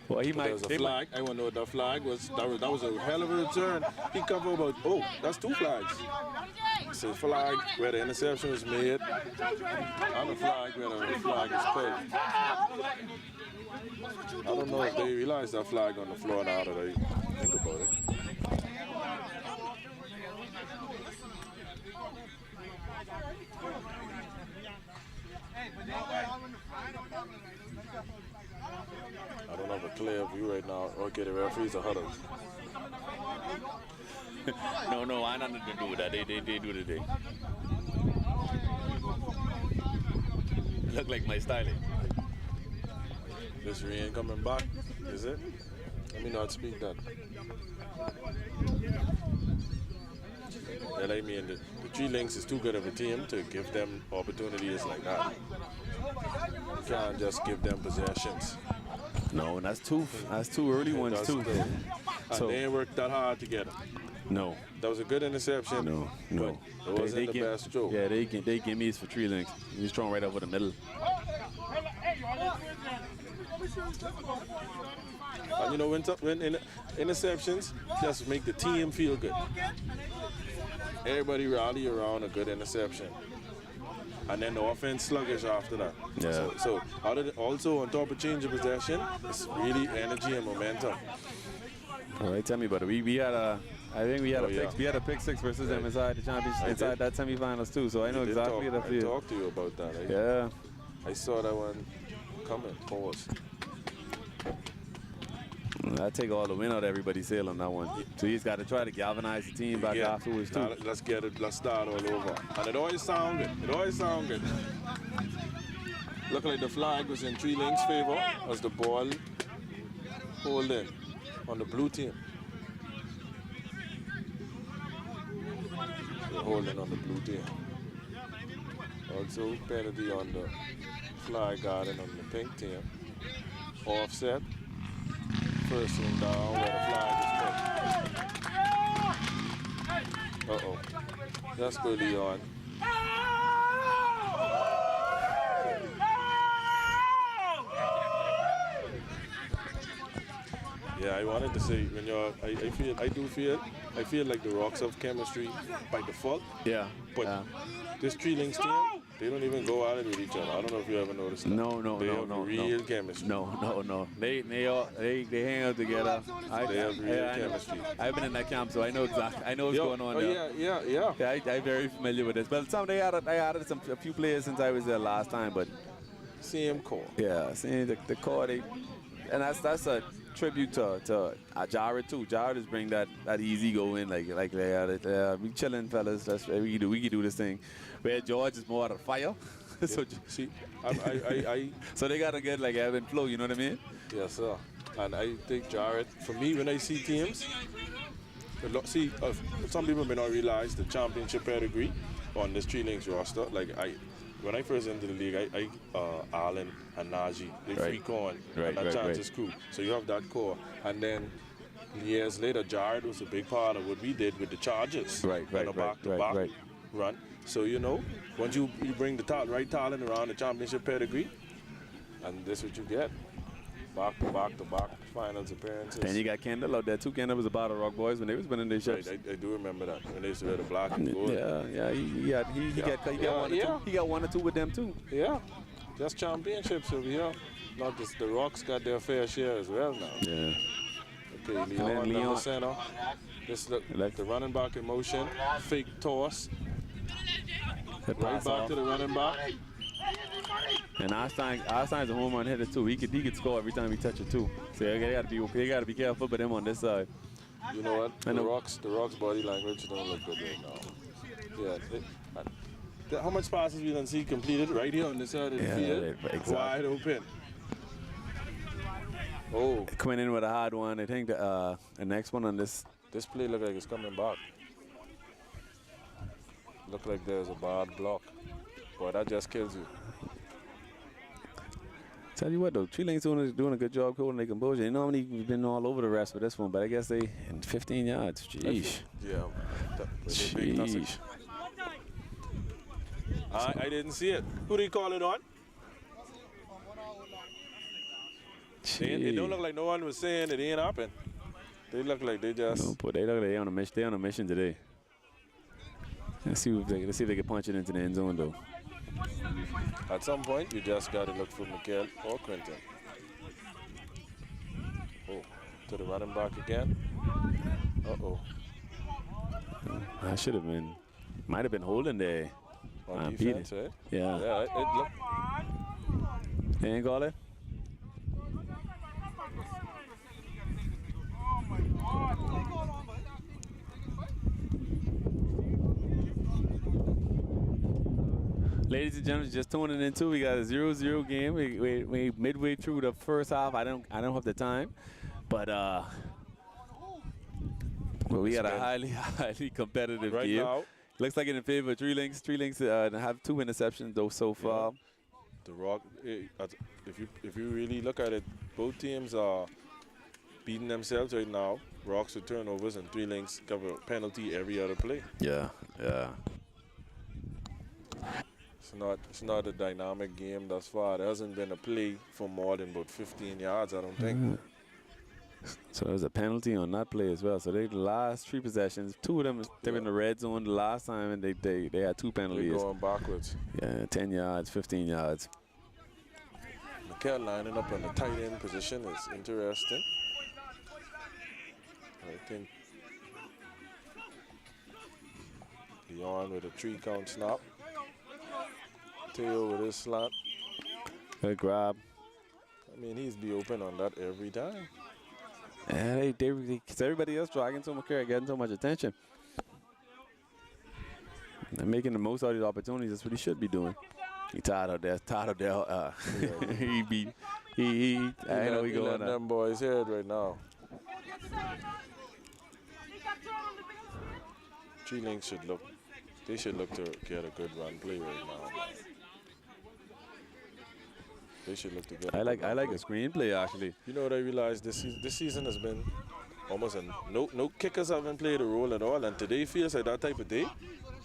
Well, he might. There was a flag. I want to know what that flag was. That was a hell of a return. He covered about, that's 2 flags. It's a flag where the interception was made, and a flag where the flag is pulled. I don't know if they realize that flag on the floor now that I think about it. I don't have a clear view right now. Okay, the referees are huddled. No, I nothing to do with that. They do the thing. Look like my styling. This rain coming back, is it? Let me not speak that. Yeah, I mean, the Tree Links is too good of a team to give them opportunities like that. You can't just give them possessions. No, and that's two early ones too. And they ain't worked that hard together. No. That was a good interception. No. It wasn't the best stroke. Yeah, they gimmies for Tree Links. He's thrown right over the middle. And you know, when interceptions just make the team feel good. Everybody rally around a good interception. And then the offense sluggish after that. Yeah. So also on top of change of possession, it's really energy and momentum. All right, tell me about it. We had a pick 6 versus them inside the championship, inside that semifinals too. So I know exactly what I feel. I talked to you about that. Yeah. I saw that one coming. Pause. I take all the win out of everybody's sail on that one. So he's got to try to galvanize the team back afterwards too. Let's start all over. And it always sound good. Look like the flag was in Tree Links' favor as the ball holding on the blue team. They're holding on the blue team. Also penalty on the flag guarding on the pink team. Offset. First and down where the flag is put. Uh-oh. That's good, Leon. Yeah, I wanted to say when you're, I feel like the Rocks have chemistry by default. Yeah. But this Three Links team, they don't even go at it with each other. I don't know if you ever noticed that. No, they have real chemistry. No. They hang out together. They have real chemistry. I've been in that camp, so I know exactly. I know what's going on there. Yeah. I'm very familiar with this. But I added a few players since I was there last time, but same core. Yeah, seeing the core, and that's a tribute to Jared too. Jared is bring that easy go in like we chilling fellas. That's we can do this thing. Where George is more out of fire. So see, I so they gotta get like ebb and flow. You know what I mean? Yes, sir. And I think Jared, for me, when I see teams, some people may not realize the championship pedigree on this Three Links roster. Like when I first entered the league, Allen and Najee, they freak on, and that Chance's crew. So you have that core, and then years later, Jared was a big part of what we did with the Chargers. Back-to-back run. So once you bring the right talent around the championship pedigree, and this is what you get. Back-to-back finals appearances. And you got Kendall out there too. Kendall was a part of Rock Boys when they was winning their ships. Right, I do remember that when they used to wear the black and gold. Yeah. He got one or two with them too. Yeah, just championships over here. Not just the Rocks got their fair share as well now. Yeah. Okay, Leon down the center. This look the running back in motion. Fake toss. Right back to the running back. And Einstein's a home run hitter too. He could score every time he touches it too. So they gotta be careful with him on this side. You know what? The Rocks body language don't look good right now. Yeah. How much passes we done see completed right here on this side of the field? Exactly. Wide open. Oh. Coming in with a hard one. I think the next one on this play look like it's coming back. Look like there's a bad block. Boy, that just kills you. Tell you what though, Three Links doing a good job holding their composure. You know how many we've been all over the rest for this one, but I guess they in 15 yards. Jeez. Yeah. Jeez. I didn't see it. Who did he call it on? It don't look like no one was saying it ain't happened. They look like they just. No, but they look like they on a mission. They on a mission today. Let's see if they can punch it into the end zone though. At some point, you just got to look for Mikael or Quentin. Oh, to the running back again. Uh-oh. I should have been. Might have been holding there. On defense, right? Yeah. Yeah, it looked. They ain't call it? Ladies and gentlemen, just tuning in too. We got a 0-0 game. We midway through the first half. I don't have the time, but we got a highly competitive right game. Now, looks like in favor of Three Links. Three Links have 2 interceptions though so far. The Rock. If you really look at it, both teams are beating themselves right now. Rocks with turnovers and Three Links cover penalty every other play. Yeah. It's not a dynamic game thus far. There hasn't been a play for more than about 15 yards, I don't think. So there's a penalty on that play as well. So the last 3 possessions, 2 of them they were in the red zone the last time, and they had 2 penalties. They're going backwards. Yeah, 10 yards, 15 yards. Mikael lining up in the tight end position is interesting. I think Leon with a 3-count snap. Tail with his slant. Good grab. I mean, he's be open on that every time. Yeah, cause everybody else dragging so much, getting so much attention. They're making the most out of these opportunities. That's what he should be doing. He tired of that. He I know he going them boys head right now. Three Links should look to get a good run play right now. They should look to get. I like a screenplay actually. You know what I realized this season has been almost no kickers haven't played a role at all, and today feels like that type of day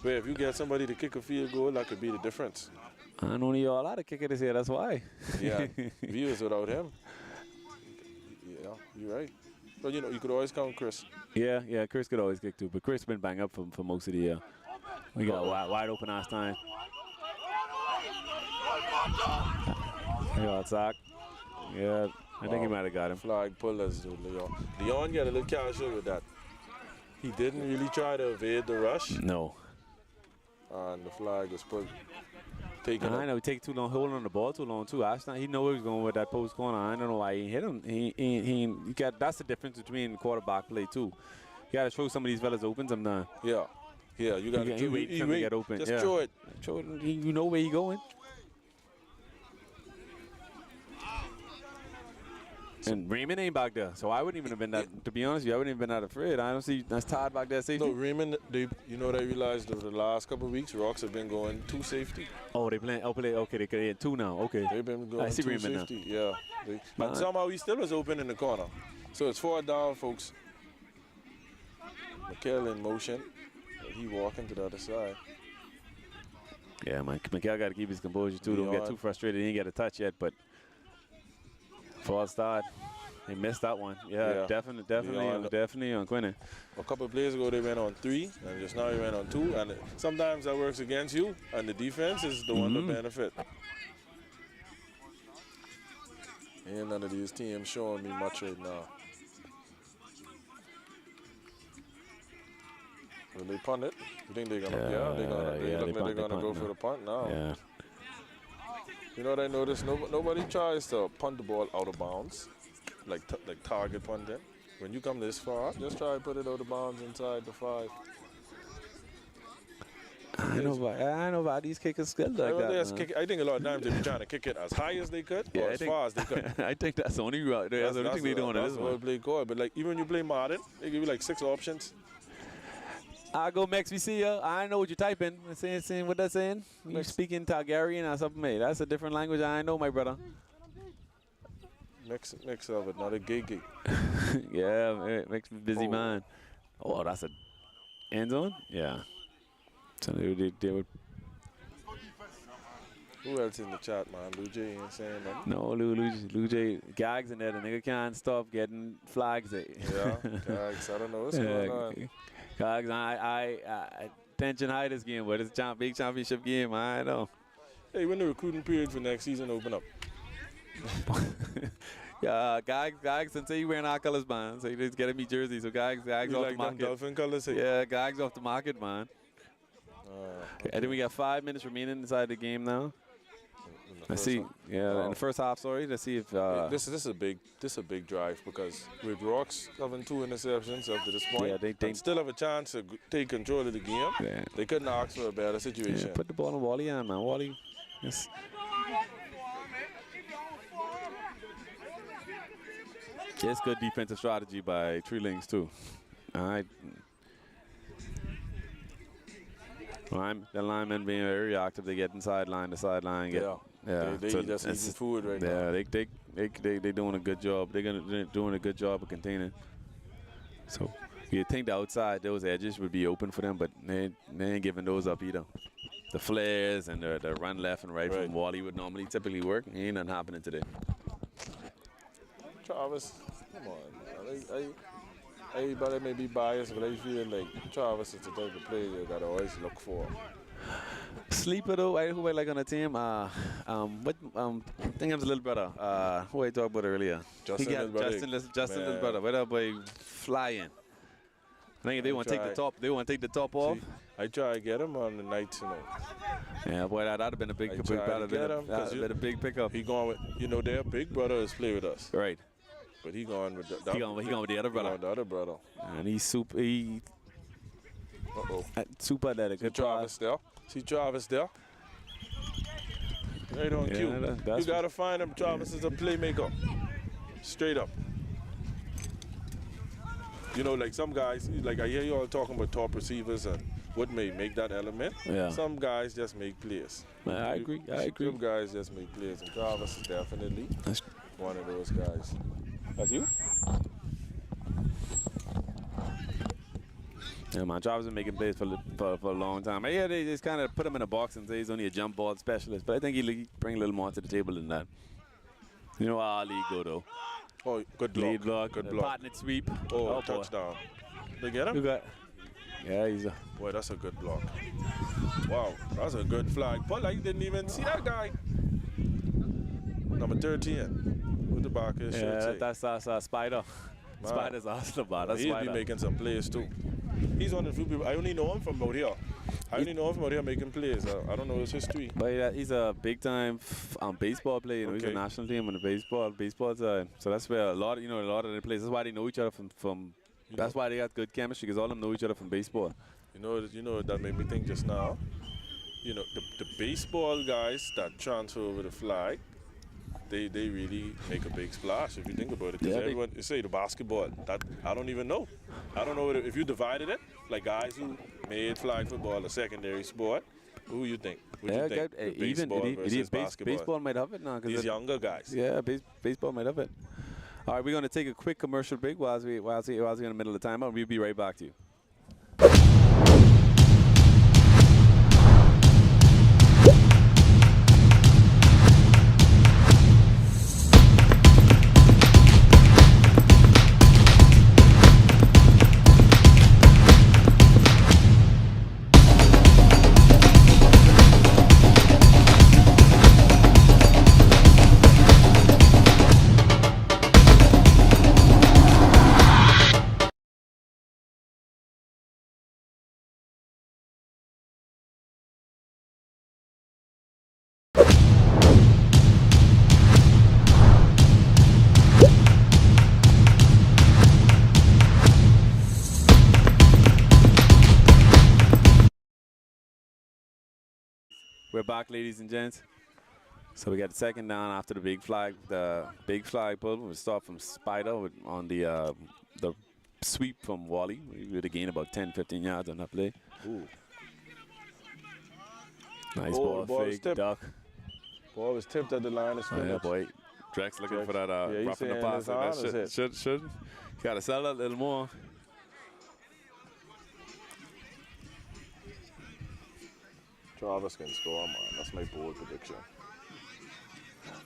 where if you get somebody to kick a field goal, that could be the difference. I know you all out of kicker this year. That's why. Yeah, viewers without him. Yeah, you're right. But you know, you could always count Chris. Yeah, Chris could always kick too, but Chris been banged up for most of the year. We got wide open last time. Sock. Yeah, I think he might have got him. Flag pullers, dude, Leon. Leon got a little casual with that. He didn't really try to evade the rush. No. And the flag was pulled. I know he take too long, holding on the ball too long too. He know where he was going with that post corner. I don't know why he hit him. He that's the difference between quarterback play too. You got to throw some of these fellas open sometime. Yeah, you got to wait for him to get open. Just throw it. You know where he going. And Raymond ain't back there, so I wouldn't even have been that. To be honest with you, I wouldn't even been that afraid. I don't see that's Todd back there safety. No, Raymond. You know what I realized over the last couple of weeks, Rocks have been going 2 safety. Oh, they playing. Okay, they in 2 now. Okay, they've been going 2 safety. Now. Yeah, and somehow he still was open in the corner. So it's 4th down, folks. McHale in motion. He walking to the other side. Yeah, man. McHale got to keep his composure too. Don't get too frustrated. He ain't got a touch yet, but. False start. They missed that one. Yeah. Definitely on Quinnen. A couple of plays ago, they went on 3, and just now they went on 2. And sometimes that works against you, and the defense is the one to benefit. Ain't none of these teams showing me much right now. Will they punt it? You think they're gonna? They're gonna go for the punt now. Yeah. You know what I noticed? Nobody tries to punt the ball out of bounds, like target punting. When you come this far, just try to put it out of bounds inside the 5. I know about these kickers skilled like that. I think a lot of times they're trying to kick it as high as they could or as far as they could. I think that's the only route. That's the only thing they're doing in this one. Play call, but like even when you play modern, they give you like 6 options. I go Mex, we see you. I know what you're typing. Saying what that's saying. You speaking Targaryen or something, mate. That's a different language. I know, my brother. Mix of it, not a gay. Yeah, makes me busy man. Oh, that's a end zone. Yeah. So they would. Who else in the chat, man? Lou J ain't saying nothing. No, Lou J. Gags in there. The nigga can't stop getting flags. Yeah, Gags. I don't know what's going on. Gags, I tension high this game, but it's a big championship game. I know. Hey, when the recruiting period for next season open up? Yeah, Gags, since he wearing our colors, man. So he just getting me jersey. So Gags off the market. Dolphin colors? Yeah, Gags off the market, man. Okay. I think we got 5 minutes remaining inside the game now. Let's see. Yeah, in the first half. Sorry. Let's see if this is a big drive because with Rocks having 2 interceptions up to this point, they still have a chance to take control of the game. Yeah. They couldn't ask for a better situation. Yeah, put the ball on Wally on, man. Wally. Yes. It's good defensive strategy by Tree Links too. All right. The linemen being very active. They get inside line to sideline. They just eating food right now. Yeah, they doing a good job. They're doing a good job of containing. So you think the outside, those edges would be open for them, but they ain't giving those up either. The flares and the run left and right from Wally would normally typically work. Ain't nothing happening today. Travis, come on, man. Everybody may be biased, but I feel like Travis is the type of player you gotta always look for. Sleeper though, who I like on the team? I think I'm his little brother. Who I talked about earlier? Justin's little brother. Where that boy flying? I think if they want to take the top, off. See, I try to get him on the night tonight. Yeah, boy, that'd have been a big pickup. He going with, their big brothers play with us. Right. But he going with he going with the other brother. The other brother. And he's super. Super athletic. See Travis there. Right on cue. You gotta find him. Travis is a playmaker. Straight up. Like some guys, like I hear you all talking about top receivers and what may make that element. Yeah. Some guys just make plays. I agree. Some guys just make plays, and Travis is definitely one of those guys. That's you? Yeah, man, Travis been making plays for a long time. Yeah, they just kind of put him in a box and say he's only a jump ball specialist, but I think he bring a little more to the table than that. You know how our league go, though. Oh, good block. Lead block. Good block. Partner sweep. Oh, boy. touchdown. They get him? Who got? Yeah, he's a. Boy, that's a good block. Wow, that's a good flag. But like, didn't even see that guy. Number 13 with the back of his shirt. That's Spider. Man. Spider's awesome, man. That's He'll Spider. be making some plays too. He's one of the few people. I only know him from out here. I only know him from out here making plays. I don't know his history. But yeah, he's a big time baseball player. You know, he's a national team on the baseball side. So that's where a lot of the players. That's why they know each other from that's why they got good chemistry, because all of them know each other from baseball. You know that made me think just now. You know, the baseball guys that transfer over the flag, they really make a big splash if you think about it. Because everyone, you say the basketball, that I don't even know. I don't know if you divided it, like guys who made flag football a secondary sport. Who you think? Would you think? Baseball might have it now. These younger guys. Yeah, baseball might have it. All right, we're going to take a quick commercial break while we're in the middle of the timeout. We'll be right back to you. We're back, ladies and gents. So we got the second down after the big flag. The big flag pull. We start from Spider on the sweep from Wally. We would have gained about 10-15 yards on that play. Ooh. Nice ball fake, duck. Ball was tipped at the line of scrimmage. Yeah, boy. Drex looking for that roughing the passer. That should. Got to sell that a little more. Travis can score, man. That's my bold prediction.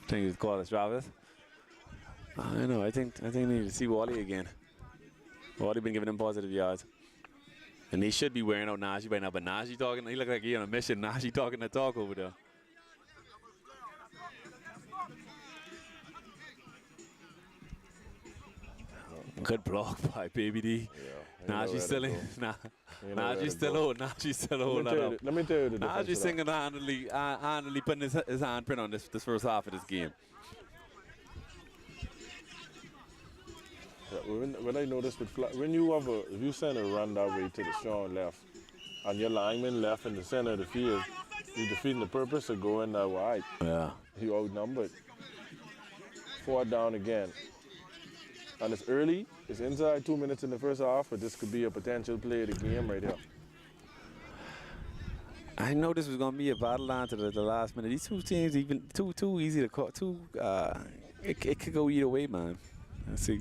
Think he's called as Travis. I know. I think they need to see Wally again. Wally been giving him positive yards, and they should be wearing out Najee by now. But Najee talking, he look like he on a mission. Najee talking the talk over there. Good block by Baby D. Yeah, Najee still in. Najee's still old. Najee's still old. Let me tell you the difference. Najee's single-handedly putting his handprint on this first half of this game. Yeah, when I noticed with when you if you send a run that way to the strong left, and your lineman left in the center of the field, you're defeating the purpose of going that wide. Yeah. You outnumbered. 4th down again. And it's early. It's inside 2 minutes in the first half, but this could be a potential play of the game right here. I know this was going to be a battle down to the last minute. These two teams, even too easy to call. It could go either way, man. Let's see.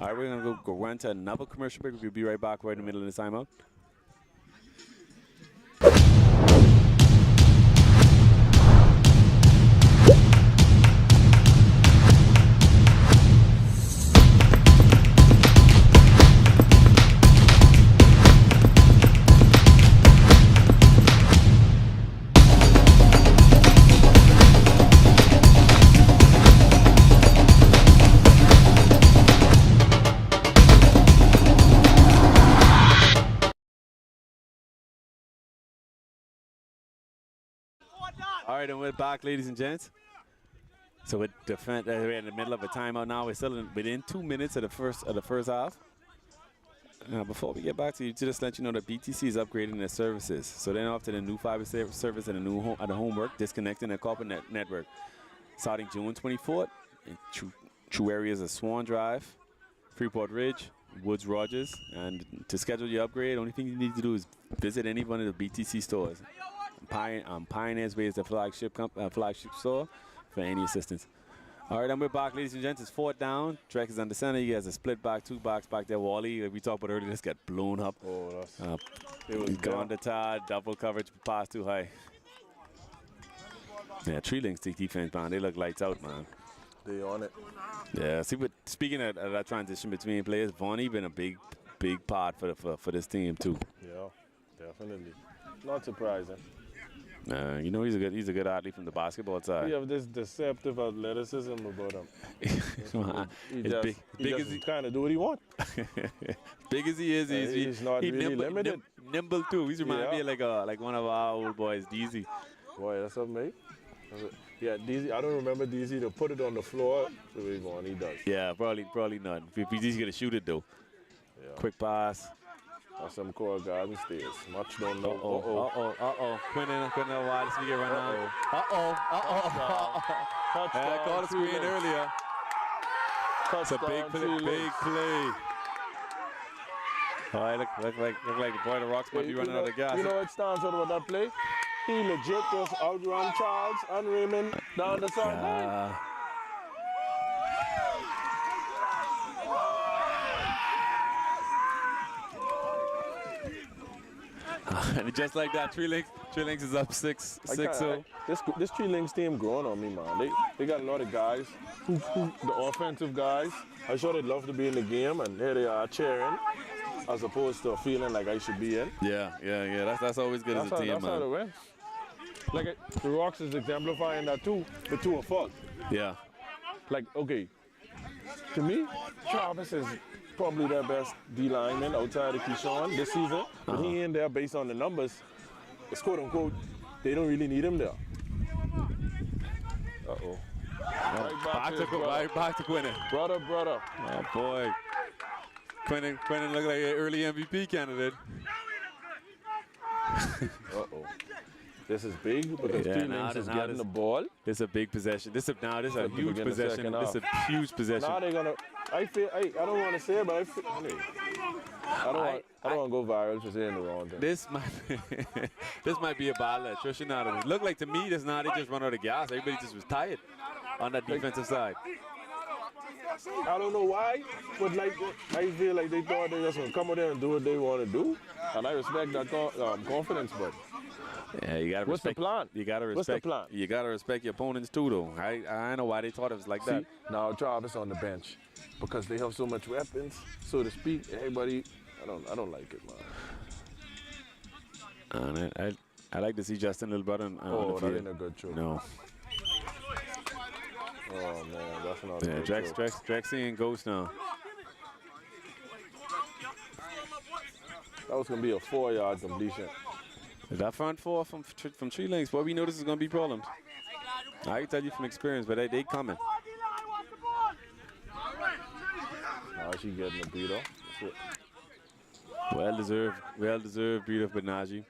All right, we're going to go run to another commercial break. We'll be right back right in the middle of the timeout. All right, and we're back, ladies and gents. So we're in the middle of a timeout now. We're still within 2 minutes of the first half. Now, before we get back to you, just let you know that BTC is upgrading their services. So then after the new fiber service and the new homework, disconnecting their corporate network. Starting June 24th, in true areas of Swan Drive, Freeport Ridge, Woods Rogers. And to schedule your upgrade, only thing you need to do is visit any one of the BTC stores. Pioneer's Way is the flagship store for any assistance. All right, we're back, ladies and gents. It's 4th down. Drek is on the center. He has a split back, 2 box back there. Wally, like we talked about earlier, this got blown up. Oh, that's... He's gone to Todd. Double coverage, pass too high. Yeah, Tree Links defense, man. They look lights out, man. They on it. Yeah, see, but speaking of that transition between players, Vonnie been a big part for this team, too. Yeah, definitely. Not surprising. You know he's a good athlete from the basketball side. You have this deceptive athleticism about him. He just kind of do what he wants. Big as he is, he's not really limited. Nimble too. He's reminding me of like one of our old boys, DZ. Boy, that's something, mate. Yeah, DZ. I don't remember DZ to put it on the floor the way Vonnie does. Yeah, probably not. If DZ's gonna shoot it though. Yeah. Quick pass. That's some core garden stairs. Much don't know. Quentin wide speaker right now. Touchdown. I called a screen earlier. It's a big play. All right, look like the boy the Rocks might be running out of gas. You know what stands out about that play? He legit just outrun Charles and Raymond down the sideline. And just like that, Tree Links is up 6-0. This Tree Links team growing on me, man. They got a lot of guys, the offensive guys. I'm sure they'd love to be in the game, and here they are cheering, as opposed to feeling like I should be in. Yeah. That's always good as a team, that's man. How they win. Like the Rocks is exemplifying that too, the two of fault. Yeah. Like, okay, to me, Travis is probably their best D lineman outside of Keyshawn this season. But he ain't there based on the numbers. It's quote unquote, they don't really need him there. Uh-oh. Back to Quentin. Brother. Oh, boy. Quentin looked like an early MVP candidate. Uh-oh. This is big because Tree Links is getting the ball. This is a big possession. This is a huge possession. This is a huge possession. Now they're gonna. I don't want to say it, but I feel. I don't want to go viral for saying the wrong thing. This might be a bad electrician out of it. Look like to me, this now they just run out of gas. Everybody just was tired on that defensive side. I don't know why, but like I feel like they thought they just gonna come out there and do what they want to do, and I respect that confidence, but. Yeah, you gotta respect. What's the plan? You gotta respect. What's the plan? You gotta respect your opponents too, though. I know why they thought it was like that. Now Travis on the bench because they have so much weapons, so to speak. Everybody, I don't like it, man. I like to see Justin Little Brother on the field. That ain't a good choke. No. Oh man, that's not. Yeah, Drex seeing ghosts now. That was gonna be a 4-yard completion. That front four from Tree Links, boy, we know this is going to be problems. I can tell you from experience, but they coming. Now she getting a beat up. Well deserved beat up with Najee.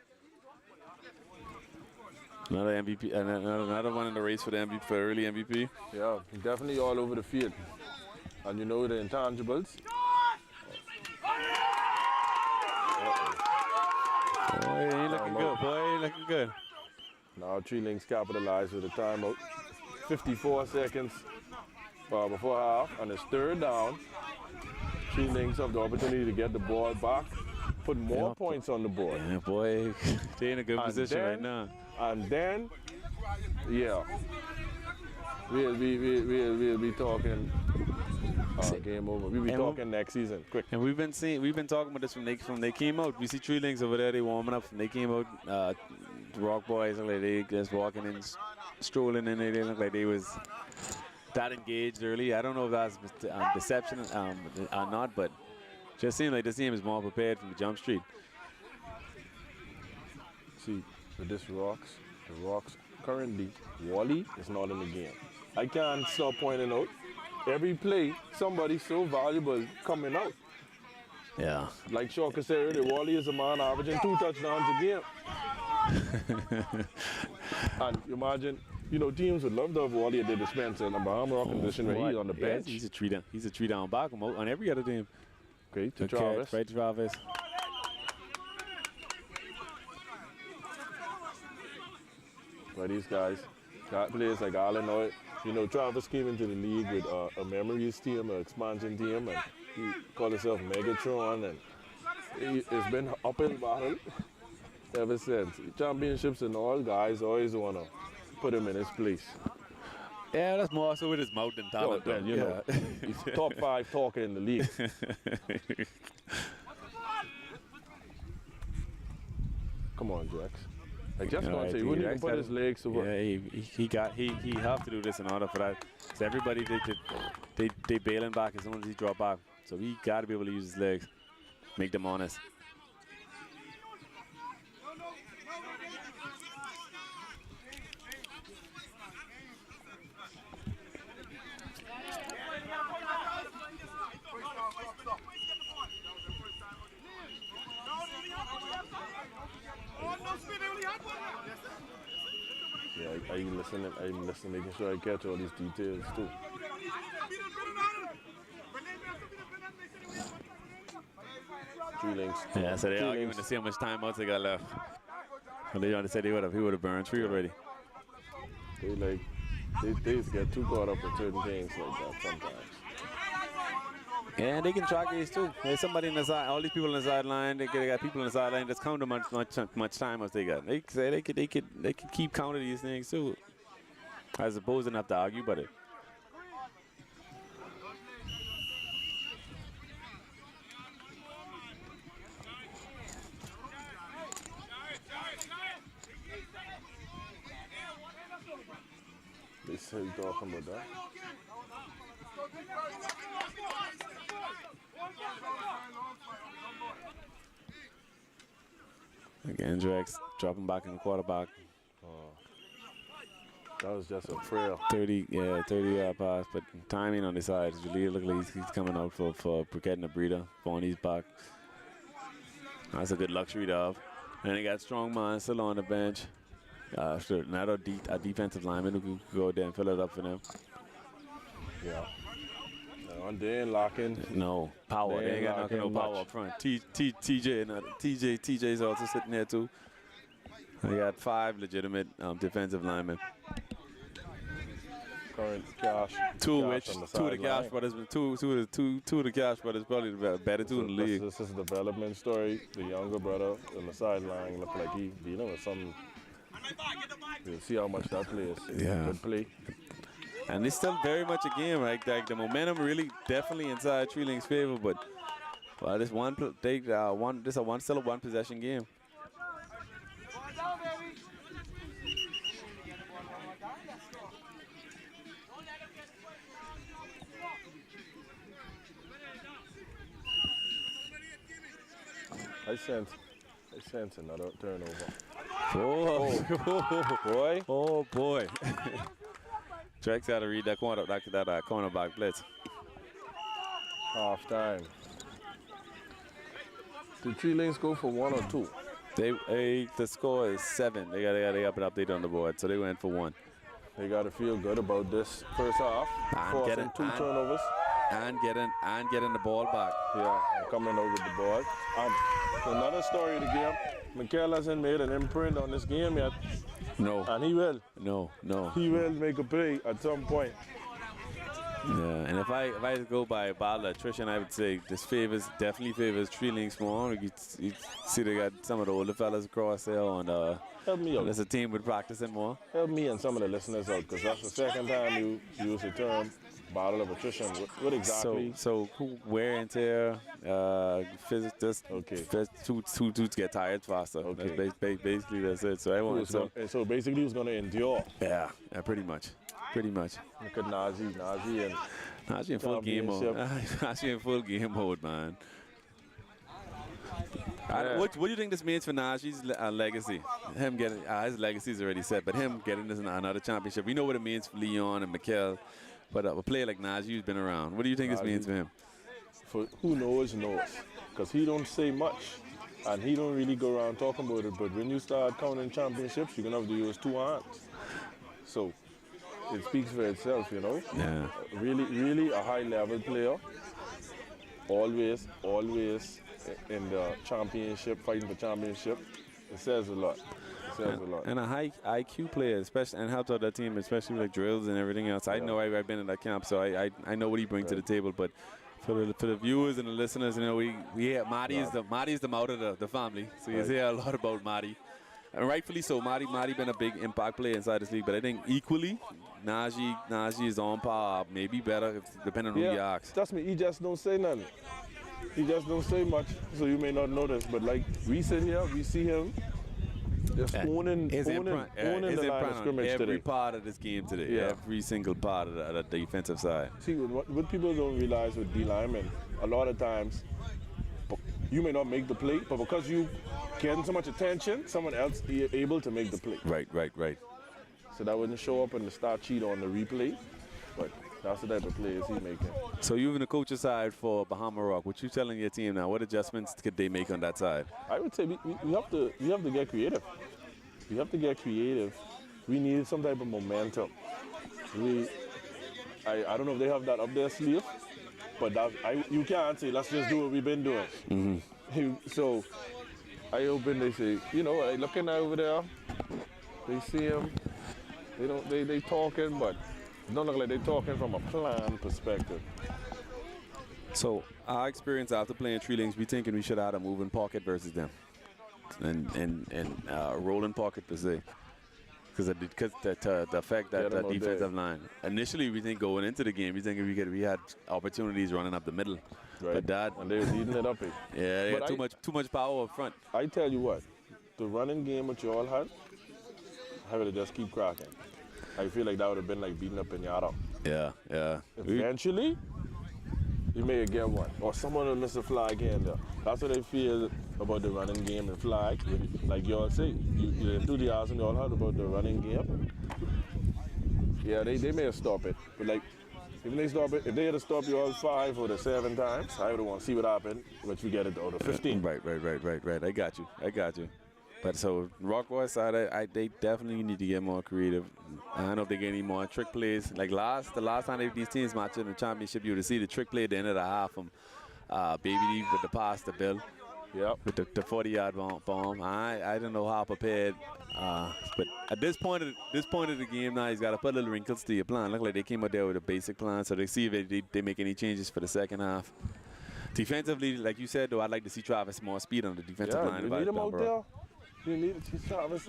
Another MVP, another one in the race for the MVP, for early MVP. Yeah, definitely all over the field. And you know the intangibles. Boy, he ain't looking good. Boy, he ain't looking good. Now Tree Links capitalized with a timeout. 54 seconds before half, and it's 3rd down. Tree Links have the opportunity to get the ball back, put more points on the board. Yeah, boy, they in a good position right now. And then, yeah, we'll be talking. Game over. We'll be talking next season. Quick. And we've been talking about this from they came out. We see Tree Links over there. They warming up. From they came out. The Rock Boys look like they just walking in, strolling in. They look like they was that engaged early. I don't know if that's deception or not, but just seemed like this team is more prepared from the jump street. See, with this the Rocks currently, Wally is not in the game. I can't stop pointing out. Every play, somebody so valuable coming out. Yeah. Like Shawka said earlier, Wally is a man averaging 2 touchdowns a game. And you imagine, teams would love to have Wally at the dispenser in a Bahama Rock condition where he's on the bench. He's a three down back on every other team. Okay, to Travis. Right to Travis. But these guys got players like Illinois, You know, Travis came into the league with a memories team, an expansion team, and he called himself Megatron, and it's been uphill battle ever since. Championships and all, guys always want to put him in his place. Yeah, that's more so with his mouth than talent. Well, you know, he's top 5 talker in the league. Come on, Jax. I just want to say, he wouldn't even put his legs to work. Yeah, he have to do this in order for that. So everybody they bailing back as soon as he drop back. So he got to be able to use his legs, make them honest. Yeah, I'm listening, making sure I catch all these details too. Three links. Yeah, so they're arguing to see how much time else they got left. And they said he would have burned 3 already. They get too caught up in certain things like that sometimes. Yeah, they can track these too. There's somebody in the side. All these people on the sideline. They got people on the sideline. Just count how much time as they got. They say they could keep counting these things too. As opposed to have to argue about it. They still talking about that. Again, Drax dropping back in the quarterback. That was just a frail. 30-yard pass, but timing on the side. Really look like he's coming out for getting a breather. Bonnie's back. That's a good luxury to have. And they got strong man still on the bench. Another defensive lineman who can go there and fill it up for them. Yeah. They ain't locking. No power. They ain't got no power up front. TJ's also sitting there too. They got 5 legitimate defensive linemen. Current Cash. Two of the Cash brothers. Two of the Cash brothers probably the better two in the league. This is a development story. The younger brother on the sideline looked like he dealing with some. We'll see how much that plays. Yeah. Good play. And it's still very much a game. Like the momentum really definitely inside Tree Link's favor, but this still a one possession game. I sense another turnover. Oh boy. Drake's got to read that cornerback blitz. Half time. Did Tree Links go for 1 or 2? The score is 7. They got to update on the board, so they went for 1. They got to feel good about this first half. Forcing 2 turnovers. And getting the ball back. Yeah, coming over the ball. Another story of the game. Mikhail hasn't made an imprint on this game yet. No. And he will. No. He will make a play at some point. Yeah, and if I go by battle attrition, I would say this definitely favors Tree Links more. You see they got some of the older fellas across there, and help me out. There's a team with practicing more. Help me and some of the listeners out, because that's the second time you use the term battle of attrition. What exactly? So wear and tear, two get tired faster. Okay. Basically that's it. So basically who's going to endure? Yeah, pretty much. Look at Najee in full game mode. Najee in full game mode, man. What do you think this means for Najee's legacy? Him getting his legacy is already set, but him getting this another championship. We know what it means for Leon and Mikhail, but a player like Najee who's been around. What do you think this means for him? For who knows, because he don't say much, and he don't really go around talking about it. But when you start counting championships, you're gonna have to use 2 hands. So it speaks for itself, Yeah. Really a high-level player. Always in the championship, fighting for championship. It says a lot. Says a lot. And a high IQ player, especially, and helps out that team, especially with drills and everything else. I know I've been in that camp, so I know what he brings to the table. But for the viewers and the listeners, you know, Marty is the mouth of the family. So you hear a lot about Marty. And rightfully so. Marty been a big impact player inside this league, but I think equally, Najee is on par, maybe better, depending on who you ask. Trust me, he just don't say nothing. He just don't say much, so you may not notice. But like we sit here, we see him just owning the line of scrimmage every today. part of this game today. Yeah. Every single part of the defensive side. See, what people don't realize with D linemen, a lot of times you may not make the play, but because you getting so much attention, someone else is able to make the play. Right. So that wouldn't show up in the start sheet on the replay, but that's the type of plays he's making. So you in the coach's side for Bahama Rock, what you telling your team now? What adjustments could they make on that side? I would say we have to get creative. We have to get creative. We need some type of momentum. I don't know if they have that up their sleeve, but you can't say let's just do what we've been doing. Mm-hmm. So I open. They say, you know, I looking over there. They see him. They talking, but it don't look like they talking from a plan perspective. So our experience after playing Tree Links, we thinking we should have had a moving pocket versus them, and rolling pocket per se, because the fact that the defensive line. Initially, we think going into the game, we think we had opportunities running up the middle, right? But and they was eating it up. Yeah, they had too much power up front. I tell you what, the running game which you all had, I would have just keep cracking. I feel like that would have been like beating up Pinata. Yeah. Eventually, you may get one, or someone will miss a flag here and there. That's what I feel about the running game and flag. Like y'all say, the enthusiasm y'all had about the running game. Yeah, they may have stopped it, but like if they stop it, if they had to stop you all 5 or 7 times, I would want to see what happened, which we get it out of 15. Right. I got you. But so Rock Boys side, they definitely need to get more creative. I don't know if they get any more trick plays. Like the last time these teams matched in the championship, you would see the trick play at the end of the half from Baby D with the pass to Bill. Yep. With the 40-yard bomb. I don't know how prepared. But at this point of the game now, he's got to put little wrinkles to your plan. Look like they came out there with a basic plan, so they see if they make any changes for the second half. Defensively, like you said, though, I'd like to see Travis more speed on the defensive line. You need him out there. You need Travis.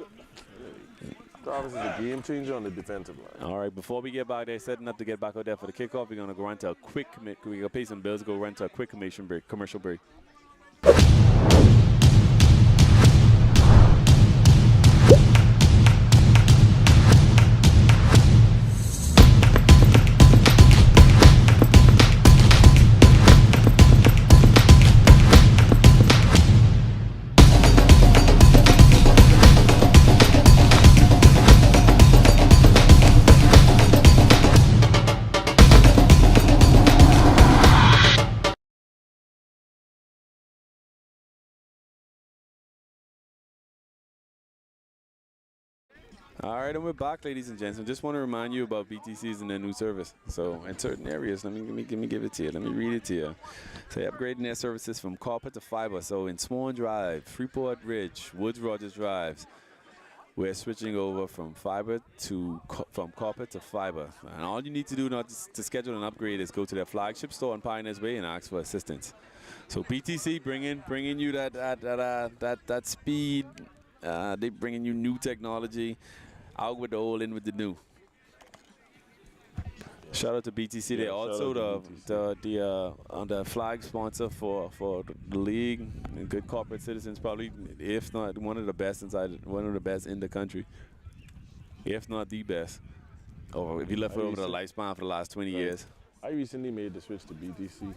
Travis is a game changer on the defensive line. All right, before we get back there, setting up to get back out there for the kickoff, we're going to go run to a quick, we're going to pay some bills, go run to a quick commercial break. All right, and we're back, ladies and gents. I just want to remind you about BTCs and their new service. So in certain areas, let me give it to you. Let me read it to you. So they're upgrading their services from copper to fiber. So in Swan Drive, Freeport Ridge, Woods Rogers Drives, we're switching over from copper to fiber. And all you need to do now to schedule an upgrade is go to their flagship store on Pioneers Way and ask for assistance. So BTC bringing you that speed. They bringing you new technology. Out with the old, in with the new. Shout out to BTC. They're also the flag sponsor for the league. And good corporate citizens, probably, if not one of the best in the country, if not the best. Or if you left it over the lifespan for the last 20 years. I recently made the switch to BTC.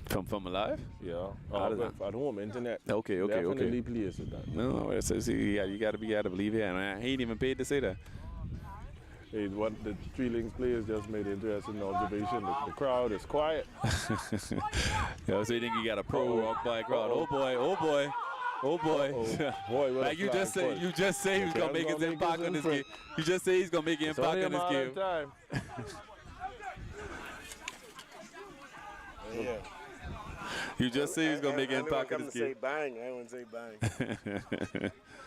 From Alive? Yeah. At home, internet. Okay. Definitely pleased with that. No, see, you gotta believe it. I ain't even paid to say that. Hey, what the Tree Links players just made an interesting observation. The crowd is quiet. So you think you got a pro rock by crowd? Oh boy. Boy, like you just say he was gonna make his impact on this game. You just say he's gonna make an impact on this game. You just say he's gonna make an impact in this game. Say bang. I wouldn't say bang.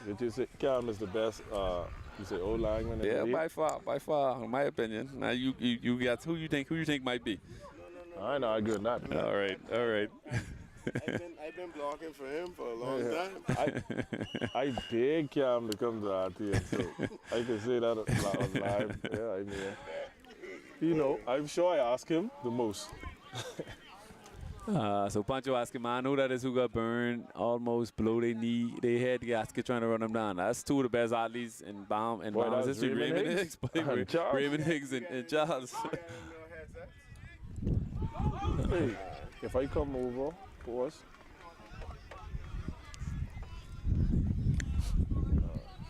Did you say Cam is the best? You say old lineman? In the league? by far, in my opinion. Now you got who you think might be. I know, I agree with that. All right. I've been blocking for him for a long time. I beg Cam to come to our team, so I can say that on live. Yeah, I mean, you know, I'm sure I ask him the most. So Pancho asking, man, who that is who got burned almost below their knee, their head gasket trying to run them down. That's two of the best athletes in Bahamas history. Raymond Higgs, Raymond Higgs and Charles. Hey, if I come over, pause.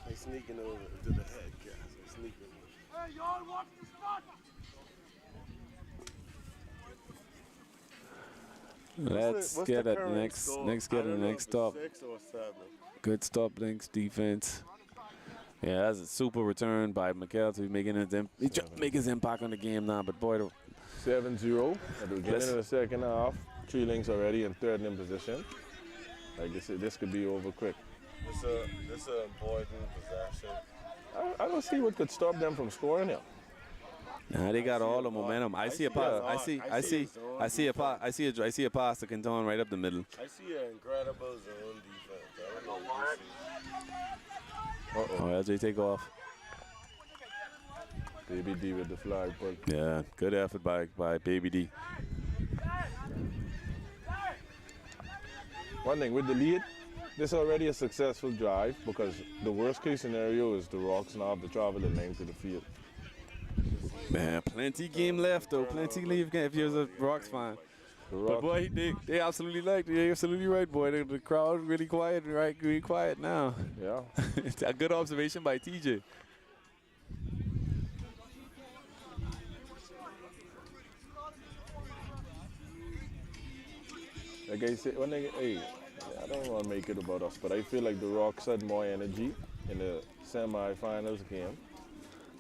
They sneaking over to the head, guys. They sneaking. Hey, y'all watch the spot. Let's get at the next stop. 6 or 7. Good stop, links, defense. Yeah, that's a super return by Mikel to making his impact on the game now. But boy, 7-0 at the beginning of the second half. 3 links already in third in position. Like I said, this could be over quick. This is an important possession. I don't see what could stop them from scoring here. Nah, they got all the momentum. I see a pass. I see a pass to Canton right up the middle. I see an incredible zone defense. I don't know what Oh, LJ take off. Baby D with the flag pull. Yeah, good effort by Baby D. One thing with the lead, this is already a successful drive because the worst case scenario is the Rocks now have to travel the length of the field. Man, plenty game left though. Plenty leave if you're a Rocks fan. But boy, they absolutely they're absolutely right, boy. The crowd really quiet, right? Really quiet now. Yeah. It's a good observation by TJ. Like I said, I don't want to make it about us, but I feel like the Rocks had more energy in the semi-finals game.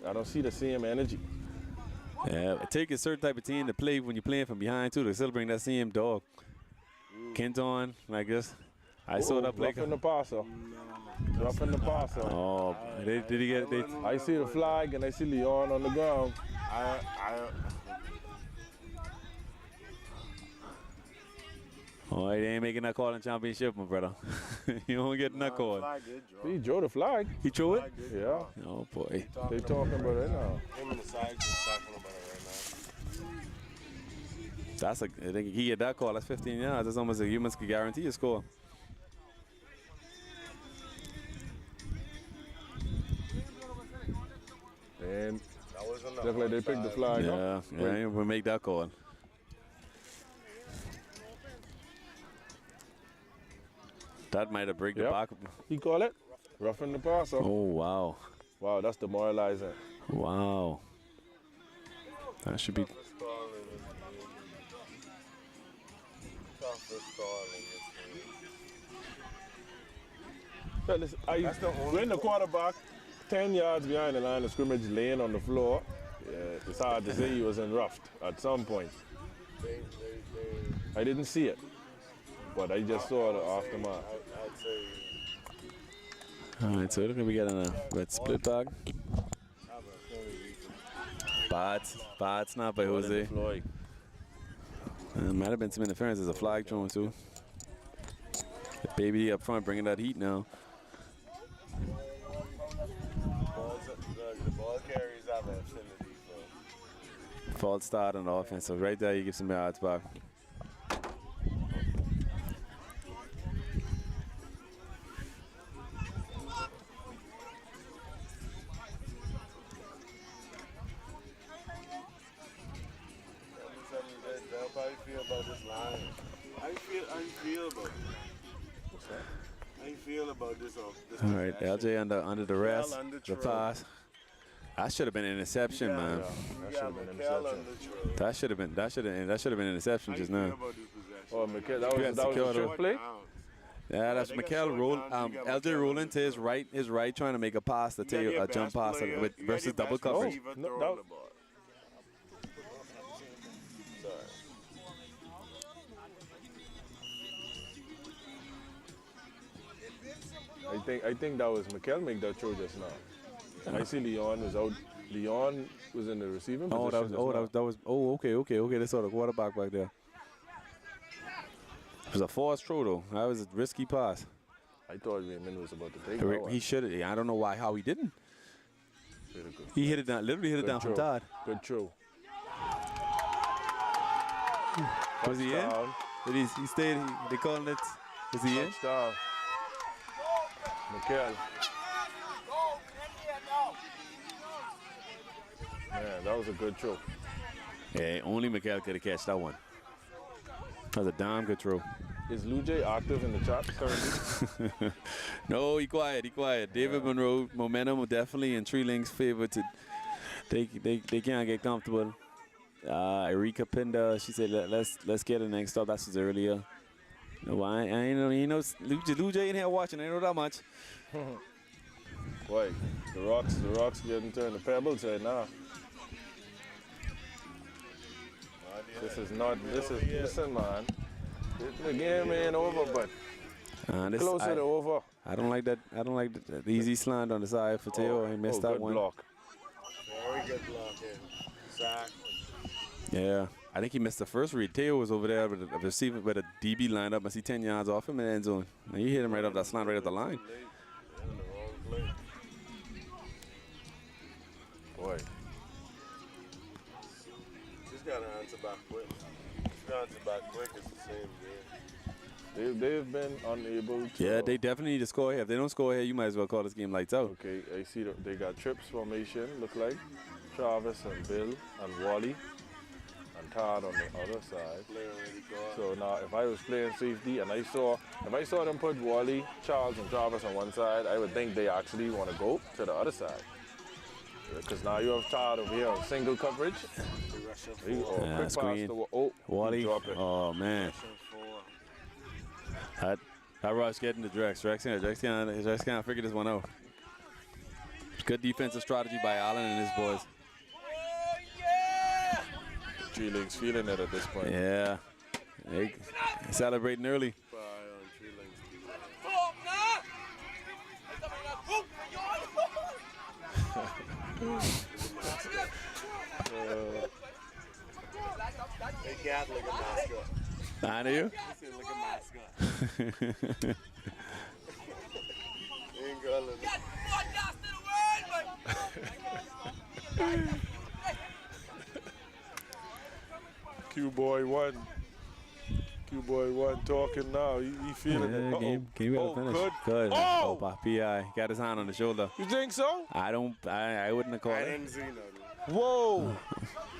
I don't see the same energy. Yeah, it takes a certain type of team to play when you're playing from behind too, to still bring that same dog. Kenton, like this. I saw that play. Roughing the passer. Roughing the passer. Oh, did he get it? I see the flag and I see Leon on the ground. Oh, they ain't making that call in championship, my brother. You don't get that call. He drew the flag. He drew it? Yeah. Oh, boy. They talking about it now. Him and the side just talking about it right now. That's I think he get that call. That's 15 yards. That's almost a humans could guarantee a score. And look like they picked the flag up. Yeah, we'll make that call. That might have break the back. He call it roughing the passer. Oh, wow. Wow, that's demoralizing. Wow. That should be. When the quarterback 10 yards behind the line of scrimmage laying on the floor, it's hard to say he was in roughed at some point. I didn't see it, but I just saw the aftermath. All right, so look at we getting a red split dog. Bad snap by Jose. Might have been some interference. There's a flag thrown too. The Baby up front bringing that heat now. The ball carries have an affinity for. False start on the offense. So right there, you give some yards back. All right, LJ under the rest, the pass. That should have been an interception, man. That should have been an interception just now. Oh, Mikel, that was a trick play. Yeah, that's Mikel roll. LJ rolling to his right, trying to make a pass to take a jump pass versus double coverage. I think that was Mikkel make that throw just now. And I see Leon was out. Leon was in the receiving position. Okay. They saw the quarterback back there. It was a forced throw though. That was a risky pass. I thought Raymond was about to take that one. He should have. I don't know how he didn't. He hit it down. Literally hit it down from Todd. Good throw. Was he in? Did he stayed? They calling it. Was he in? Touchdown. Mikkel. Man, that was a good throw. Yeah, only Mikkel could have catch that one. That was a damn good throw. Is Lou J active in the chat currently? No, he quiet. David Monroe, momentum definitely in Tree Link's favor to they can't get comfortable. Erika Pinda, she said let's get it next up. That's just earlier. No, I ain't know. He knows Lou J in here watching. I know that much. Boy, the rocks getting turned to pebbles right now. Listen, man. The game ain't over, but closer to over. I don't like that. I don't like the easy slant on the side for Teo. He missed that good one. Block. Very good block here. Sack. Yeah, I think he missed the first read. Teo was over there with the receiver, with a DB lined up. I see 10 yards off him in the end zone. And he hit him right off that slant, right off the line. Boy. Just got to answer back quick. It's the same game. They've been unable to. Yeah, they definitely need to score here. If they don't score here, you might as well call this game lights out. Okay, I see they got trips formation, look like. Travis and Bill and Wally and Todd on the other side. So now if I was playing safety and if I saw them put Wally, Charles and Travis on one side, I would think they actually want to go to the other side. Because now you have Todd over here on single coverage. Quick screen. pass to Wally. Oh man. That rush getting to Drex. Drex can't figure this one out. Good defensive strategy by Allen and his boys. Tree Links feeling it at this point. Yeah. They celebrating early. Hey, Gad, like a mascot. I know you. Like a mascot. Ain't gonna Q-Boy one talking now. He feeling it. Game about to finish. Good. Oh! P.I. got his hand on the shoulder. You think so? I wouldn't have called I it. didn't see nothing. Whoa!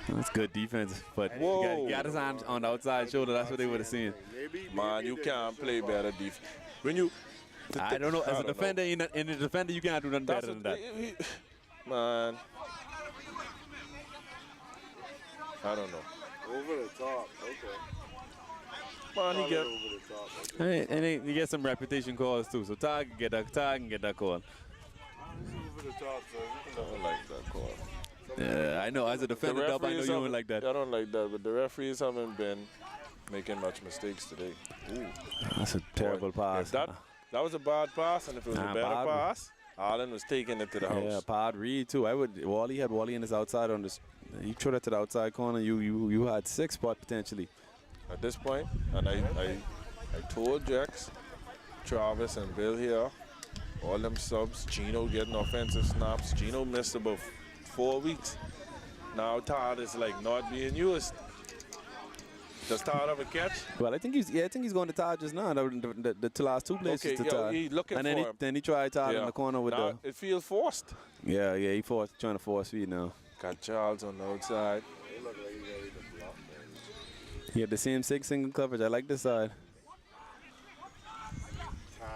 That's good defense. But he got his hand on the outside shoulder. That's what they would have seen. Man, you can't play better defense. When you... I don't know. As a defender, in a defender, you can't do nothing better than that. Man. I don't know. Over the top. Okay. Man, he get over the top. Okay. And he gets some reputation calls too. So Tag can get that call. Over the top, so I don't like that call. Yeah, I know. As a defender, I know you don't like that. I don't like that, but the referees haven't been making much mistakes today. Ooh. That's a terrible pass. That was a bad pass, and if it was a better pass, Allen was taking it to the house. Yeah, Pod Reed too. Wally had Wally in his outside on this. He threw that to the outside corner. You had 6 spot potentially. At this point, and I told Jax, Travis and Bill here, all them subs, Gino getting offensive snaps. Gino missed about 4 weeks. Now Todd is like not being used. Does Todd have a catch? Well, I think he's going to Todd just now. The last 2 plays to Todd. He's looking and for then him. Then he tried Todd in the corner with now it feels forced. Yeah, he trying to force feed now. Got Charles on the outside. They look like he's ready to block, man. He had the same 6 single coverage. I like this side.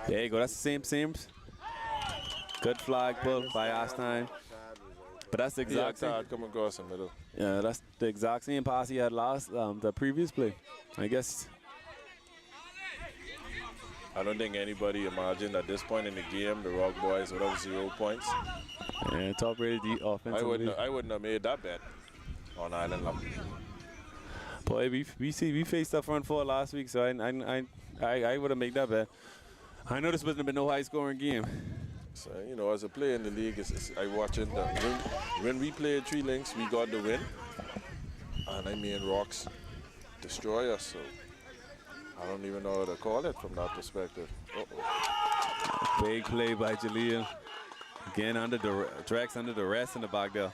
There you go. That's the same. Good flag pull by Austin. But that's the exact same. Todd coming across the middle. Yeah, that's the exact same pass he had the previous play. I guess. I don't think anybody imagined at this point in the game the Rock Boys would have 0 points. Yeah, top rated offense. I wouldn't have made that bet on Island Lump. Boy, we faced the front four last week, so I would have made that bet. I know this wouldn't have been no high-scoring game. So, you know, as a player in the league, I watching that. When we played 3 links, we got the win. And I mean, Rocks destroy us. So I don't even know how to call it from that perspective. Big play by Jaleel. Again, Drax under the rest in the back there.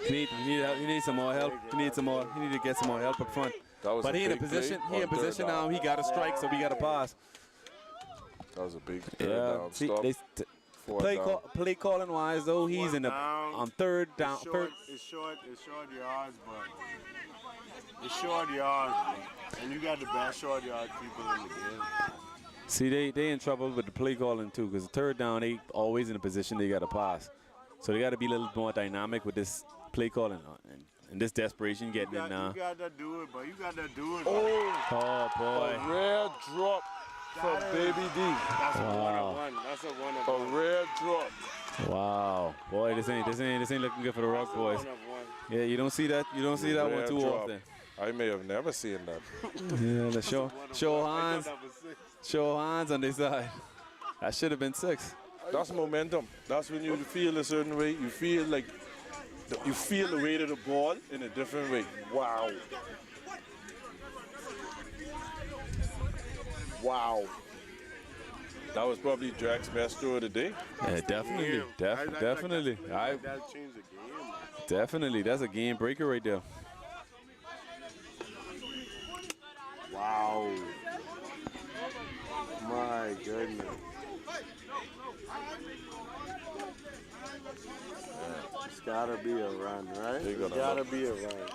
He needs some more help. He need to get some more help up front. But he in a position. He in position now. He got a strike, so we got a pass. That was a big down stop. Play calling wise though, he's in the on third down. It's short yards, but it's short yards, and you got the best short yard people in the game. See, they in trouble with the play calling too, because third down, they always in a position they got to pass. So they got to be a little more dynamic with this play calling and this desperation getting in now. You got to do it, but you got to do it. Oh boy! A rare drop from Baby D. That's a one-on-one. That's a one-on-one. A rare drop. Wow, boy, this ain't looking good for the Rock boys. Yeah, you don't see that. You don't see that one too often. I may have never seen that. Yeah, the show hands on this side. That should have been 6. That's momentum. That's when you feel a certain way. You feel like you feel the weight of the ball in a different way. Wow. Wow. That was probably Drax's best throw of the day. Yeah, definitely. Definitely. That changed the game. Definitely. That's a game breaker right there. Wow. My goodness. It's gotta be a run, right? It's gotta be a run.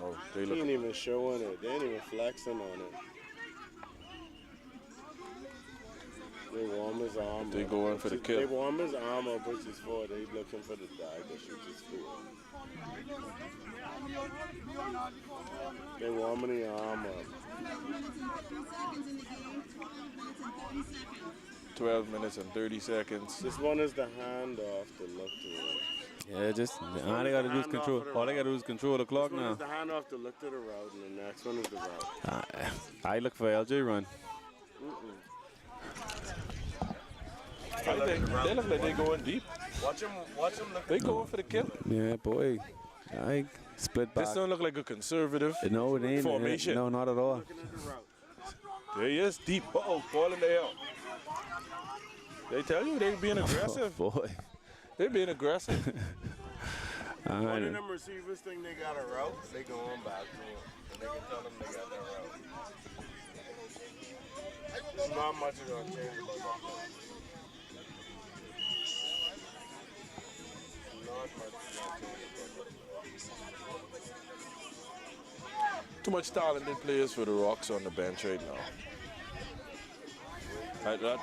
Oh, they ain't even showing it. They ain't even flexing on it. They warm his arm. They going for the kill. They warm his arm up, which is for they looking for the dagger, shoot his foot. They warming the arm up. 12 minutes and 30 seconds. This one is the handoff to look to it. Yeah, just all they gotta do is control. All they gotta do is control the clock now. This one is the handoff to look to the route, and the next one is the route. I look for LJ run. They look like they going deep. Watch him look. They going for the kill. Yeah, boy. I split back. This don't look like a conservative no, it ain't. formation. No, not at all. There he is, deep. Ball in the air. They tell you they being aggressive. Oh, boy. They being aggressive. One of them receivers think they got a route, they going back to it. And they can tell them they got that route. Not much is going to change about that. Not much is going to change about that. Too much talented players for the Rocks on the bench right now.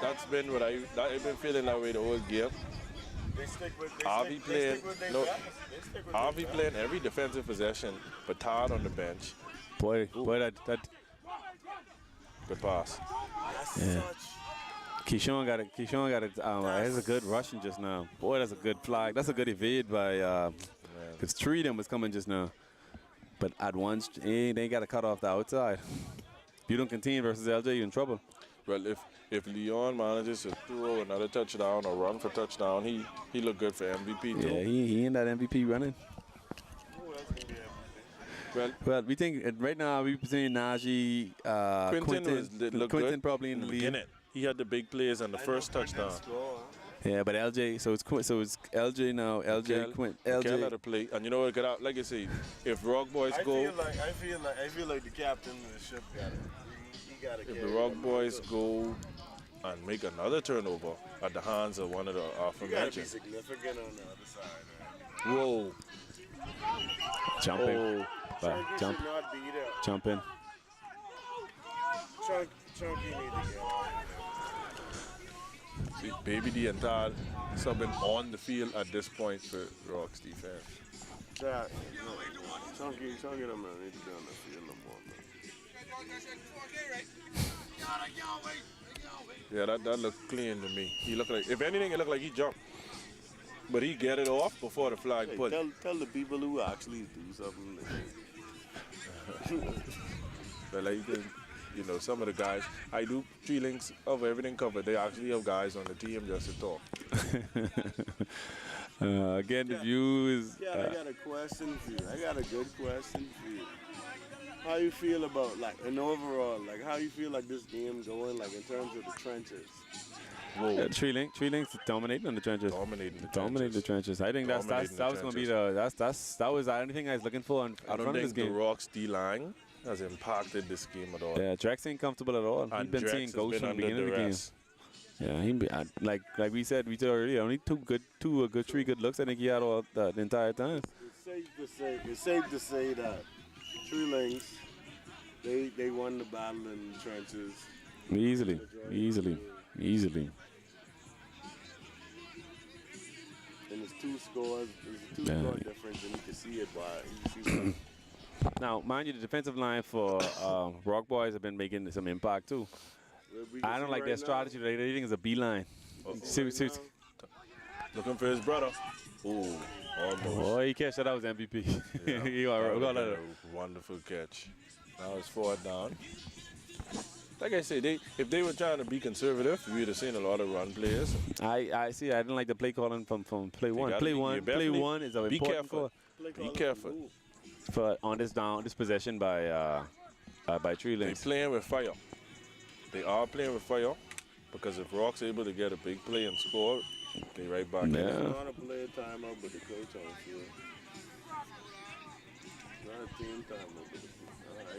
That's been what I've been feeling that way the whole game. Harvey playing every defensive possession, but Todd on the bench. Boy, that good pass. Yeah. Keyshawn got it. Has a good rushing just now. Boy, that's a good flag. That's a good evade by. Because 3 of them was coming just now, but at once they got to cut off the outside. If you don't continue versus LJ, you're in trouble. Well, if Leon manages to throw another touchdown or run for touchdown, he look good for MVP too. Yeah, he in that MVP running. Well, we think right now we're seeing Najee, Quentin probably in the lead. He had the big plays on the first touchdown. Yeah, but LJ, so it's LJ now. LJ, LJ had a play, and you know what? Get out. Like I say, if Rock Boys go, I feel like the captain of the ship got it. If the Rock Boys go and make another turnover at the hands of one of the aforementioned. You gotta be significant on the other side. Man. Whoa. Jumping. Oh. Jump. Jumping. Chunky need to get See, Baby D and Todd subbing on the field at this point for Rock's defense. Chunky don't need to be on the field no more. Yeah, that looked clean to me. He looked like, if anything, it looked like he jumped. But he get it off before the flag put. Tell the people who actually do something. But like you know, some of the guys, I do 3 links of everything covered. They actually have guys on the team just to talk. Again, the view is... Yeah, I got a question for you. I got a good question for you. How you feel about, like, an overall, like, how you feel like this game going, like, in terms of the trenches? Yeah, 3 links dominating in the trenches. Dominating the trenches. I think that was going to be that was the only thing I was looking for in I don't front of this think the game. Rock's D-line has impacted this game at all. Yeah, Drax ain't comfortable at all. He's been seeing ghosts from the beginning of the game. Yeah, like we said earlier, only 3 good looks. I think he had all the entire time. It's safe to say that 3 links, they won the battle in the trenches. Easily. And it's 2 scores. There's a 2-score difference, and you can see it by. Now, mind you, the defensive line for Rock Boys have been making some impact too. I don't like their strategy. They think it's a beeline. Looking for his brother. Ooh, almost. Oh, he catch that. That was MVP. Yeah. He got a wonderful catch. Now it's 4th down. Like I said, if they were trying to be conservative, we would have seen a lot of run players. I see. I didn't like the play calling from play 1. Play one is an important call. Be careful. For on this possession by 3 links. They're playing with fire. They are playing with fire because if Rock's able to get a big play and score, they right back in. They want to play a timeout, but the coach on field. Not a team timeout, but I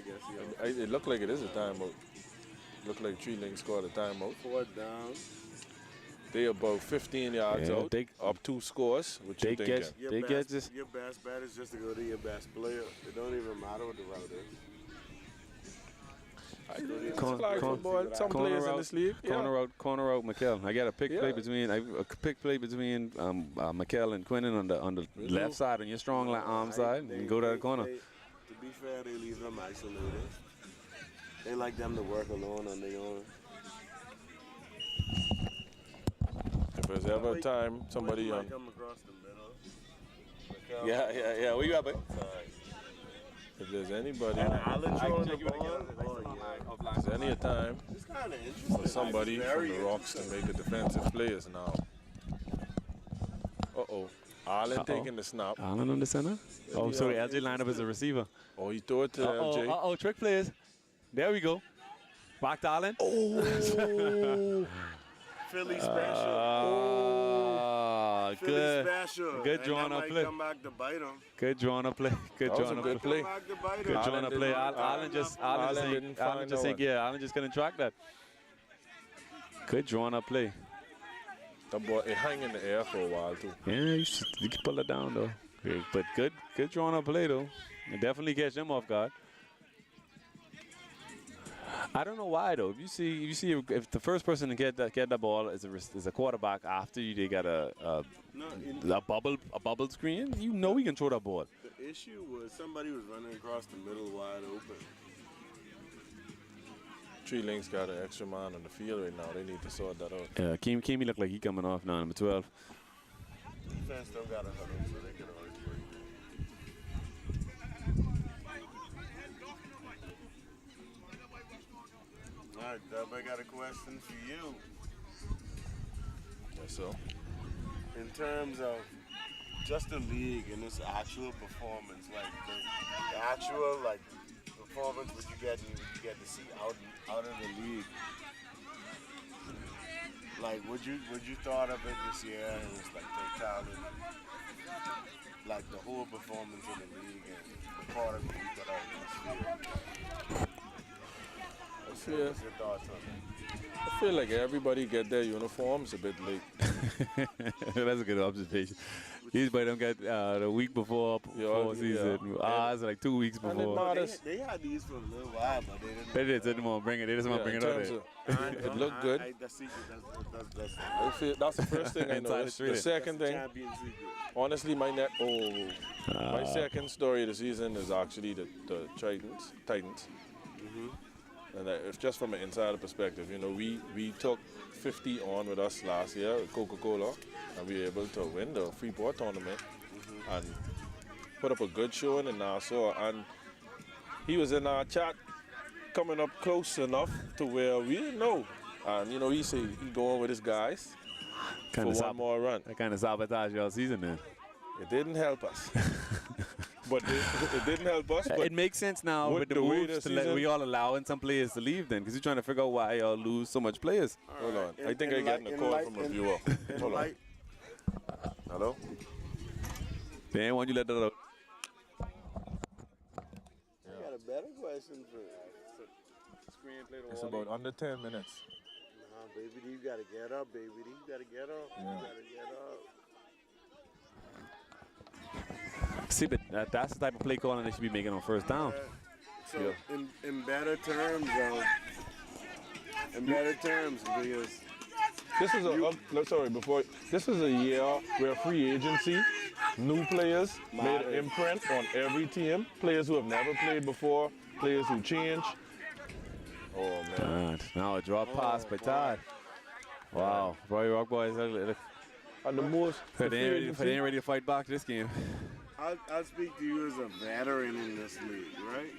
guess it looked like it is a timeout. Looked like 3 links scored a timeout. 4th down. They about 15 yards out, up 2 scores. What you thinking? Your best bet is just to go to your best player. It don't even matter what the route is. Corner route, McKell. I got a pick play between McKell and Quinnen on the left side on your strong arm side, and go to the corner. To be fair, they leave them isolated. They like them to work alone on their own. If there's ever a time somebody come across the middle. Yeah. Where you at, buddy? If there's anybody, there's any time for somebody from the Rocks to make a defensive players now. Allen taking the snap. Allen on the center? Oh, sorry, LJ lined up as a receiver. Oh, he threw it to LJ. Trick players. There we go. Back to Allen. Oh! Philly special. Good. Special. Good drawn up play. Come back to bite him. Good drawn up play. Good drawn up play. Good drawn up play. Allen just couldn't track that. Good drawn up play. That boy, it hung in the air for a while too. Yeah, you can pull it down though. But good drawn up play though. You definitely catch them off guard. I don't know why though. If you see if the first person to get that ball is a quarterback after they got a bubble screen, you know he can throw that ball. The issue was somebody was running across the middle wide open. 3 links got an extra man on the field right now. They need to sort that out. Yeah, Kimi look like he coming off now, number 12. Defense still got a huddle, so they can always break it. All right, Dub, I got a question for you. Yes, so. In terms of just the league and its actual performance, like the actual performance what you get to see out of the league. Like, would you thought of it this year and it's like totality, like the whole performance of the league and the part of it you got out of this year? What's your thoughts on it? I feel like everybody get their uniforms a bit late. That's a good observation. These boys don't get the week before season. It's like 2 weeks before. They had these for a little while, but they didn't. They didn't want to bring it. They just want to bring it up there. It looked good. That's the first thing I noticed. The second thing, honestly, my second story of the season is actually the Titans. And if just from an insider perspective, you know, we took 50 on with us last year with Coca-Cola, and we were able to win the Freeport tournament and put up a good showing in Nassau. And he was in our chat coming up close enough to where we didn't know. And, you know, he said he going with his guys for one more run. That kind of sabotage your season, then. It didn't help us. But it didn't help us. But it makes sense now with the moves we all allowing some players to leave then, because you're trying to figure out why y'all lose so much players. Hold on. I think I'm getting a call from a viewer. Hold on. Hello? They ain't want you to let that out. I got a better question for screenplay to It's about under 10 minutes. Nah, baby D, you gotta get up, baby D. You gotta get up. Yeah. You gotta get up. See, but that's the type of play calling they should be making on first down. So in better terms, because this is this is a year where free agency, new players made an imprint on every team. Players who have never played before, players who change. Oh man! Now a drop pass by Todd. Wow, Roy Rock boys. And the most. They ain't ready to fight back this game. I'll speak to you as a veteran in this league, right?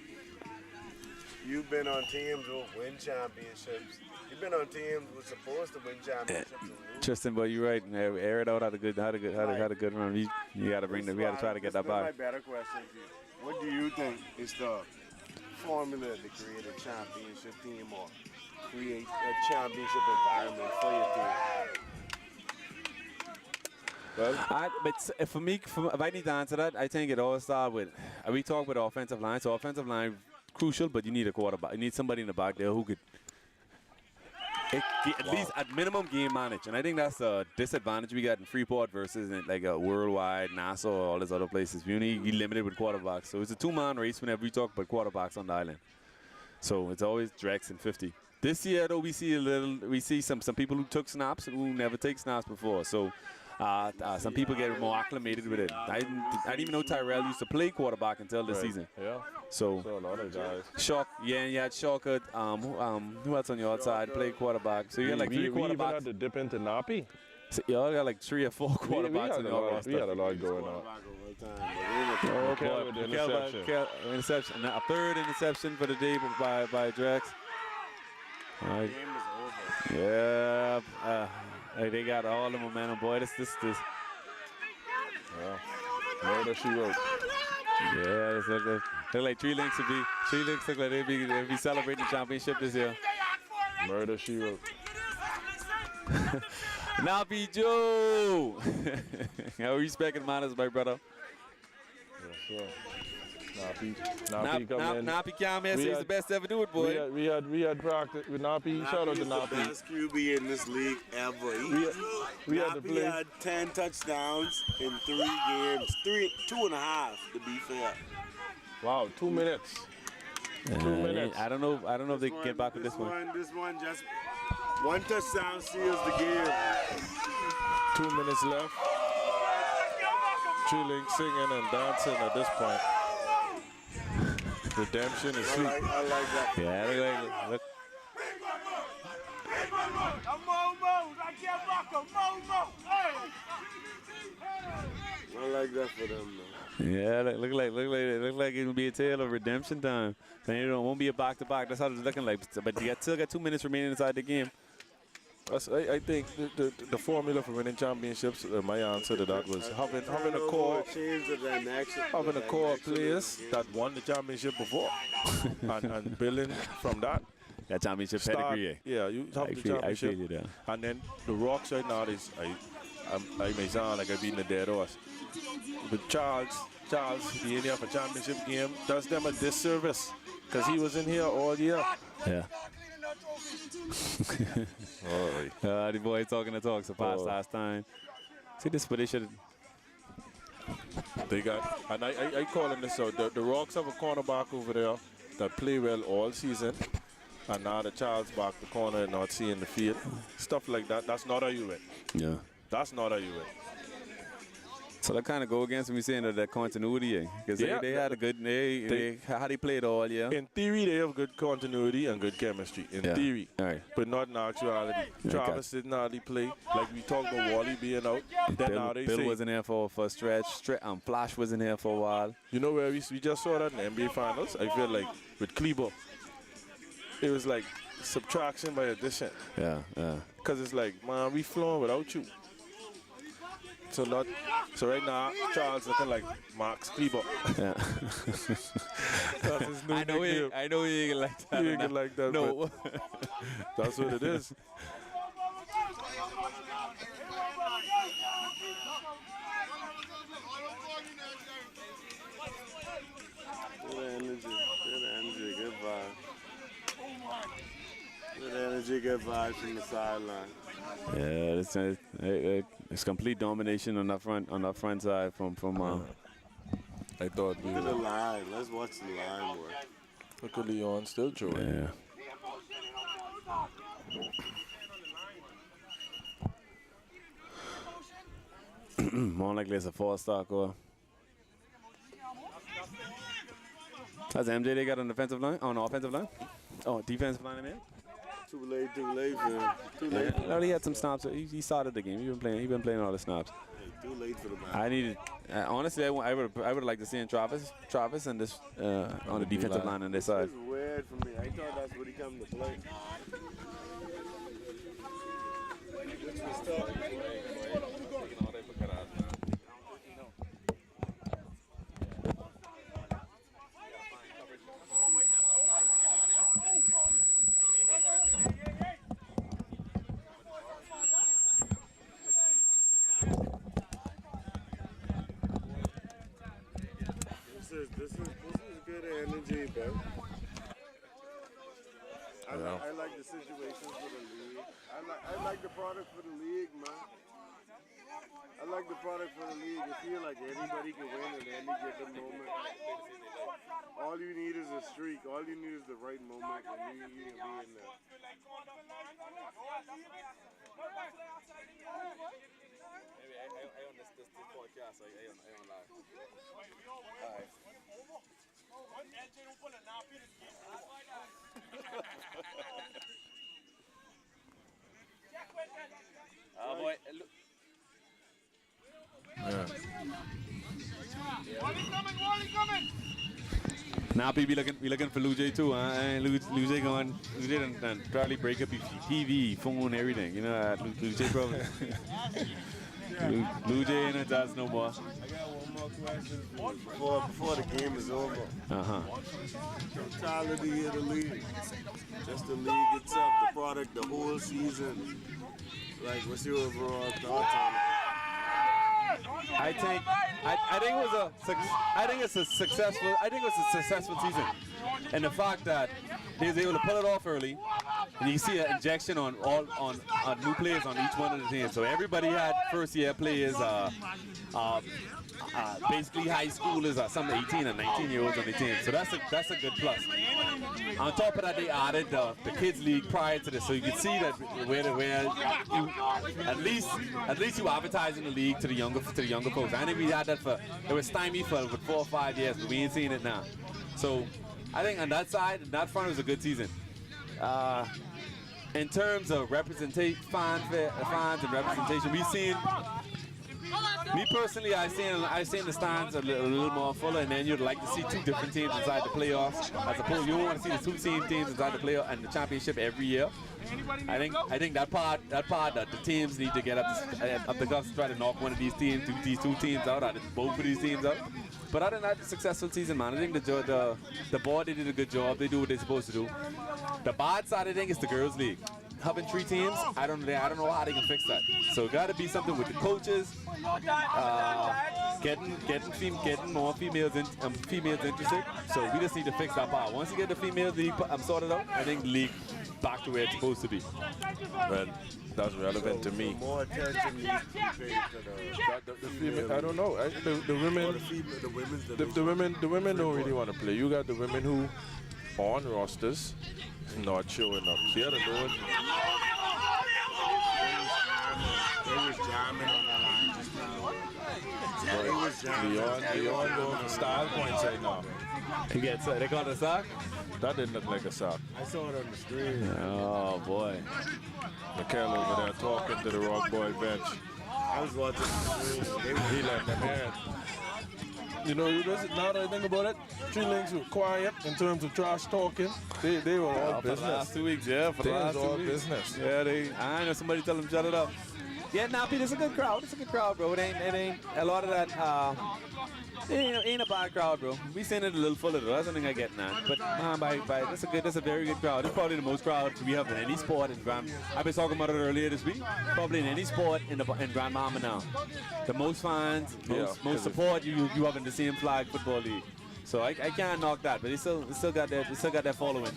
You've been on teams who win championships. You've been on teams who were supposed to win championships. And lose. Tristan, but you're right. Air it out. Had a good run. You got to bring. We got to try to get that back. My better question to you: what do you think is the formula to create a championship team or create a championship environment for your team? But for me, if I need to answer that, I think it all starts with, we talk about offensive line. So offensive line, crucial, but you need a quarterback. You need somebody in the back there who could at least at minimum game manage. And I think that's a disadvantage we got in Freeport versus in like a Worldwide, Nassau, all these other places. You limited with quarterbacks. So it's a two-man race whenever we talk about quarterbacks on the island. So it's always Drex and 50. This year, though, we see some people who took snaps and who never take snaps before. So some people get more acclimated with it. I didn't even know Tyrell used to play quarterback until this season. Yeah. So a lot of guys. Shock, you had Shawkut. Who else on your outside played quarterback? So you had like three quarterbacks. We even had to dip into Napi. So y'all got like 3 or 4 quarterbacks on your roster. We had a lot going on. Oh boy, interception. A third interception for the day by Drex. All right. Yeah. Hey, they got all the momentum, boy. This. Yeah. Murder she wrote. Yeah, it's look like Tree Links look like they'd be celebrating the championship this year. Murder she wrote. Nappy Joe. How respecting manners, my brother. Yes, sir. Nappy come in. Nappy came here, he's the best to ever do it, boy. We had practice with Nappy. Shout out to Nappy. The best QB in this league ever. We had to play. Nappy had 10 touchdowns in 3 games. 2.5 to be fair. Wow, 2 minutes. 2 minutes. I don't know if they can get back with this one. This one just one touchdown seals the game. 2 minutes left. Chilling, singing, and dancing at this point. Redemption is sweet. I like that. Yeah, look. I like that for them, though. Yeah, look like it'll be a tale of redemption time. And it won't be a back-to-back. That's how it's looking like. But you still got 2 minutes remaining inside the game. I think the formula for winning championships, my answer to that was having a core of players that won the championship before and building from that. That championship pedigree. Yeah, you have the championship. I feel you there. And then the Rocks right now is, I may sound like I've beaten a dead horse. But Charles being here for championship game does them a disservice because he was in here all year. Yeah. The boy talking the talk, so past last time. See this, but they should. They got, and I calling this out. The Rocks have a cornerback over there that play well all season, and now the child's back the corner and not seeing the field. Stuff like that. That's not how you win. Yeah. That's not how you win. So that kind of go against me saying that continuity, because they had a good, how they played all year. In theory, they have good continuity and good chemistry. In theory, but not in actuality. Travis didn't hardly play. Like we talked about Wally being out. Then now they Bill say, wasn't here for a stretch. Flash wasn't here for a while. You know where we just saw that in the NBA Finals? I feel like with Kleber. it was like subtraction by addition. Yeah, yeah. Because it's like, man, we flowing without you. So right now, Charles looking like Max Kleber. Yeah. That's his new I know he ain't like that. He ain't like that. No. But that's what it is. Good energy, good vibe. Good energy, good vibe from the sideline. Yeah, it's complete domination on that front side from I thought we Look at the were. line. Let's watch the line work. Look at Leon still throwing. Yeah. More likely it's a 4-star core. That's MJ they got on the defensive line, on the offensive line. Oh, defensive line, I mean. Too late for him. Too late. No, he had some snaps. He started the game. He been playing all the snaps. Too late for the man. I needed, honestly, I would like to see Travis and this on the defensive line on this side. It's weird for me. I thought that's what he come to play. Which was tough. This is good energy, but I like the situations for the league. I like the product for the league, man. I like the product for the league. I feel like anybody can win at any given moment. All you need is a streak. All you need is the right moment, and you can be in there. Maybe I on this podcast, I on live. Oh boy. Now we looking for Lou J too, huh? And Lou J done probably break up his TV, phone, everything. You know, Lou J probably. Lou J ain't does no more. I got one more question before the game is over. Totality of the league. Just the league itself, the product, the whole season. Like, what's your overall thoughts on it? I think it's a successful season. And the fact that they was able to pull it off early, and you see an injection on new players on each one of the teams. So everybody had first year players, basically high schoolers or some 18 and 19-year-olds on the team. So that's a good plus. On top of that, they added the kids league prior to this, so you can see that where you, at least you advertising the league to the younger folks. I think we had that it was stymied for 4 or 5 years, but we ain't seeing it now. So I think on that side, that front was a good season. In terms of representation, fans and representation, we've seen. Me personally, I seen the stands a little more fuller, and then you'd like to see 2 different teams inside the playoffs. As opposed, you don't want to see the 2 same teams inside the playoff and the championship every year. I think that part that the teams need to get up the cuffs to try to knock one of these two teams out, or both of these teams out. But other than that, it's a successful season, man. I think the board, they did a good job. They do what they're supposed to do. The bad side, I think, is the girls' league. Having 3 teams, I don't know how they can fix that. So got to be something with the coaches, getting more females interested. So we just need to fix that part. Once you get the female league sorted out, I think the league back to where it's supposed to be. Well, that's relevant to me. More attention needs to be paid to the female. I don't know. The women don't really want to play. You got the women who on rosters not showing up. The other one. They was jamming on the line just now. They was jamming. Leon going for style points right now. They called it a sock? That didn't look like a sock. I saw it on the screen. Oh boy. Mikel over there talking to the Rock Boy bench. I was watching the screen. He let them in. You know, now that I think about it, Tree Links were quiet in terms of trash talking. They were all For business. the last 2 weeks, yeah. For the last 2 all weeks. business. Yeah, I know somebody tell them shut it up. Yeah, nah, Pete, it's a good crowd. It's a good crowd, bro. It ain't a lot of that. It ain't a bad crowd, bro. We seen it a little fuller, though. That's something I get now. But that's a very good crowd. It's probably the most crowds we have in any sport in Grand. I've been talking about it earlier this week. Probably in any sport in Grand Mama now. The most fans, most support you have in the same flag football league. So I can't knock that, but they still got that following.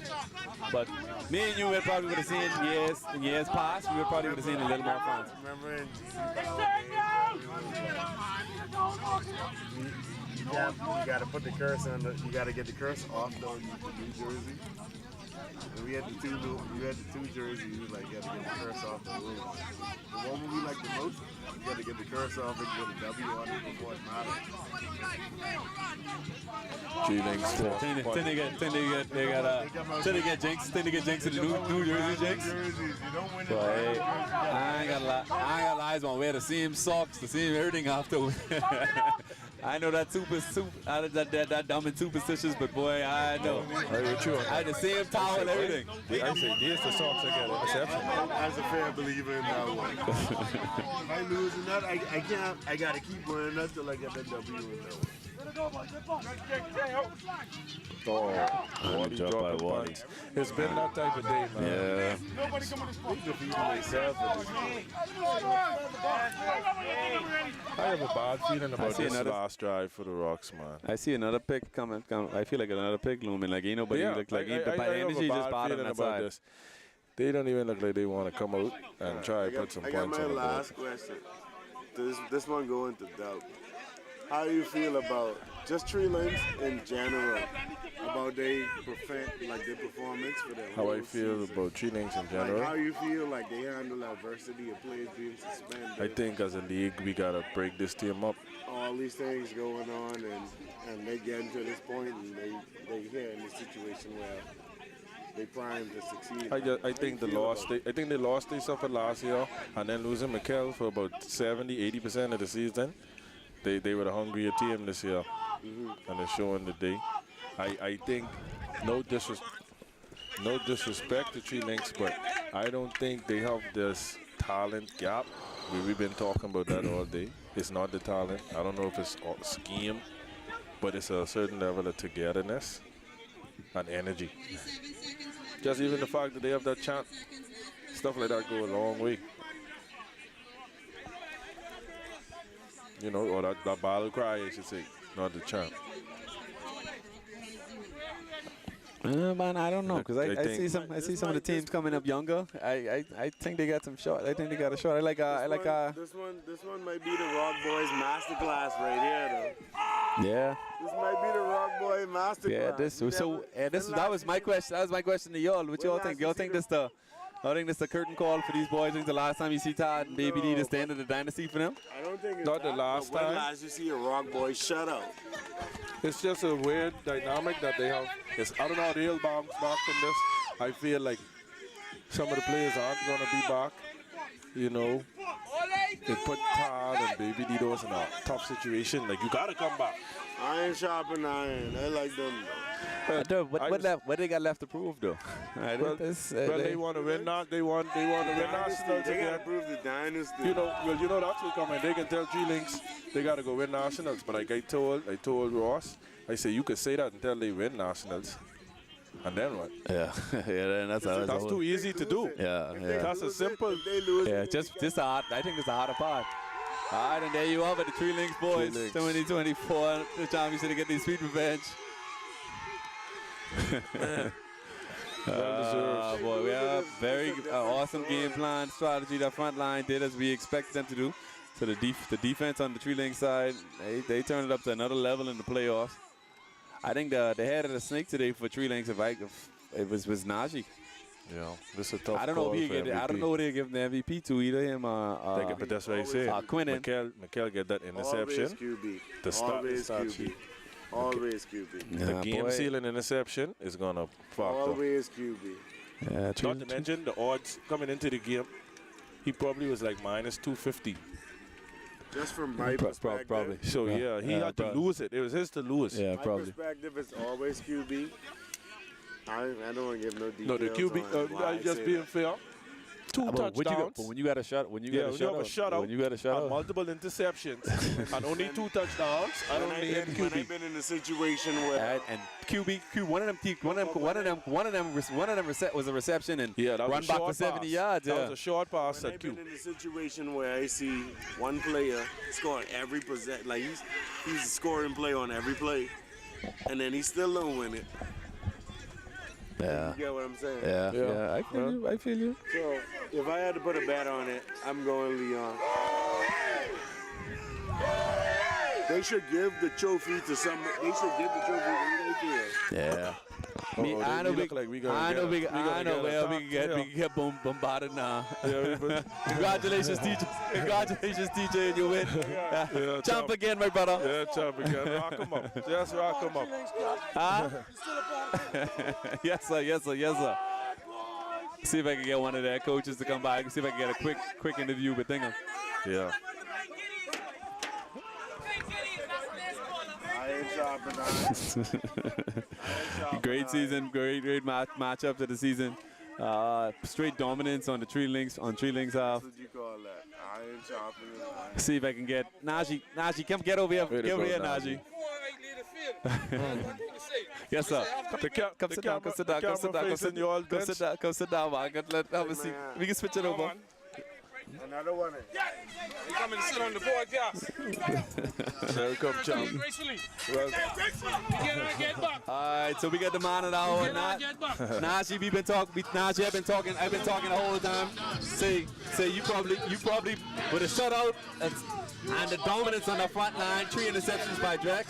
But me and you probably would have seen in years past, we probably would have seen a little more fans. Remember in you got to put the curse on you got to get the curse off the New Jersey. And we had the two jerseys, like you got to get the curse off the roof. The one we like the most, you got to get the curse off and get a W on it before it matters. Tree Links. They get jinx in the New Jersey jinx. But hey, I ain't gonna lie, it's gonna wear the same socks, the same everything after. I know that that dumb and superstitious, but boy, I know. I had the same towel and everything. I say, there's the socks I get an exception. As a fair believer in that one. If I lose in that, I gotta keep wearing that till I get that W in that one. Wally dropped by Wally. It's been that type of day, man. Yeah. I have a bad feeling about this last drive for the Rocks, man. I see another pick coming. I feel like another pick looming. Like ain't nobody look like the energy just bottom that side. This. They don't even look like they want to come out and try to put some points on the board. I got my last question. This one going to Doug. How do you feel about just Tree Links in general, about their performance for their How I feel about Tree Links in general? Like how you feel like they handle adversity of players being suspended? I think as a league we gotta break this team up. All these things going on and they get to this point and they here in this situation where they primed to succeed. I think they lost they suffered last year, and then losing Gbffl for about 70-80% of the season. They were the hungrier team this year, and they're showing the day. I think no disrespect to Tree Links, but I don't think they have this talent gap. We've been talking about that all day. It's not the talent. I don't know if it's scheme, but it's a certain level of togetherness and energy. Just even the fact that they have that chant, stuff like that go a long way. You know, or that battle cry, I should say, not the chant. Man, I don't know, because I see some of the teams coming up younger. I think they got some shot. I think they got a shot. This one might be the Rock Boys masterclass right here, though. Yeah. This might be the Rock Boy masterclass. Yeah, that was my question. That was my question to y'all. What y'all think? Y'all think this the curtain call for these boys? I think the last time you see Todd and Baby D, the stand of the dynasty for them? I don't think it's not the last time. When last you see a Rock Boy shutout? It's just a weird dynamic that they have. I don't know how they'll bounce back from this. I feel like some of the players aren't going to be back. You know, they put Todd and Baby Didos in a tough situation. Like, you got to come back. Iron sharpen iron. I like them. What they got left to prove, though? They want to win now. They want to win nationals They got to again. prove the dynasty. You know that's what coming. They can tell Tree Links they got to go win nationals. But like I told Ross, I say you could say that until they win nationals. And then what? Yeah, that's too easy to do. Yeah. That's a simple. Yeah, just the hard. I think it's the harder part. All right, and there you have it, the Tree Links boys, 2024. The champions to get these sweet revenge. Boy, we have very awesome game plan strategy. The front line did as we expected them to do. So the defense on the Tree Links side, they turned it up to another level in the playoffs. I think the head of the snake today for Tree Links, if it was Najee. Yeah, this is a tough I don't know who they give the MVP to, either him or but that's what I say. Quinnen. McHale get that interception. Always QB. The start QB. Always QB. The game-sealing interception is going to fuck up. Always QB. Yeah, not to mention the odds coming into the game. He probably was like minus 250 Just from my perspective. Probably. So yeah, he had to lose it. It was his to lose. Yeah, my probably. perspective is always QB. I don't want to give no details. No, the QB. why I Just say being that. fair. 2 touchdowns. But when you got a shot, when you got a shutout, when you got a shutout, and multiple interceptions, and only 2 touchdowns. I don't need When QB. I've been in a situation where and QB, one of them was a reception and that was run a back short for 70 pass. yards. That was a short pass I've at been Q. in a situation where I see one player scoring every like he's scoring play on every play, and then he still don't win it. Yeah. You get what I'm saying? Yeah. I feel you. So if I had to put a bet on it, I'm going Leon. They should give the trophy to some. They should give the trophy to who they feel. Yeah. I know we can get bombarded now. Congratulations, teacher. Congratulations, teacher, and you win. Jump again, my brother. Yeah, jump again. Rock him up. Just rock him up. Huh? Yes, sir. See if I can get one of their coaches to come by. See if I can get a quick interview with Dingham. Yeah. Great season, great matchup to the season. Straight dominance on the Tree Links half. That's what you call that. Iron sharpening. See if I can get Najee, come get over here. Get over here, Najee. Yes, sir. Come sit down, man. Have a seat. We can switch it over. Another one. You come and sit on the podcast. Welcome, champ. Get back. All right, so we got the man of the hour. Najee, I've been talking the whole time. Say you probably with a shutout and the dominance on the front line, 3 interceptions by Drex.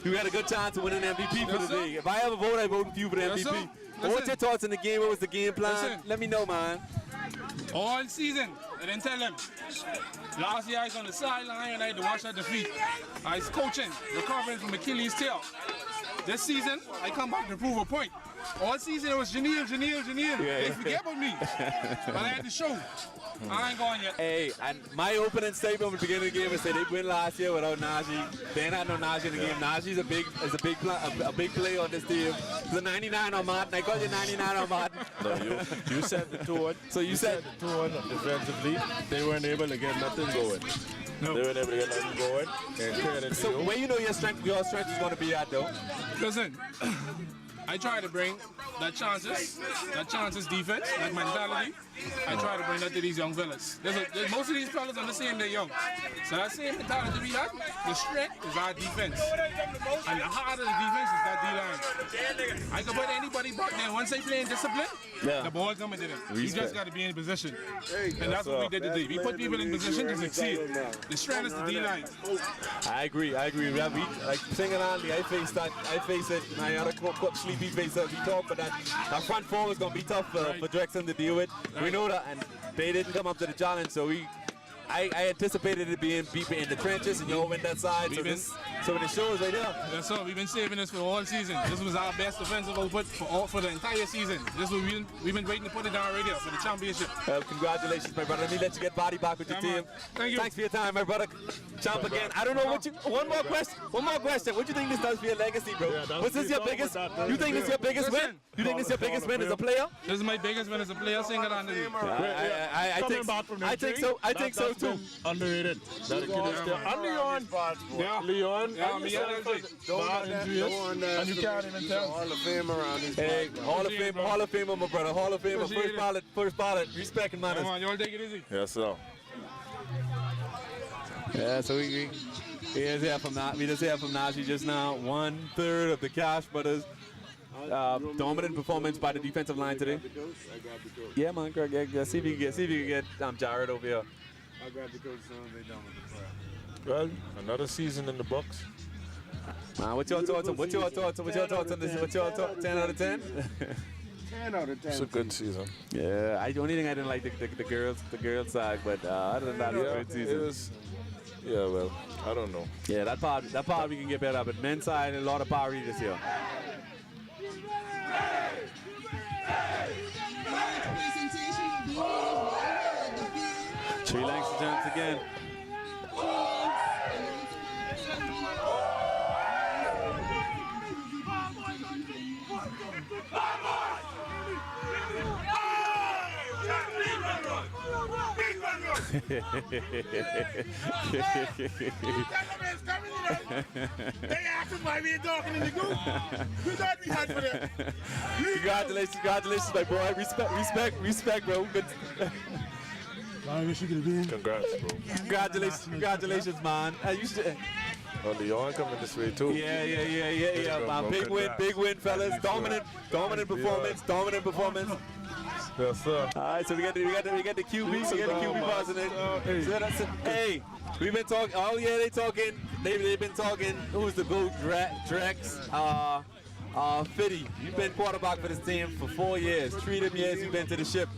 You had a good chance to win an MVP for the day. If I ever vote, I vote for you for the MVP. What's your thoughts on the game? What was the game plan? Let me know, man. All season, I didn't tell them. Last year I was on the sideline and I had to wash at the feet. I was coaching, recovering from Achilles' tail. This season, I come back to prove a point. All season it was Janelle. They forget about me. But I had to show. I ain't going yet. Hey, and my opening statement at the beginning of the game was say they win last year without Najee. They ain't had no Najee in the game. Najee's a big play on this team. It's a 99 on Martin. I call you 99 on Martin. No, you set the tone. So you set the tone defensively. They weren't able to get nothing going. No. They weren't able to get nothing going. So where you know your strength is going to be at, though? Listen, I try to bring that chances defense, that mentality. I try to bring that to these young fellas. Most of these fellas understand they're young. So that same mentality we have, the strength is our defense. And the heart of the defense is that D-line. I can put anybody back there. Once they play in discipline, the ball coming to them. You just got to be in position. And that's what we did today. We put people in position to succeed. The strength is the D-line. I agree. Like singing Andy, I face it. My other sleepy face it. We talk, but that front four is going to be tough for Drexen to deal with. We know that, and they didn't come up to the challenge, so I anticipated it being deep in the trenches, and you went that side. So when it shows right there. That's all. We've been saving this for all season. This was our best offensive output for the entire season. This was we've been waiting to put it down right here for the championship. Congratulations, my brother. Let me let you get body back with your team. Thank you. Thanks for your time, my brother. Champ again. I don't know what you. One more question. What do you think this does for your legacy, bro? Was this your biggest? You think this is your biggest win? You think this is your biggest win as a player? This is my biggest win as a player. Single on the I think so too. Underrated. And Leon. And you can't even tell. Hall of Fame around this. Hey, Hall of Famer, my brother. Hall of Famer. First ballot. Respect and manners. Come on, y'all take it easy. Yes, sir. Yeah, so we just hear from Najee just now. 1/3 of the Cash Brothers. Dominant performance by the defensive line today. Yeah, man, Greg. See if you can get Jared over here. I got the coach saying they done with the prep. Well, another season in the books. What's your thoughts on this? What's your thoughts? 10 out of 10? 10 out of 10. It's a good season. Yeah, the only thing I didn't like the girls side, but other than that, it was a great season. Yeah, well, I don't know. Yeah, that part we can get better, but men's side a lot of power this year. Tree Lanks chance again. They asked us why we ain't talking in the group. We thought we had for them. Congratulations, my boy. Respect, bro. Good. Congrats, bro. Congratulations, man. Oh, Leon coming this way too. Yeah. Man. Big win, fellas. Dominant performance. Yes, sir. All right, so we get the QB. We get the QB positive. Hey, we've been talking. Oh yeah, they've been talking. Who's the GOAT? Drex. Fitty. You've been quarterback for this team for 4 years. 3 of them years you've been to the ship.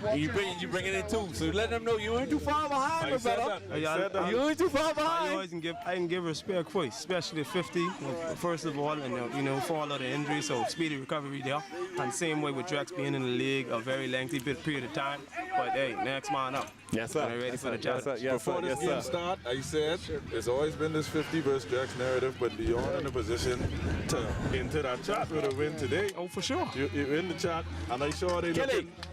And you bringing in 2, so let them know you ain't too far behind, my brother. You ain't too far behind. I can give respect for it, especially 50. First of all, and for all of the injuries, so speedy recovery there. And same way with Drex being in the league a very lengthy period of time. But hey, next man up. Yes, sir. Ready for the challenge. Before this game start, I said it's always been this 50 versus Drex narrative, but Leon in a position to enter that chat with a win today. Oh, for sure. You're in the chat, and I'm sure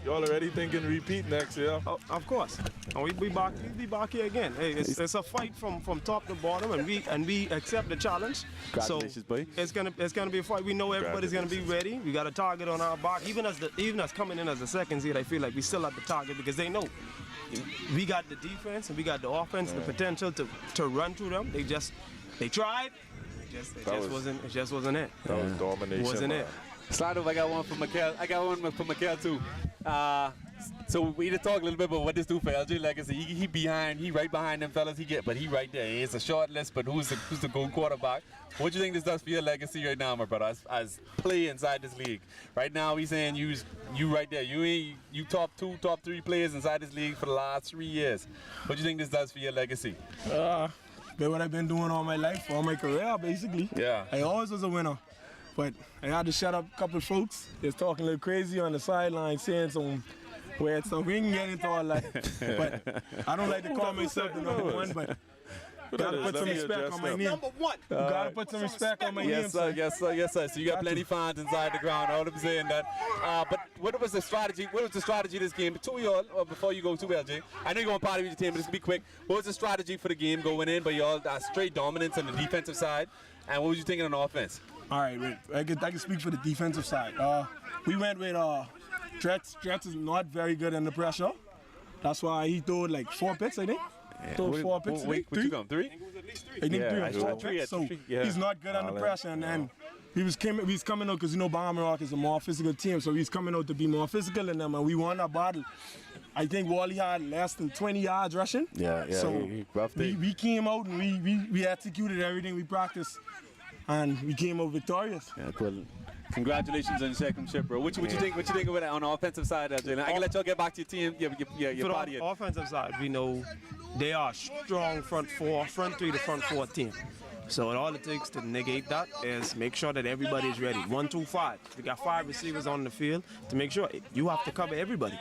y'all already thinking repeat next year. Oh, of course. And we be back here again. Hey, it's a fight from top to bottom, and we accept the challenge. Congratulations, boy. It's gonna be a fight. We know everybody's gonna be ready. We got a target on our back. Even as coming in as a second seed, I feel like we still have the target because they know we got the defense and we got the offense, the potential to run through them. They tried. It just wasn't it. That was domination. Wasn't it? Slide over. I got one for Mikael. I got one for Mikael too. So we need to talk a little bit about what this do for LJ Legacy. He right behind them fellas. But he right there. It's a short list, but who's the GOAT quarterback? What do you think this does for your legacy right now, my brother, as play inside this league? Right now, he's saying you right there. You top 2, top 3 players inside this league for the last 3 years. What do you think this does for your legacy? Been what I've been doing all my life, all my career, basically. Yeah. I always was a winner. But I had to shut up a couple of folks. Just talking a little crazy on the sideline, saying some weird stuff. We can get into all that. But I don't like to call myself the number 1, but gotta put some respect on my name. Number 1. You gotta put some respect on my name. Yes, sir. So you got plenty fans inside the ground. All I'm saying that. But what was the strategy? What was the strategy of this game? To y'all, before you go to LJ, I know you're going to party with your team, but it's gonna be quick. What was the strategy for the game going in? But y'all straight dominance on the defensive side. And what was you thinking on offense? All right, I can speak for the defensive side. We went with Drex. Drex is not very good under pressure. That's why he threw like 4 picks, I think. Threw 4 picks. Wait, 3? I think 3. So he's not good under pressure, and he's coming out because Bomber Rock is a more physical team, so he's coming out to be more physical than them, and we won that battle. I think Wally had less than 20 yards rushing. Yeah. So we came out and we executed everything we practiced. And we came out victorious. Yeah, cool. Congratulations on your second ship, bro. What you think of it on the offensive side, Jalen? I can let y'all get back to your team. Your party. For the offensive side, we know they are strong front 3 to front 4 team. So all it takes to negate that is make sure that everybody is ready. 1, 2, 5. We got 5 receivers on the field to make sure you have to cover everybody.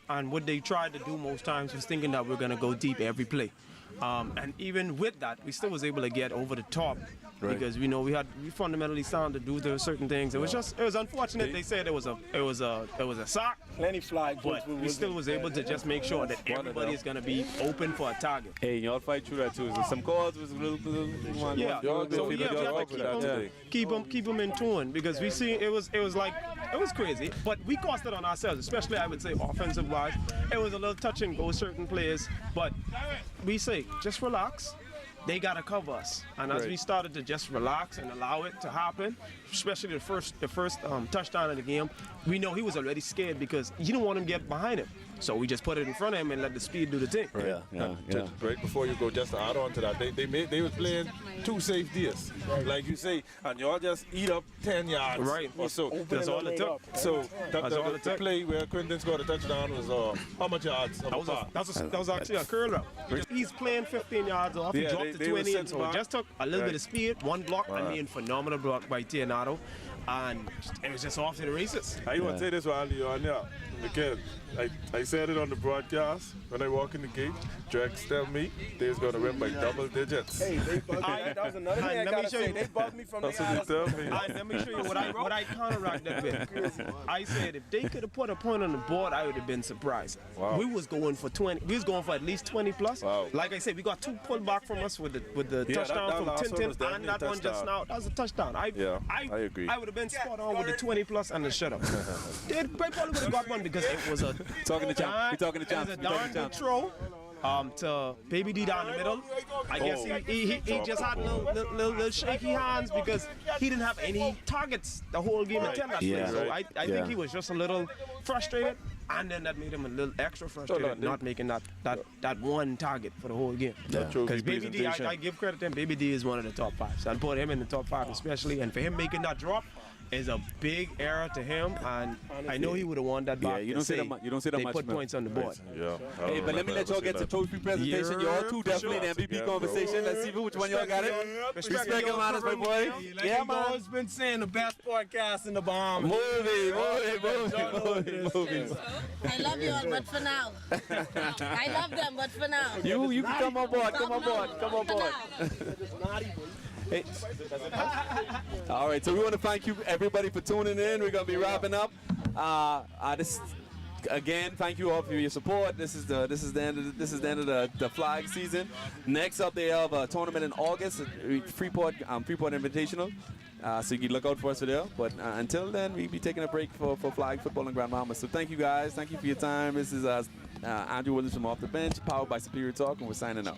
And what they tried to do most times was thinking that we're going to go deep every play. And even with that, we still was able to get over the top because we fundamentally sound to do certain things. It was unfortunate. They said it was a sock. Plenty flag, but we still was able to just make sure that everybody is going to be open for a target. Hey, y'all fight through that too. So some calls was a little keep them in tune because we see it was crazy, but we cost it on ourselves, especially I would say offensive wise. It was a little touch and go certain players, but we say just relax. They gotta cover us, and as we started to just relax and allow it to happen, especially the first touchdown of the game, we know he was already scared because you don't want him to get behind him. So we just put it in front of him and let the speed do the thing. Right before you go, just to add on to that, they was playing 2 safeties, like you say, and y'all just eat up 10 yards. Right. So that's all it took. So the play where Quinton scored a touchdown was how much yards? That was actually a curl route. He's playing 15 yards off. He dropped to 20, so it just took a little bit of speed, 1 block, and then phenomenal block by Tianato. and it was just off to the races. I want to say this while you're on, yeah. Again, I said it on the broadcast when I walk in the gate. Drex tell me they was going to win by double digits. Hey, they bugged me. That was another thing I gotta say. They bugged me from That's the what they tell me. Let me show you what I counteract that with. I said if they could have put a point on the board, I would have been surprised. Wow. We was going for 20. We was going for at least 20 plus. Wow. Like I said, we got 2 pull back from us with the touchdown that from last one was Tintin definitely and that a one just touchdown. now. That was a touchdown. I agree. I would have been spot on with the 20 plus and the shutout. They probably would have got one because it was a Talking to John. We're talking to John. It was a darn good throw. To Baby D down the middle. I guess he just had little shaky hands because he didn't have any targets the whole game until that play. So I think he was just a little frustrated, and then that made him a little extra frustrated not making that one target for the whole game. Because Baby D, I give credit to him. Baby D is one of the top 5. So I'll put him in the top 5 especially, and for him making that drop is a big error to him, and I know he would have won that back. Yeah, you don't see that much. You don't see that they much. put points on the board. Yeah. Hey, but let me let y'all get to trophy presentation. Y'all two definitely in the MVP conversation. Let's see which one y'all got it. Respect him, honest, my boy. Yeah, man. Always been saying the best podcast in the Bahamas. Movie. I love you all, but for now. I love them, but for now. You can come on board. Come on board. Hey. All right, so we want to thank you everybody for tuning in. We're gonna be wrapping up. Again, thank you all for your support. This is the end of the flag season. Next up, they have a tournament in August, Freeport Invitational. So you can look out for us there. But until then, we'll be taking a break for flag football in Grand Bahama. So thank you guys. Thank you for your time. This is Andrew Williams from Off the Bench, powered by Superior Talk, and we're signing out.